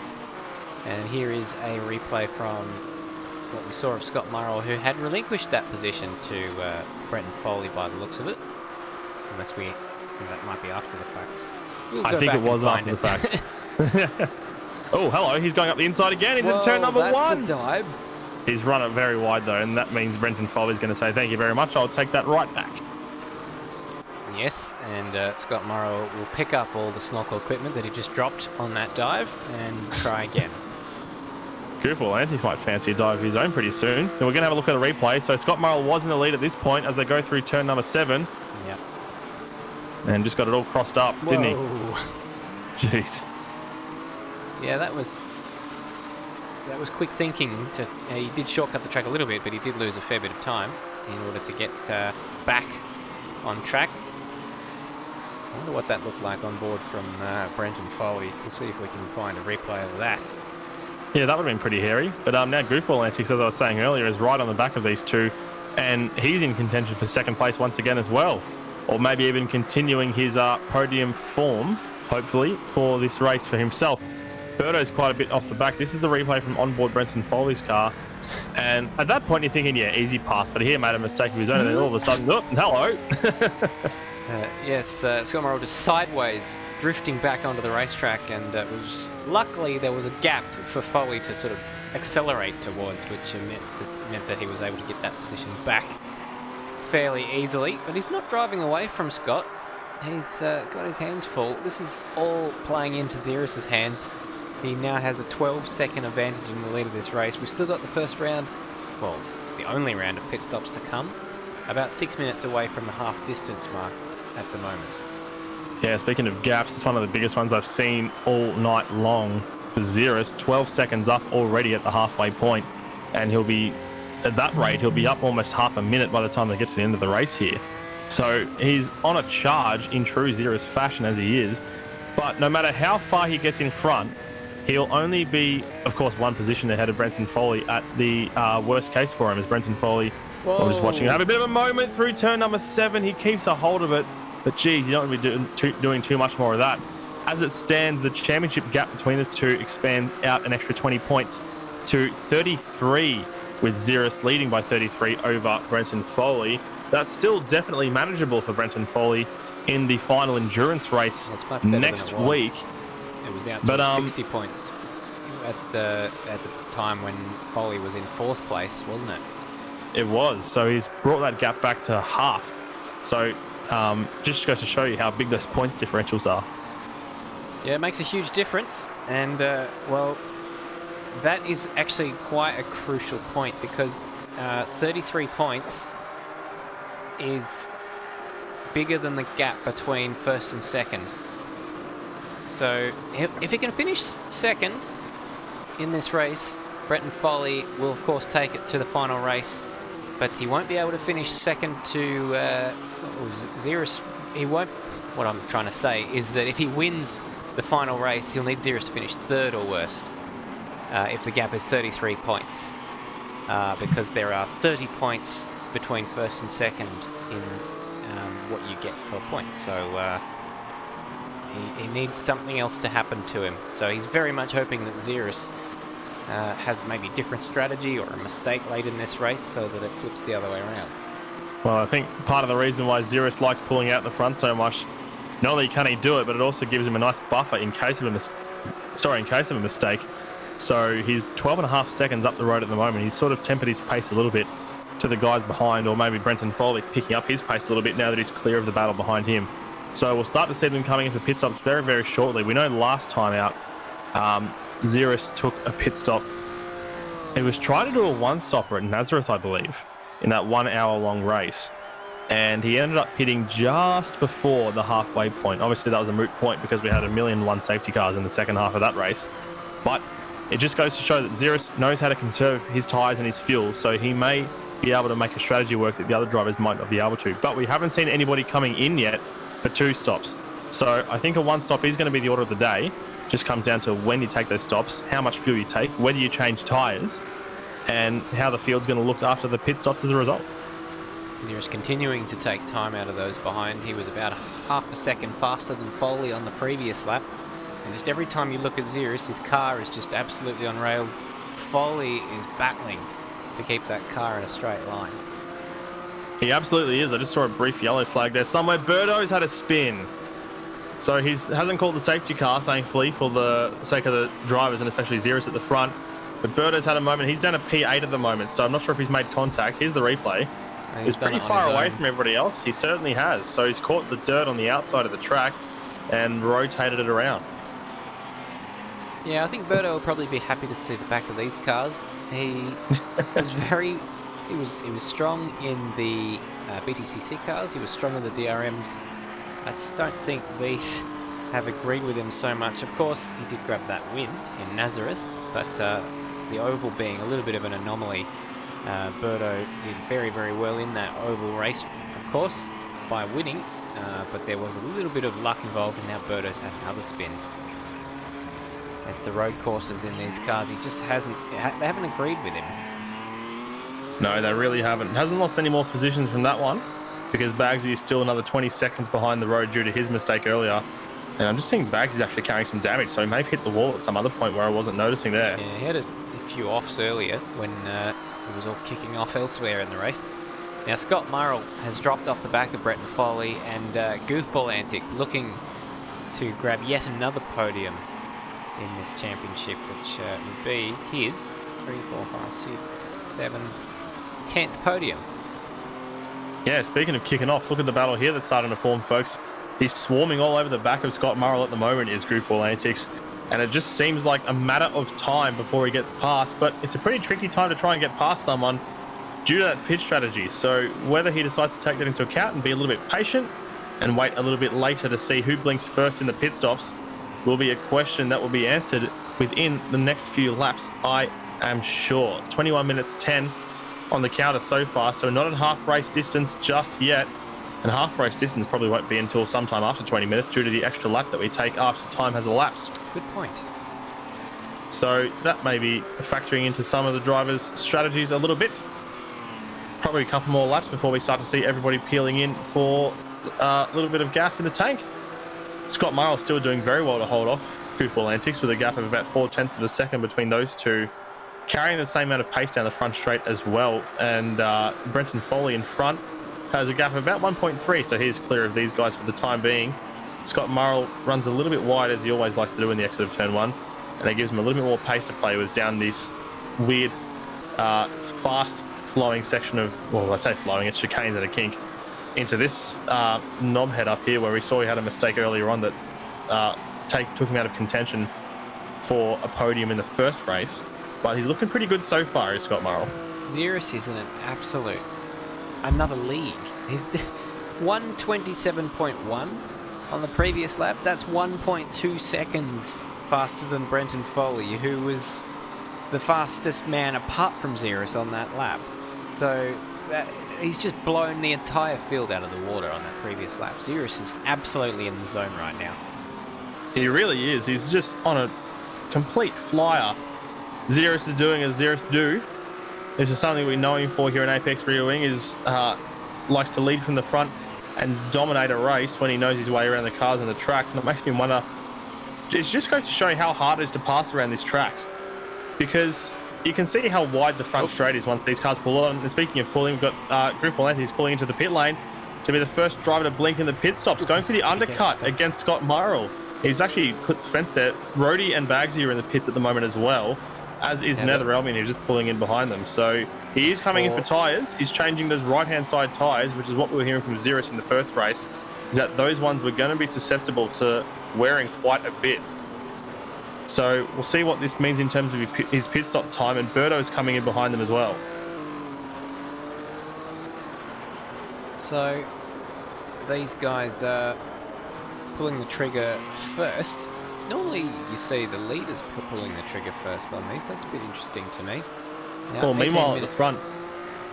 And here is a replay from what we saw of Scott Morrill, who had relinquished that position to Brenton Foley by the looks of it. Unless that might be after the fact. I think it was after the fact. Oh, hello. He's going up the inside again. He's in turn number 1. That's a dive. He's run it very wide, though, and that means Brenton Foley's going to say, thank you very much. I'll take that right back. Yes, and Scott Morrill will pick up all the snorkel equipment that he just dropped on that dive and try again. Beautiful. Anthony's might fancy a dive of his own pretty soon. And we're going to have a look at a replay. So Scott Morrill was in the lead at this point as they go through turn number 7. Yep. And just got it all crossed up, didn't he? Jeez. Yeah, that was quick thinking. He did shortcut the track a little bit, but he did lose a fair bit of time in order to get back on track. I wonder what that looked like on board from Brenton Foley. We'll see if we can find a replay of that. Yeah, that would have been pretty hairy. But now Goofball Antics, as I was saying earlier, is right on the back of these two, and he's in contention for second place once again as well. Or maybe even continuing his podium form, hopefully, for this race for himself. Birdo's quite a bit off the back. This is the replay from onboard Brenton Foley's car. And at that point, you're thinking, yeah, easy pass. But he made a mistake of his own, and then all of a sudden, oh, hello. Yes, Scott Morrill just sideways, drifting back onto the racetrack, and luckily there was a gap for Foley to sort of accelerate towards, which meant that he was able to get that position back fairly easily. But he's not driving away from Scott. He's got his hands full. This is all playing into Ziras' hands. He now has a 12-second advantage in the lead of this race. We've still got the first round, well, the only round of pit stops to come, about 6 minutes away from the half-distance mark at the moment. Yeah, speaking of gaps, it's one of the biggest ones I've seen all night long for Ziras. 12 seconds up already at the halfway point, and he'll be, at that rate, he'll be up almost half a minute by the time they get to the end of the race here. So he's on a charge in true Ziras fashion as he is, but no matter how far he gets in front, he'll only be, of course, one position ahead of Brenton Foley at the worst case for him, as Brenton Foley, I'm just watching him have a bit of a moment through turn number 7. He keeps a hold of it, but geez, you don't want to be doing too much more of that. As it stands, the championship gap between the two expands out an extra 20 points to 33, with Ziras leading by 33 over Brenton Foley. That's still definitely manageable for Brenton Foley, in the final endurance race Well, it's much better than next it was. week. It was out But, to 60 points at the time when Foley was in 4th place, wasn't it? It was. So he's brought that gap back to half. So just goes to show you how big those points differentials are. Yeah, it makes a huge difference, and well, that is actually quite a crucial point because 33 points is bigger than the gap between 1st and 2nd. So if he can finish 2nd in this race, Brenton Foley will of course take it to the final race, but he won't be able to finish 2nd to Ziras. He won't. What I'm trying to say is that if he wins the final race, he'll need Ziras to finish 3rd or worst if the gap is 33 points, because there are 30 points between 1st and 2nd in what you get for points. So he needs something else to happen to him. So he's very much hoping that Ziras has maybe a different strategy or a mistake late in this race so that it flips the other way around. Well, I think part of the reason why Ziras likes pulling out the front so much, not only can he do it, but it also gives him a nice buffer in case of a mistake. So he's 12.5 seconds up the road at the moment. He's sort of tempered his pace a little bit to the guys behind, or maybe Brenton Foley's picking up his pace a little bit now that he's clear of the battle behind him. So we'll start to see them coming in for pit stops very, very shortly. We know last time out, Ziras took a pit stop. He was trying to do a one-stopper at Nazareth, I believe, in that 1 hour long race. And he ended up pitting just before the halfway point. Obviously, that was a moot point because we had 1,000,001 safety cars in the second half of that race. But it just goes to show that Ziras knows how to conserve his tyres and his fuel, so he may be able to make a strategy work that the other drivers might not be able to. But we haven't seen anybody coming in yet for 2 stops. So I think a 1 stop is going to be the order of the day. Just comes down to when you take those stops, how much fuel you take, whether you change tyres, and how the field's going to look after the pit stops as a result. Ziras continuing to take time out of those behind. He was about half a second faster than Foley on the previous lap. And just every time you look at Ziras, his car is just absolutely on rails. Foley is battling to keep that car in a straight line. He absolutely is. I just saw a brief yellow flag there somewhere. Birdo's had a spin. So he hasn't called the safety car, thankfully, for the sake of the drivers and especially Ziras at the front. But Birdo's had a moment. He's down to P8 at the moment, so I'm not sure if he's made contact. Here's the replay. He's pretty far away from everybody else. He certainly has. So he's caught the dirt on the outside of the track and rotated it around. Yeah, I think Birdo will probably be happy to see the back of these cars. He was strong in the BTCC cars. He was strong in the DRMs. I just don't think these have agreed with him so much. Of course, he did grab that win in Nazareth, but the oval being a little bit of an anomaly, Birdo did very, very well in that oval race, of course, by winning, but there was a little bit of luck involved, and now Birdo's had another spin. It's the road courses in these cars. He just they haven't agreed with him. No, they really haven't. Hasn't lost any more positions from that one because Bagsy is still another 20 seconds behind the road due to his mistake earlier. And I'm just seeing Bagsy's actually carrying some damage, so he may have hit the wall at some other point where I wasn't noticing there. Yeah, he had a few offs earlier when it was all kicking off elsewhere in the race. Now Scott Murrell has dropped off the back of Brenton Foley, and Goofball Antics looking to grab yet another podium in this championship, which would be his 3, 4, 5, 6, 7, 10th podium. Yeah, speaking of kicking off, look at the battle here that's starting to form, folks. He's swarming all over the back of Scott Murrell at the moment, is Goofball Antics. And it just seems like a matter of time before he gets past, but it's a pretty tricky time to try and get past someone due to that pit strategy. So whether he decides to take that into account and be a little bit patient and wait a little bit later to see who blinks first in the pit stops will be a question that will be answered within the next few laps, I am sure. 21 minutes 10 on the counter so far, so not at half race distance just yet. And half race distance probably won't be until sometime after 20 minutes due to the extra lap that we take after time has elapsed. Good point. So that may be factoring into some of the drivers' strategies a little bit. Probably a couple more laps before we start to see everybody peeling in for a little bit of gas in the tank. Scott Murrell still doing very well to hold off Goofball Antics with a gap of about 0.4 of a second between those two, carrying the same amount of pace down the front straight as well. And Brenton Foley in front has a gap of about 1.3, so he's clear of these guys for the time being. Scott Murrell runs a little bit wide, as he always likes to do in the exit of turn 1, and it gives him a little bit more pace to play with down this weird, fast-flowing section of, well, I say flowing, it's chicanes and a kink, into this knobhead up here where we saw he had a mistake earlier on that took him out of contention for a podium in the first race. But he's looking pretty good so far, is Scott Murrell. Ziras is in an absolute another league. He's 127.1 on the previous lap. That's 1.2 seconds faster than Brenton Foley, who was the fastest man apart from Ziras on that lap. So he's just blown the entire field out of the water on that previous lap. Ziras is absolutely in the zone right now. He really is. He's just on a complete flyer. Ziras is doing as Ziras do. This is something we know him for here in Apex Rear Wing, is likes to lead from the front and dominate a race when he knows his way around the cars and the tracks. And it makes me wonder, it just goes to show you how hard it is to pass around this track, because you can see how wide the front straight is once these cars pull on. And speaking of pulling, we've got Cruz pulling into the pit lane to be the first driver to blink in the pit stops, going for the undercut against Scott Murrell. He's actually clipped the fence there. Rhodey and Bagsy are in the pits at the moment as well, as is Nether Albion, who's just pulling in behind them. So he is coming in for tyres. He's changing those right-hand side tyres, which is what we were hearing from Ziras in the first race, is that those ones were going to be susceptible to wearing quite a bit. So we'll see what this means in terms of his pit stop time, and Birdo's coming in behind them as well. So these guys are pulling the trigger first. Normally you see the leaders pulling the trigger first on these. That's a bit interesting to me. Now, Well, meanwhile at the front,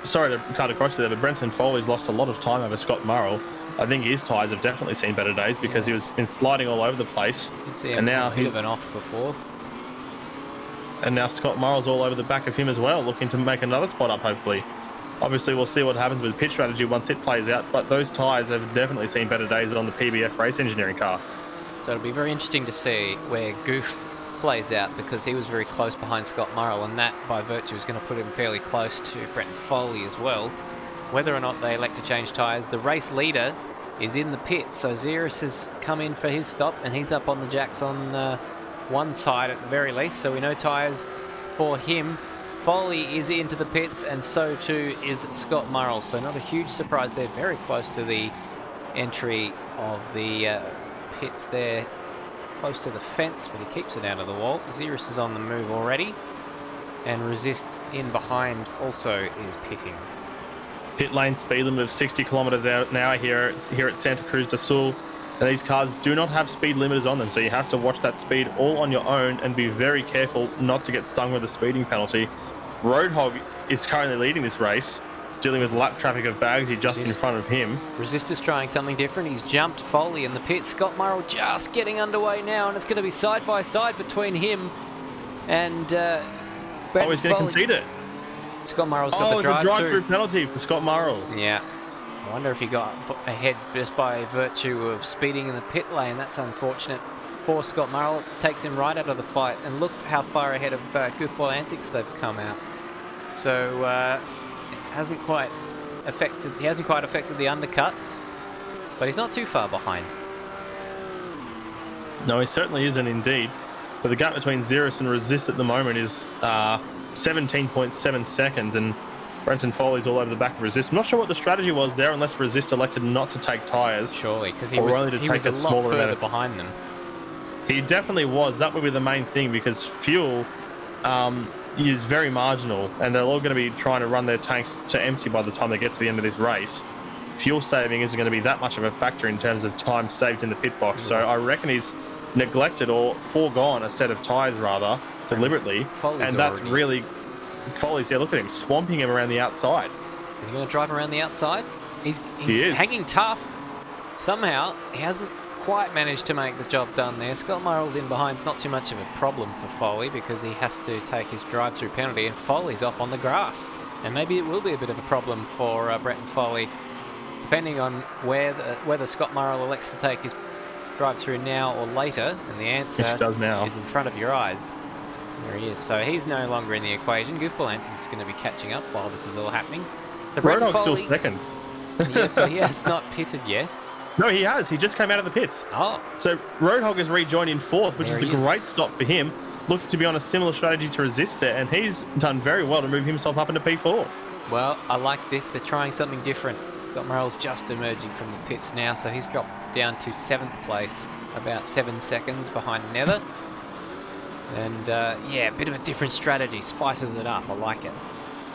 sorry to cut across there, but Brenton Foley's lost a lot of time over Scott Murrell. I think his tyres have definitely seen better days, because he was been sliding all over the place. You can see him a bit of an off before. And now Scott Murrell's all over the back of him as well, looking to make another spot up, hopefully. Obviously, we'll see what happens with pit strategy once it plays out, but those tyres have definitely seen better days on the PBF race engineering car. So it'll be very interesting to see where Goof plays out, because he was very close behind Scott Murrell, and that, by virtue, is going to put him fairly close to Brenton Foley as well. Whether or not they elect to change tyres, the race leader is in the pits, so Ziras has come in for his stop, and he's up on the jacks on one side at the very least, so we know tyres for him. Foley is into the pits, and so too is Scott Murrell, so not a huge surprise. They're very close to the entry of the pits there, close to the fence, but he keeps it out of the wall. Ziras is on the move already, and Resist in behind also is pitting. Pit lane speed limit of 60 kilometers an hour here at Santa Cruz do Sul. And these cars do not have speed limiters on them, so you have to watch that speed all on your own and be very careful not to get stung with a speeding penalty. Roadhog is currently leading this race, dealing with lap traffic of Bagsy just in front of him. Resist is trying something different. He's jumped Foley in the pit. Scott Murrell just getting underway now, and it's going to be side by side between him and Brenton he's going to concede it. Scott Murrell's got the drive-through. It's a drive-through penalty for Scott Murrell. Yeah. I wonder if he got ahead just by virtue of speeding in the pit lane. That's unfortunate for Scott Murrell. It takes him right out of the fight, and look how far ahead of Goofball Antics they've come out. So it hasn't quite affected. He hasn't quite affected the undercut, but he's not too far behind. No, he certainly isn't indeed. But the gap between Ziras and Resist at the moment is 17.7 seconds, and Brenton Foley's all over the back of Resist. I'm not sure what the strategy was there, unless Resist elected not to take tyres. Surely, because he was a lot further behind them. He definitely was. That would be the main thing, because fuel is very marginal, and they're all going to be trying to run their tanks to empty by the time they get to the end of this race. Fuel saving isn't going to be that much of a factor in terms of time saved in the pit box. So I reckon he's neglected or foregone a set of tyres rather deliberately, and that's really Foley's. Yeah, look at him swamping him around the outside. Is he going to drive around the outside? He's hanging tough. Somehow he hasn't quite managed to make the job done there. Scott Murrell's in behind. It's not too much of a problem for Foley, because he has to take his drive-through penalty, and Foley's off on the grass. And maybe it will be a bit of a problem for Brenton Foley, depending on whether Scott Murrell elects to take his drive-through now or later. And the answer is in front of your eyes. There he is. So he's no longer in the equation. Goofball Antics is going to be catching up while this is all happening. So Roadhog's still second. Yeah, so he has not pitted yet. No, he has. He just came out of the pits. Oh, So Roadhog has rejoined in fourth, which There is a he is. great stop for him. Looking to be on a similar strategy to Resist there, and he's done very well to move himself up into P4. well, I like this. They're trying something different. Scott Morrell's just emerging from the pits now, so he's dropped down to 7th place, about 7 seconds behind Nether. And yeah, a bit of a different strategy. Spices it up. I like it.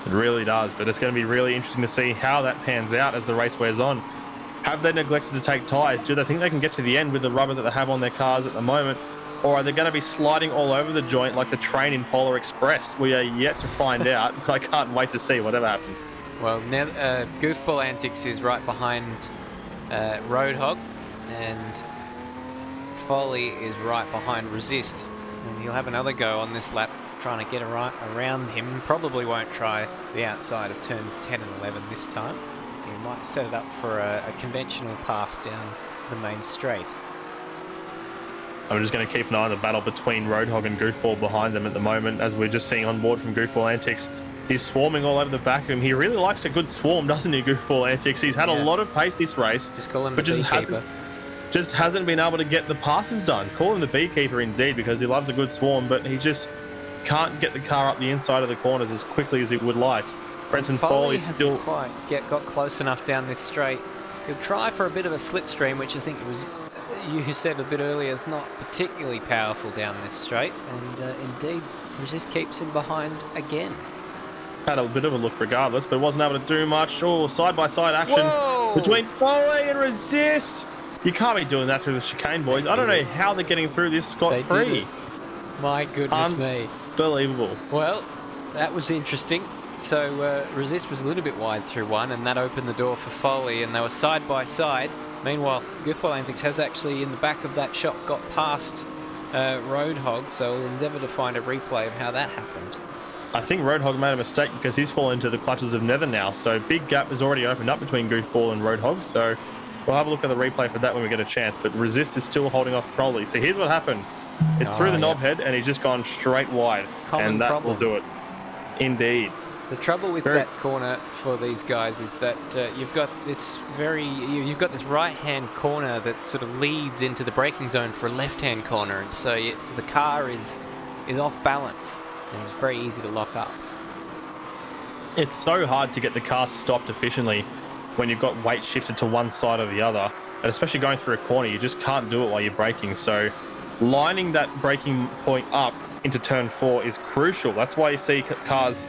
It really does, but it's going to be really interesting to see how that pans out as the race wears on. Have they neglected to take tyres? Do they think they can get to the end with the rubber that they have on their cars at the moment? Or are they going to be sliding all over the joint like the train in Polar Express? We are yet to find out, but I can't wait to see whatever happens. Well, Goofball Antics is right behind Roadhog, and Foley is right behind Resist. And he'll have another go on this lap trying to get around him. Probably won't try the outside of turns 10 and 11 this time. He might set it up for a conventional pass down the main straight. I'm just going to keep an eye on the battle between Roadhog and Goofball behind them at the moment, as we're just seeing on board from Goofball Antics. He's swarming all over the back of him. He really likes a good swarm, doesn't he, Goofball Antics? He's had a lot of pace this race, Just call him but the just beekeeper. hasn't been able to get the passes done. Call him the beekeeper indeed, because he loves a good swarm, but he just can't get the car up the inside of the corners as quickly as he would like. Brenton Foley hasn't still... quite got close enough down this straight. He'll try for a bit of a slipstream, which I think it was you who said a bit earlier is not particularly powerful down this straight, and indeed Resist keeps him behind again. Had a bit of a look regardless, but wasn't able to do much. Oh, side-by-side action Whoa! between Foley and Resist. You can't be doing that through the chicane, boys. I don't know how they're getting through this They did scot-free. it. My goodness me. Unbelievable. Well, that was interesting. So Resist was a little bit wide through one, and that opened the door for Foley, and they were side by side. Meanwhile, Goofball Antics has actually, in the back of that shot, got past Roadhog, so we'll endeavour to find a replay of how that happened. I think Roadhog made a mistake because he's fallen into the clutches of Nether now, so big gap has already opened up between Goofball and Roadhog, so we'll have a look at the replay for that when we get a chance, but Resist is still holding off Foley. So here's what happened. It's through the knob head, and he's just gone straight wide, and that will do it. Indeed. The trouble with that corner for these guys is that you've got this right-hand corner that sort of leads into the braking zone for a left-hand corner, and so the car is off balance, and it's very easy to lock up. It's so hard to get the car stopped efficiently when you've got weight shifted to one side or the other, and especially going through a corner, you just can't do it while you're braking. So lining that braking point up into turn 4 is crucial. That's why you see cars,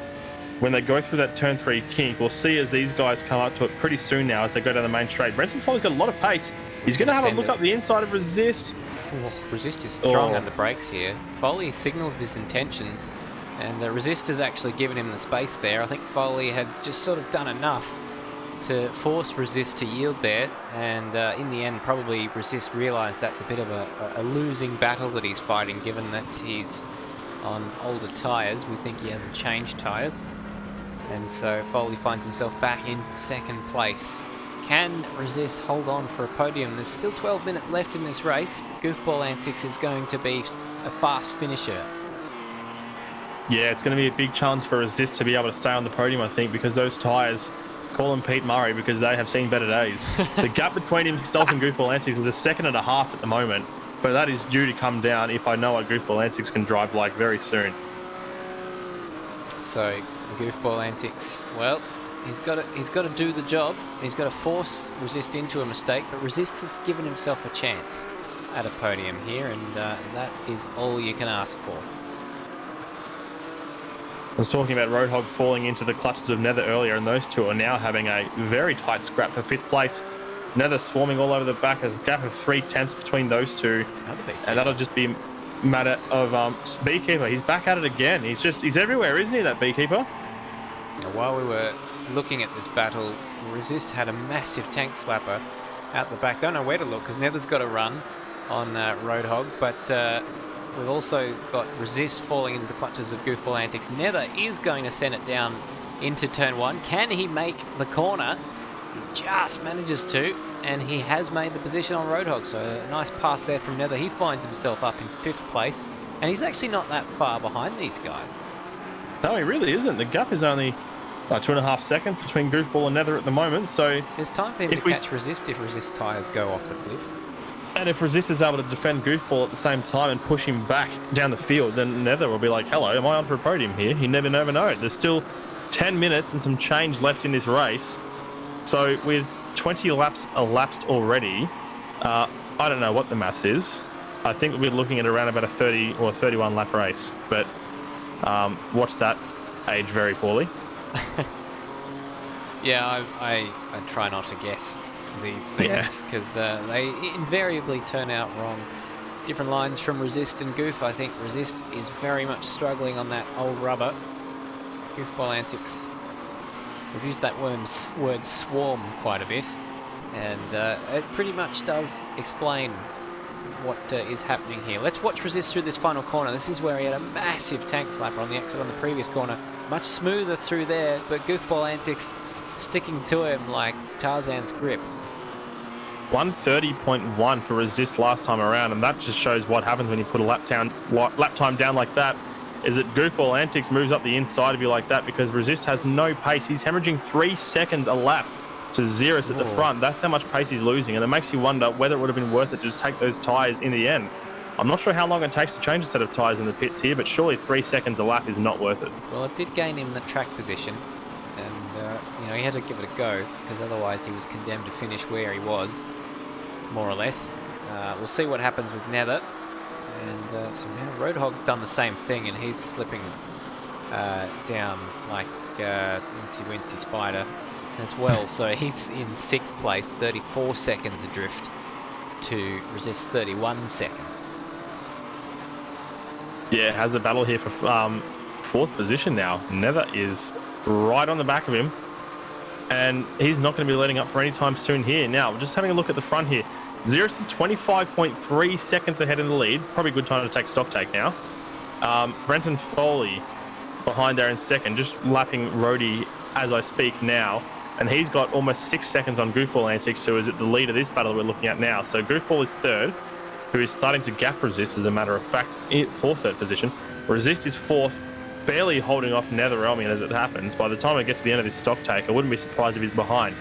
when they go through that turn 3 kink, we'll see as these guys come up to it pretty soon now as they go down the main straight. Brenton Foley's got a lot of pace. He's going to have a look up the inside of Resist. Oh, Resist is strong on the brakes here. Foley signalled his intentions, and Resist has actually given him the space there. I think Foley had just sort of done enough to force Resist to yield there, and in the end probably Resist realised that's a bit of a losing battle that he's fighting, given that he's on older tyres. We think he hasn't changed tyres, and so Foley finds himself back in second place. Can Resist hold on for a podium? There's still 12 minutes left in this race. Goofball Antics is going to be a fast finisher. Yeah, it's going to be a big challenge for Resist to be able to stay on the podium, I think, because those tyres, call them Pete Murray, because they have seen better days. The gap between himself and Goofball Antics is 1.5 seconds at the moment, but that is due to come down if I know what Goofball Antics can drive like very soon. So Goofball Antics, well, he's got to do the job. He's got to force Resist into a mistake, but Resist has given himself a chance at a podium here, and that is all you can ask for. I was talking about Roadhog falling into the clutches of Nether earlier, and those two are now having a very tight scrap for 5th place. Nether swarming all over the back. There's a gap of 3/10 between those two, and that'll just be a matter of Beekeeper. He's back at it again. He's everywhere, isn't he, that Beekeeper? Now, while we were looking at this battle, Resist had a massive tank slapper out the back. Don't know where to look because Nether's got a run on Roadhog, but we've also got Resist falling into the clutches of Goofball Antics. Nether is going to send it down into turn 1. Can he make the corner? He just manages to, and he has made the position on Roadhog, so a nice pass there from Nether. He finds himself up in 5th place, and he's actually not that far behind these guys. No, he really isn't. The gap is only 2.5 seconds between Goofball and Nether at the moment. So There's time for him to If we- catch Resist if Resist tyres go off the cliff. And if Resist is able to defend Goofball at the same time and push him back down the field, then Nether will be like, hello, am I on for a podium here? You never know. There's still 10 minutes and some change left in this race. So with 20 laps elapsed already, I don't know what the maths is. I think we're looking at around about a 30 or 31 lap race. But watch that age very poorly. Yeah, I try not to guess these things because they invariably turn out wrong. Different lines from Resist and Goof. I think Resist is very much struggling on that old rubber. Goofball Antics. We've used that word swarm quite a bit, and it pretty much does explain what is happening here. Let's watch Resist through this final corner. This is where he had a massive tank slapper on the exit on the previous corner. Much smoother through there, but Goofball Antics sticking to him like Tarzan's grip. 130.1 for Resist last time around, and that just shows what happens when you put a lap time down like that, is that Goofball Antics moves up the inside of you like that because Resist has no pace. He's hemorrhaging 3 seconds a lap to Ziras at the front. That's how much pace he's losing, and it makes you wonder whether it would have been worth it to just take those tyres in the end. I'm not sure how long it takes to change a set of tyres in the pits here, but surely 3 seconds a lap is not worth it. Well, it did gain him the track position, and he had to give it a go because otherwise he was condemned to finish where he was, more or less. We'll see what happens with Nether, and so now Roadhog's done the same thing, and he's slipping down like Incy Wincy Spider as well. So he's in 6th place, 34 seconds adrift to Resist 31 seconds. Yeah, has a battle here for 4th position now. Nether is right on the back of him, and he's not going to be letting up for any time soon here. Now, just having a look at the front here. Ziras is 25.3 seconds ahead in the lead. Probably a good time to take stock take now. Brenton Foley behind there in 2nd, just lapping Rhodey as I speak now. And he's got almost 6 seconds on Goofball Antics, who is at the lead of this battle we're looking at now. So Goofball is 3rd, who is starting to gap Resist, as a matter of fact, for 3rd position. Resist is 4th, barely holding off Nether Elmian as it happens. By the time I get to the end of this stock take, I wouldn't be surprised if he's behind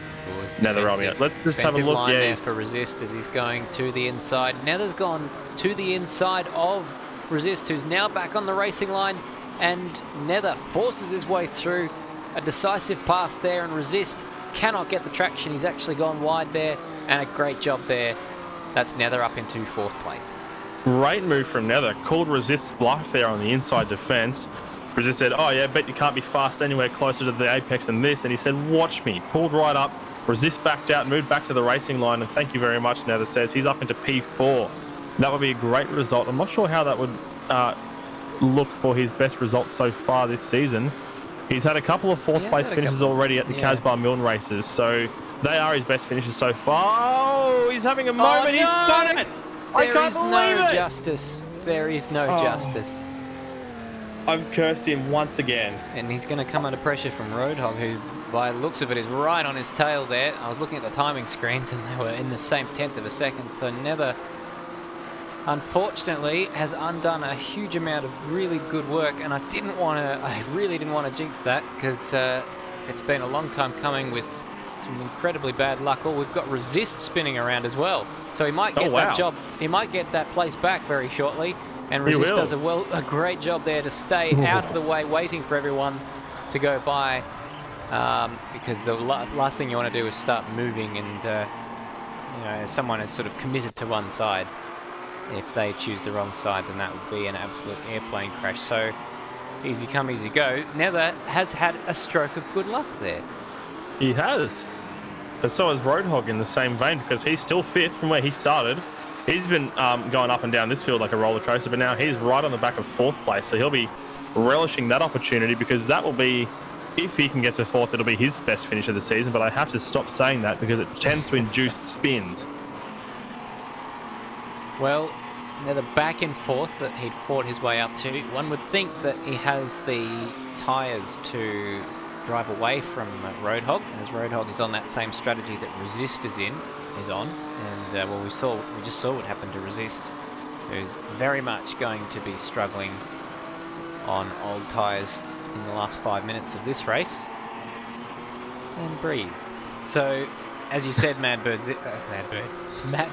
Nether Elmian. Let's just have a look. Line yeah, there for Resist as he's going to the inside. Nether's gone to the inside of Resist, who's now back on the racing line, and Nether forces his way through. A decisive pass there, and Resist cannot get the traction. He's actually gone wide there, and a great job there. That's Nether up into 4th place. Great move from Nether. Called Resist's bluff there on the inside defense. Resist said, oh yeah, bet you can't be fast anywhere closer to the apex than this. And he said, watch me. Pulled right up. Resist backed out, moved back to the racing line. And thank you very much, Nether says. He's up into P4. That would be a great result. I'm not sure how that would look for his best results so far this season. He's had a couple of 4th place finishes already at the Casbah Milne races. So they are his best finishes so far. Oh, he's having a moment. No! He's done it. I can't believe it. Justice. There is no justice. I've cursed him once again. And he's going to come under pressure from Roadhog, who, by the looks of it, is right on his tail there. I was looking at the timing screens, and they were in the same 1/10 of a second. So Nether, unfortunately, has undone a huge amount of really good work. And I really didn't want to jinx that, because it's been a long time coming with some incredibly bad luck. Oh, we've got Resist spinning around as well. So he might get that job. He might get that place back very shortly. And Resist does a great job there to stay out of the way, waiting for everyone to go by, because the last thing you want to do is start moving, and someone is sort of committed to one side. If they choose the wrong side, then that would be an absolute airplane crash. So easy come, easy go. Nether has had a stroke of good luck there. He has. But so has Roadhog in the same vein, because he's still 5th from where he started. He's been going up and down this field like a roller coaster, but now he's right on the back of 4th place. So he'll be relishing that opportunity, because that will be, if he can get to 4th, it'll be his best finish of the season. But I have to stop saying that because it tends to induce spins. Well, Nether back in 4th that he'd fought his way up to. One would think that he has the tyres to drive away from Roadhog, as Roadhog is on that same strategy that Resist is on. And well, we just saw what happened to Resist, who's very much going to be struggling on old tyres in the last 5 minutes of this race. and breathe. So, as you said, Matt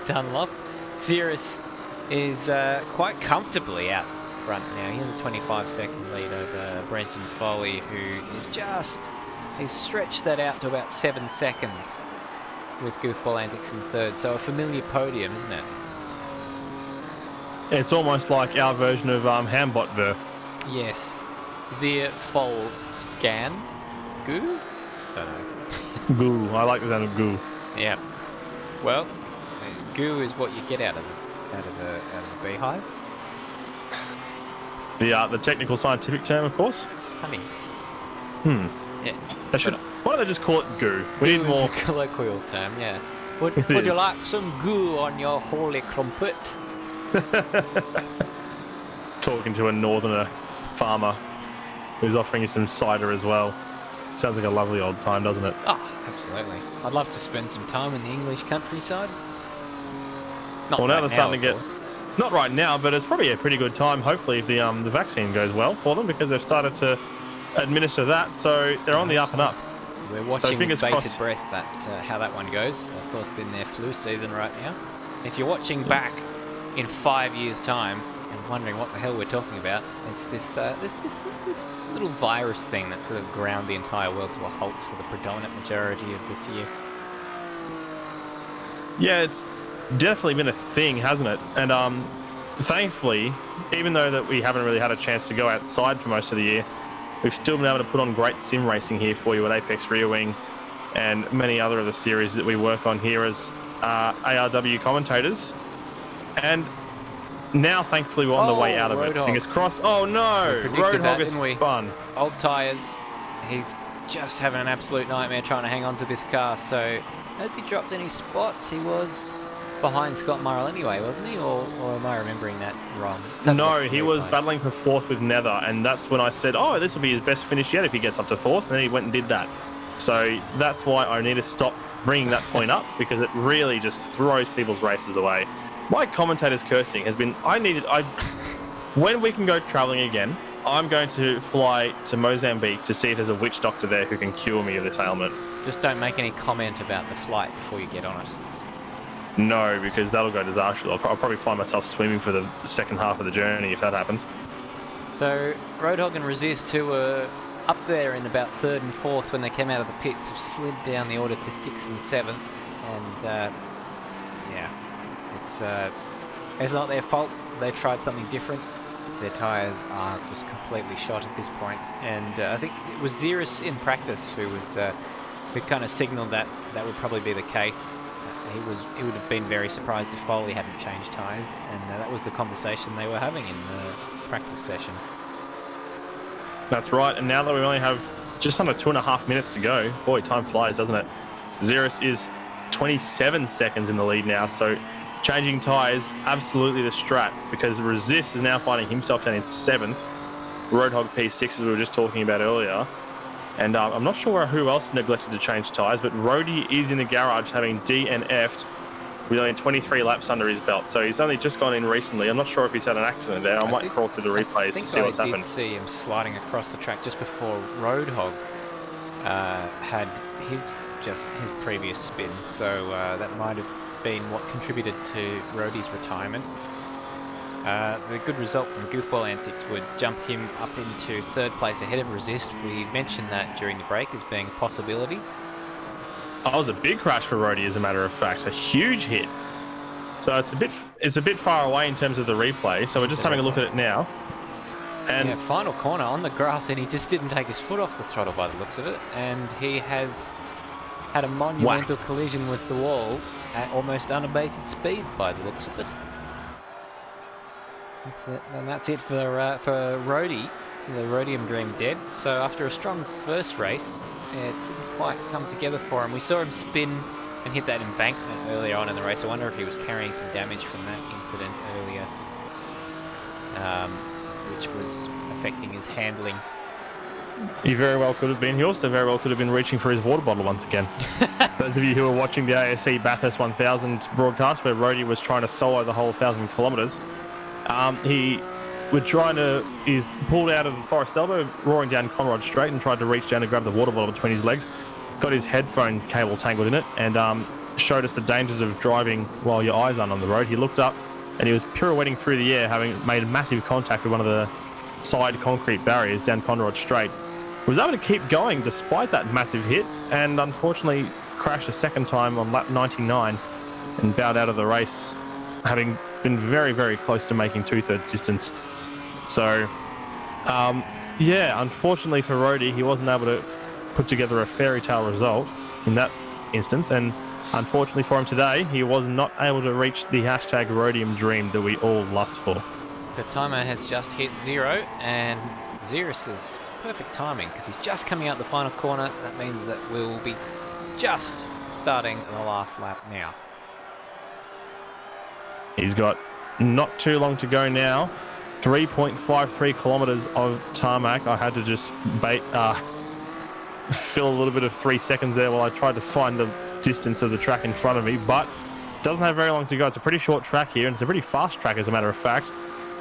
Dunlop, Ziras is quite comfortably out front now. He has a 25-second lead over Brenton Foley, who is he's stretched that out to about 7 seconds with Goofball Antics in third. So a familiar podium, isn't it? It's almost like our version of Hambot Ver. Yes. Zir Fol Gan? Goo? Don't know. Goo. I like the sound of goo. Yeah. Well, goo is what you get out of the beehive. The technical scientific term, of course. Honey. Yes. Why don't they just call it goo? We Goo need more. is a colloquial term, yes. Would It you is. like some goo on your holy crumpet? Talking to a northerner farmer who's offering you some cider as well. Sounds like a lovely old time, doesn't it? Oh, absolutely. I'd love to spend some time in the English countryside. Not Well, now right they're starting to of get. course. Not right now, but it's probably a pretty good time, hopefully, if the vaccine goes well for them, because they've started to administer that, so they're on the up and up. We're watching with fingers bated crossed. breath how that one goes. Of course, in their flu season right now. If you're watching back in 5 years' time and wondering what the hell we're talking about, it's this little virus thing that sort of ground the entire world to a halt for the predominant majority of this year. Yeah, it's definitely been a thing, hasn't it? And thankfully, even though that we haven't really had a chance to go outside for most of the year, we've still been able to put on great sim racing here for you at Apex Rear Wing and many other of the series that we work on here as ARW commentators. And now, thankfully, we're on the way out of it. Roadhog. Fingers crossed. Oh no! We predicted that, Roadhog is didn't we? fun. Old tyres. He's just having an absolute nightmare trying to hang on to this car. So, has he dropped any spots? He was behind Scott Murrell anyway, wasn't he? Or am I remembering that wrong? No, he was battling for fourth with Nether, and that's when I said, oh, this will be his best finish yet if he gets up to fourth, and then he went and did that. So that's why I need to stop bringing that point up, because it really just throws people's races away. My commentator's cursing has been, when we can go travelling again, I'm going to fly to Mozambique to see if there's a witch doctor there who can cure me of this ailment. Just don't make any comment about the flight before you get on it. No, because that'll go disastrous. I'll probably find myself swimming for the second half of the journey if that happens. So Roadhog and Resist, who were up there in about third and fourth when they came out of the pits, have slid down the order to 6th and 7th, and yeah, it's not their fault. They tried something different. Their tyres are just completely shot at this point, and I think it was Ziras in practice who kind of signalled that would probably be the case. He would have been very surprised if Foley hadn't changed tyres, and that was the conversation they were having in the practice session. That's right, and now that we only have just under 2.5 minutes to go, boy, time flies, doesn't it? Ziras is 27 seconds in the lead now, so changing tyres, absolutely the strat, because Resist is now finding himself down in 7th. Roadhog P6, as we were just talking about earlier. And I'm not sure who else neglected to change tyres, but Rody is in the garage having DNF'd with only 23 laps under his belt. So he's only just gone in recently. I'm not sure if he's had an accident there. I might crawl through the replays to see what's happened. I did see him sliding across the track just before Roadhog had his previous spin. So that might have been what contributed to Rody's retirement. The good result from Goofball Antics would jump him up into third place ahead of Resist. We mentioned that during the break as being a possibility. Oh, it was a big crash for Rody, as a matter of fact. A huge hit. So it's a bit far away in terms of the replay. So we're just having a look at it now. And yeah, final corner on the grass, and he just didn't take his foot off the throttle by the looks of it. And he has had a monumental collision with the wall at almost unabated speed by the looks of it. That's it, and that's it for Rody. The Rhodium dream dead. So after a strong first race, it didn't quite come together for him. We saw him spin and hit that embankment earlier on in the race. I wonder if he was carrying some damage from that incident earlier, which was affecting his handling. he very well could have been. He also very well could have been reaching for his water bottle once again. Those of you who are watching the ASC Bathurst 1000 broadcast, where Rody was trying to solo the whole 1,000 kilometres, he's pulled out of Forest Elbow, roaring down Conrod Straight, and tried to reach down to grab the water bottle between his legs. got his headphone cable tangled in it and showed us the dangers of driving while your eyes aren't on the road. He looked up and he was pirouetting through the air, having made massive contact with one of the side concrete barriers down Conrod Straight. Was able to keep going despite that massive hit, and unfortunately crashed a second time on lap 99 and bowed out of the race, having been very, very close to making 2/3 distance. So, yeah, unfortunately for Rhodey, he wasn't able to put together a fairy tale result in that instance, and unfortunately for him today, he was not able to reach the hashtag Rhodium dream that we all lust for. The timer has just hit 0, and Ziras' perfect timing, because he's just coming out the final corner. That means that we'll be just starting the last lap now. He's got not too long to go now. 3.53 kilometers of tarmac. I had to just fill a little bit of 3 seconds there while I tried to find the distance of the track in front of me, but doesn't have very long to go. It's a pretty short track here, and it's a pretty fast track, as a matter of fact,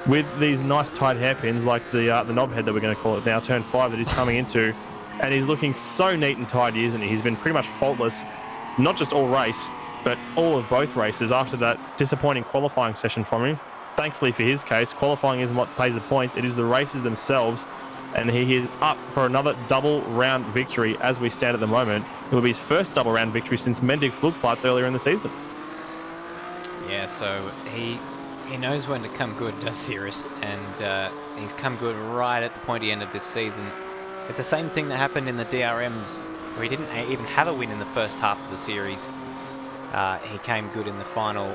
with these nice tight hairpins like the knobhead that we're going to call it now, turn 5, that he's coming into. And he's looking so neat and tidy, isn't he? He's been pretty much faultless, not just all race, but all of both races after that disappointing qualifying session from him. Thankfully for his case, qualifying isn't what pays the points, it is the races themselves. And he is up for another double round victory as we stand at the moment. It will be his first double round victory since Mendig Flugplatz earlier in the season. Yeah, so he knows when to come good, does Ziras, and he's come good right at the pointy end of this season. It's the same thing that happened in the DRMs, where he didn't even have a win in the first half of the series. He came good in the final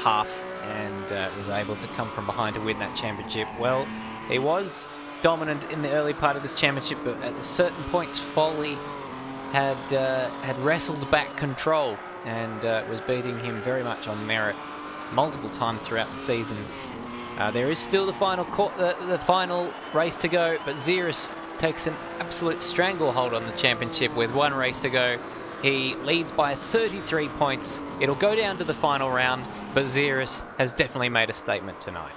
half and was able to come from behind to win that championship. Well, he was dominant in the early part of this championship, but at certain points Foley had wrestled back control and was beating him very much on merit multiple times throughout the season. There is still the final race to go, but Ziras takes an absolute stranglehold on the championship with 1 race to go. He leads by 33 points. It'll go down to the final round, but Ziras has definitely made a statement tonight.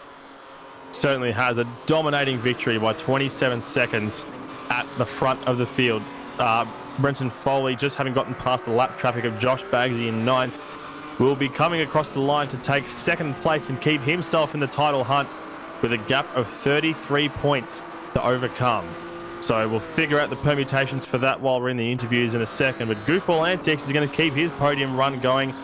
Certainly has. A dominating victory by 27 seconds at the front of the field. Brenton Foley, just having gotten past the lap traffic of Josh Bagsy in 9th, will be coming across the line to take 2nd place and keep himself in the title hunt with a gap of 33 points to overcome. So we'll figure out the permutations for that while we're in the interviews in a second. But Goofball Antics is going to keep his podium run going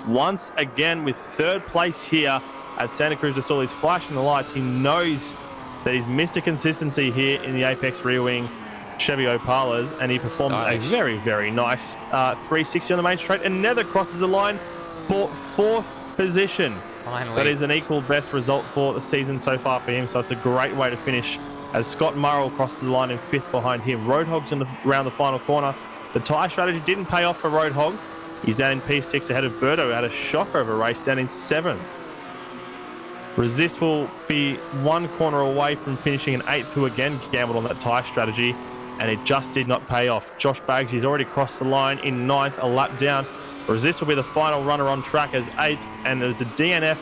once again with 3rd place here at Santa Cruz de Sul. He's flashing the lights. He knows that he's missed a consistency here in the Apex rear wing Chevy Opalas, and he performs a very, very nice 360 on the main straight, and Nether crosses the line for 4th position. Finally. That is an equal best result for the season so far for him, so it's a great way to finish as Scott Murrell crosses the line in 5th behind him. Roadhog's around the final corner. The tyre strategy didn't pay off for Roadhog. He's down in P6 ahead of Berto, who had a shocker of a race, down in 7th. Resist will be 1 corner away from finishing in 8th, who again gambled on that tyre strategy, and it just did not pay off. Josh Baggs, he's already crossed the line in 9th, a lap down. Resist will be the final runner on track as 8th, and there's a DNF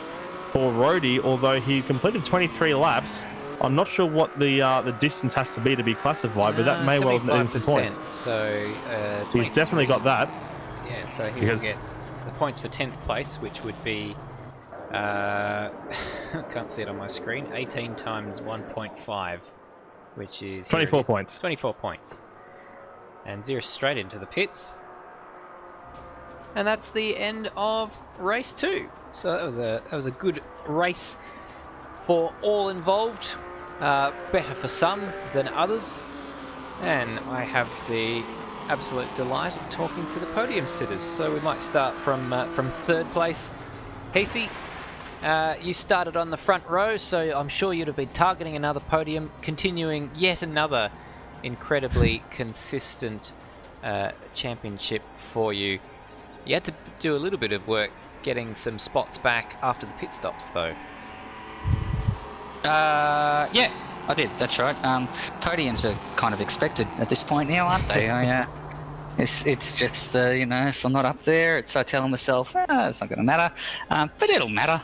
for Rhodey, although he completed 23 laps. I'm not sure what the distance has to be classified, but that may well have been some points. So he's definitely got that. Yeah, so he will get the points for 10th place, which would be I can't see it on my screen. 18 times 1.5, which is 24 points. 24 points. And Ziras straight into the pits. And that's the end of race 2. So that was a good race for all involved. Better for some than others. And I have the absolute delight of talking to the podium sitters. So we might start from 3rd place. Heathy, you started on the front row, so I'm sure you'd have been targeting another podium, continuing yet another incredibly consistent championship for you. You had to do a little bit of work getting some spots back after the pit stops, though. Yeah, I did. That's right. Podiums are kind of expected at this point now, aren't they? It's just if I'm not up there, I tell myself, it's not going to matter. But it'll matter.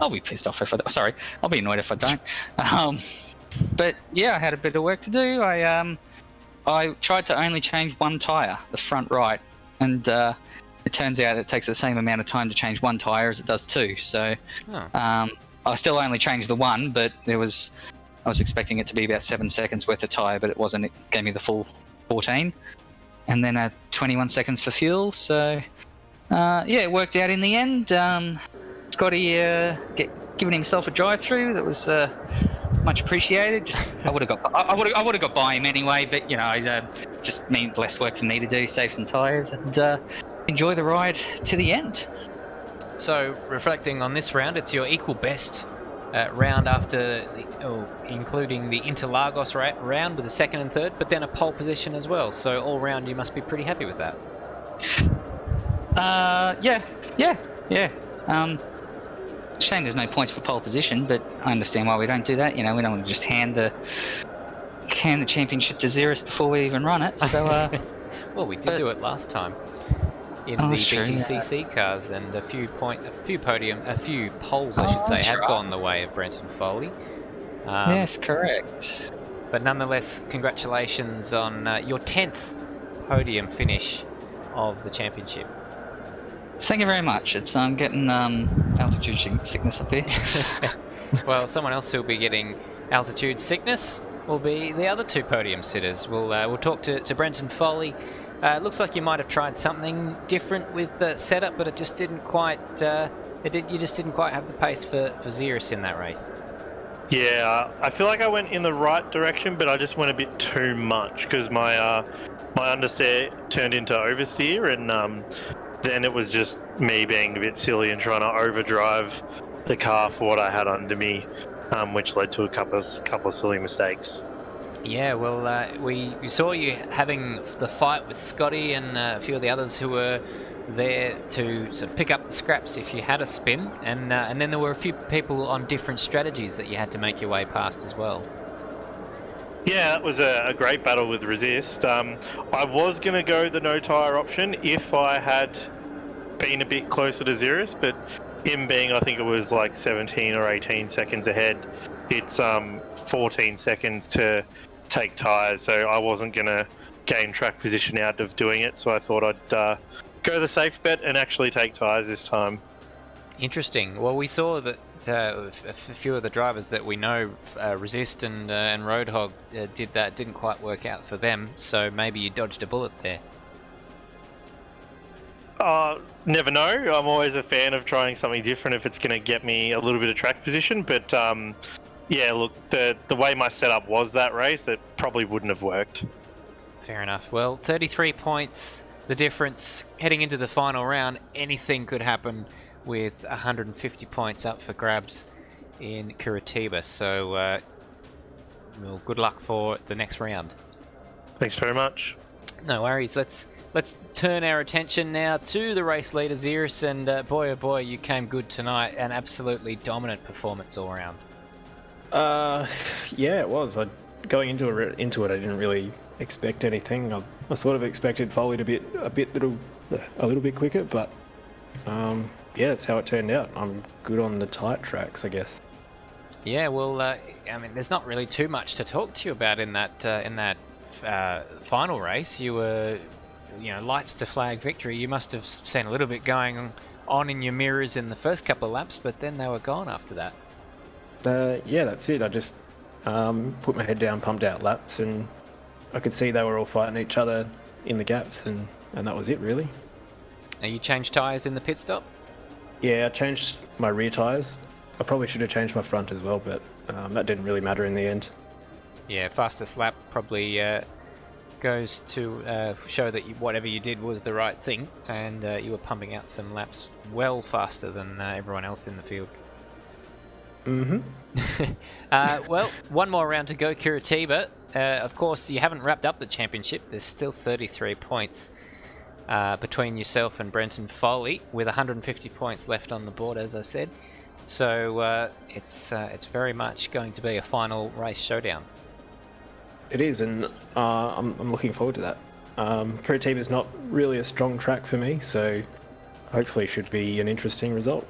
I'll be pissed off if I. Sorry, I'll be annoyed if I don't. But yeah, I had a bit of work to do. I I tried to only change one tyre, the front right, and it turns out it takes the same amount of time to change one tyre as it does two. So I still only changed the one, but I was expecting it to be about 7 seconds worth of tyre, but it wasn't. It gave me the full 14, and then 21 seconds for fuel. So yeah, it worked out in the end. Scotty giving himself a drive-through that was much appreciated. Just I would have got by him anyway, but you know, just meant less work for me to do, save some tyres, and enjoy the ride to the end. So, reflecting on this round, it's your equal best round after, including the Interlagos round with the second and third, but then a pole position as well. So, all round, you must be pretty happy with that. Yeah. Shame there's no points for pole position, but I understand why we don't do that. You know, we don't want to just hand the championship to Ziras before we even run it. So, well, we did do it last time in the BTCC cars, and a few polls, I should say, have gone the way of Brenton Foley. Yes, correct. But nonetheless, congratulations on your 10th podium finish of the championship. Thank you very much. It's getting altitude sickness up here. Well, someone else who'll be getting altitude sickness will be the other two podium sitters. We'll talk to Brenton Foley. It looks like you might have tried something different with the setup, but it just didn't quite. You just didn't quite have the pace for Ziras in that race. Yeah, I feel like I went in the right direction, but I just went a bit too much because my understeer turned into oversteer, and then it was just me being a bit silly and trying to overdrive the car for what I had under me, which led to a couple of silly mistakes. Yeah, well, we saw you having the fight with Scotty and a few of the others who were there to sort of pick up the scraps if you had a spin, and then there were a few people on different strategies that you had to make your way past as well. Yeah, that was a great battle with Resist. I was going to go the no tyre option if I had been a bit closer to Ziras, but him being, I think it was like 17 or 18 seconds ahead, it's 14 seconds to take tyres, so I wasn't going to gain track position out of doing it, so I thought I'd go the safe bet and actually take tyres this time. Interesting. Well, we saw that a few of the drivers that we know, Resist and Roadhog, did that. Didn't quite work out for them, so maybe you dodged a bullet there. Never know. I'm always a fan of trying something different if it's going to get me a little bit of track position, but yeah, look, the way my setup was that race, it probably wouldn't have worked. Fair enough. Well, 33 points, the difference heading into the final round. Anything could happen with 150 points up for grabs in Curitiba. So, well, good luck for the next round. Thanks very much. No worries. Let's turn our attention now to the race leader, Ziras, and boy oh boy, you came good tonight. An absolutely dominant performance all around. Yeah, it was. Going into it, I didn't really expect anything. I sort of expected Foley to be a little bit quicker, but yeah, that's how it turned out. I'm good on the tight tracks, I guess. Yeah, well, I mean, there's not really too much to talk to you about in that final race. You were, lights to flag victory. You must have seen a little bit going on in your mirrors in the first couple of laps, but then they were gone after that. Yeah, that's it. I just put my head down, pumped out laps, and I could see they were all fighting each other in the gaps, and that was it, really. Now, you changed tyres in the pit stop? Yeah, I changed my rear tyres. I probably should have changed my front as well, but that didn't really matter in the end. Yeah, fastest lap probably goes to show that whatever you did was the right thing, and you were pumping out some laps well faster than everyone else in the field. Mm-hmm. Well, one more round to go, Curitiba. Of course, you haven't wrapped up the championship. There's still 33 points between yourself and Brenton Foley, with 150 points left on the board, as I said. So it's very much going to be a final race showdown. It is, and I'm looking forward to that. Curitiba is not really a strong track for me, so hopefully it should be an interesting result.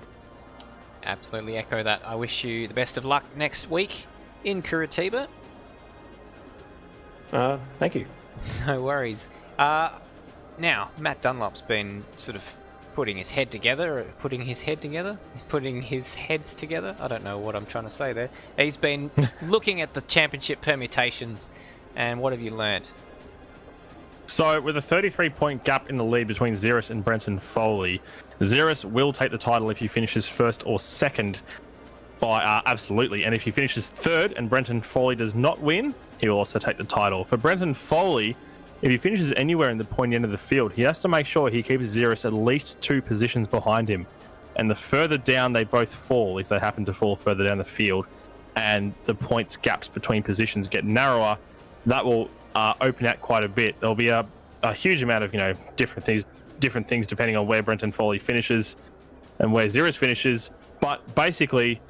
Absolutely echo that. I wish you the best of luck next week in Curitiba. Thank you. No worries. Now, Matt Dunlop's been sort of putting his heads together. I don't know what I'm trying to say there. He's been looking at the championship permutations, and what have you learnt? So, with a 33-point gap in the lead between Ziras and Brenton Foley, Ziras will take the title if he finishes first or second by absolutely. And if he finishes third and Brenton Foley does not win, he will also take the title. For Brenton Foley, if he finishes anywhere in the pointy end of the field, he has to make sure he keeps Ziras at least 2 positions behind him. And the further down they both fall, if they happen to fall further down the field, and the points gaps between positions get narrower, that will open out quite a bit. There'll be a huge amount of different things depending on where Brenton Foley finishes and where Ziras finishes. But basically,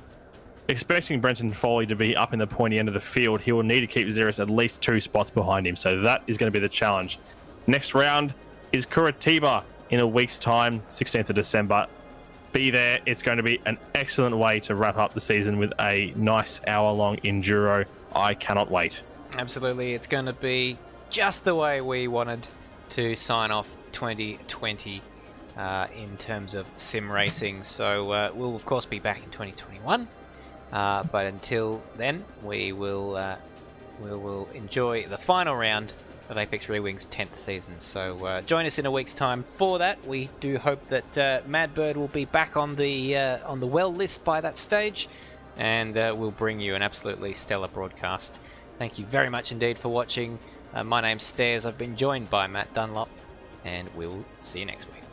expecting Brenton Foley to be up in the pointy end of the field, he will need to keep Ziras at least 2 spots behind him. So that is going to be the challenge. Next round is Curitiba in a week's time, 16th of December. Be there. It's going to be an excellent way to wrap up the season with a nice hour-long enduro. I cannot wait. Absolutely, it's going to be just the way we wanted to sign off 2020 in terms of sim racing. So we'll of course be back in 2021, but until then, we will enjoy the final round of Apex Rewing's 10th season. So join us in a week's time for that. We do hope that Mad Bird will be back on the well list by that stage, and we'll bring you an absolutely stellar broadcast. Thank you very much indeed for watching. My name's Stairs. I've been joined by Matt Dunlop, and we'll see you next week.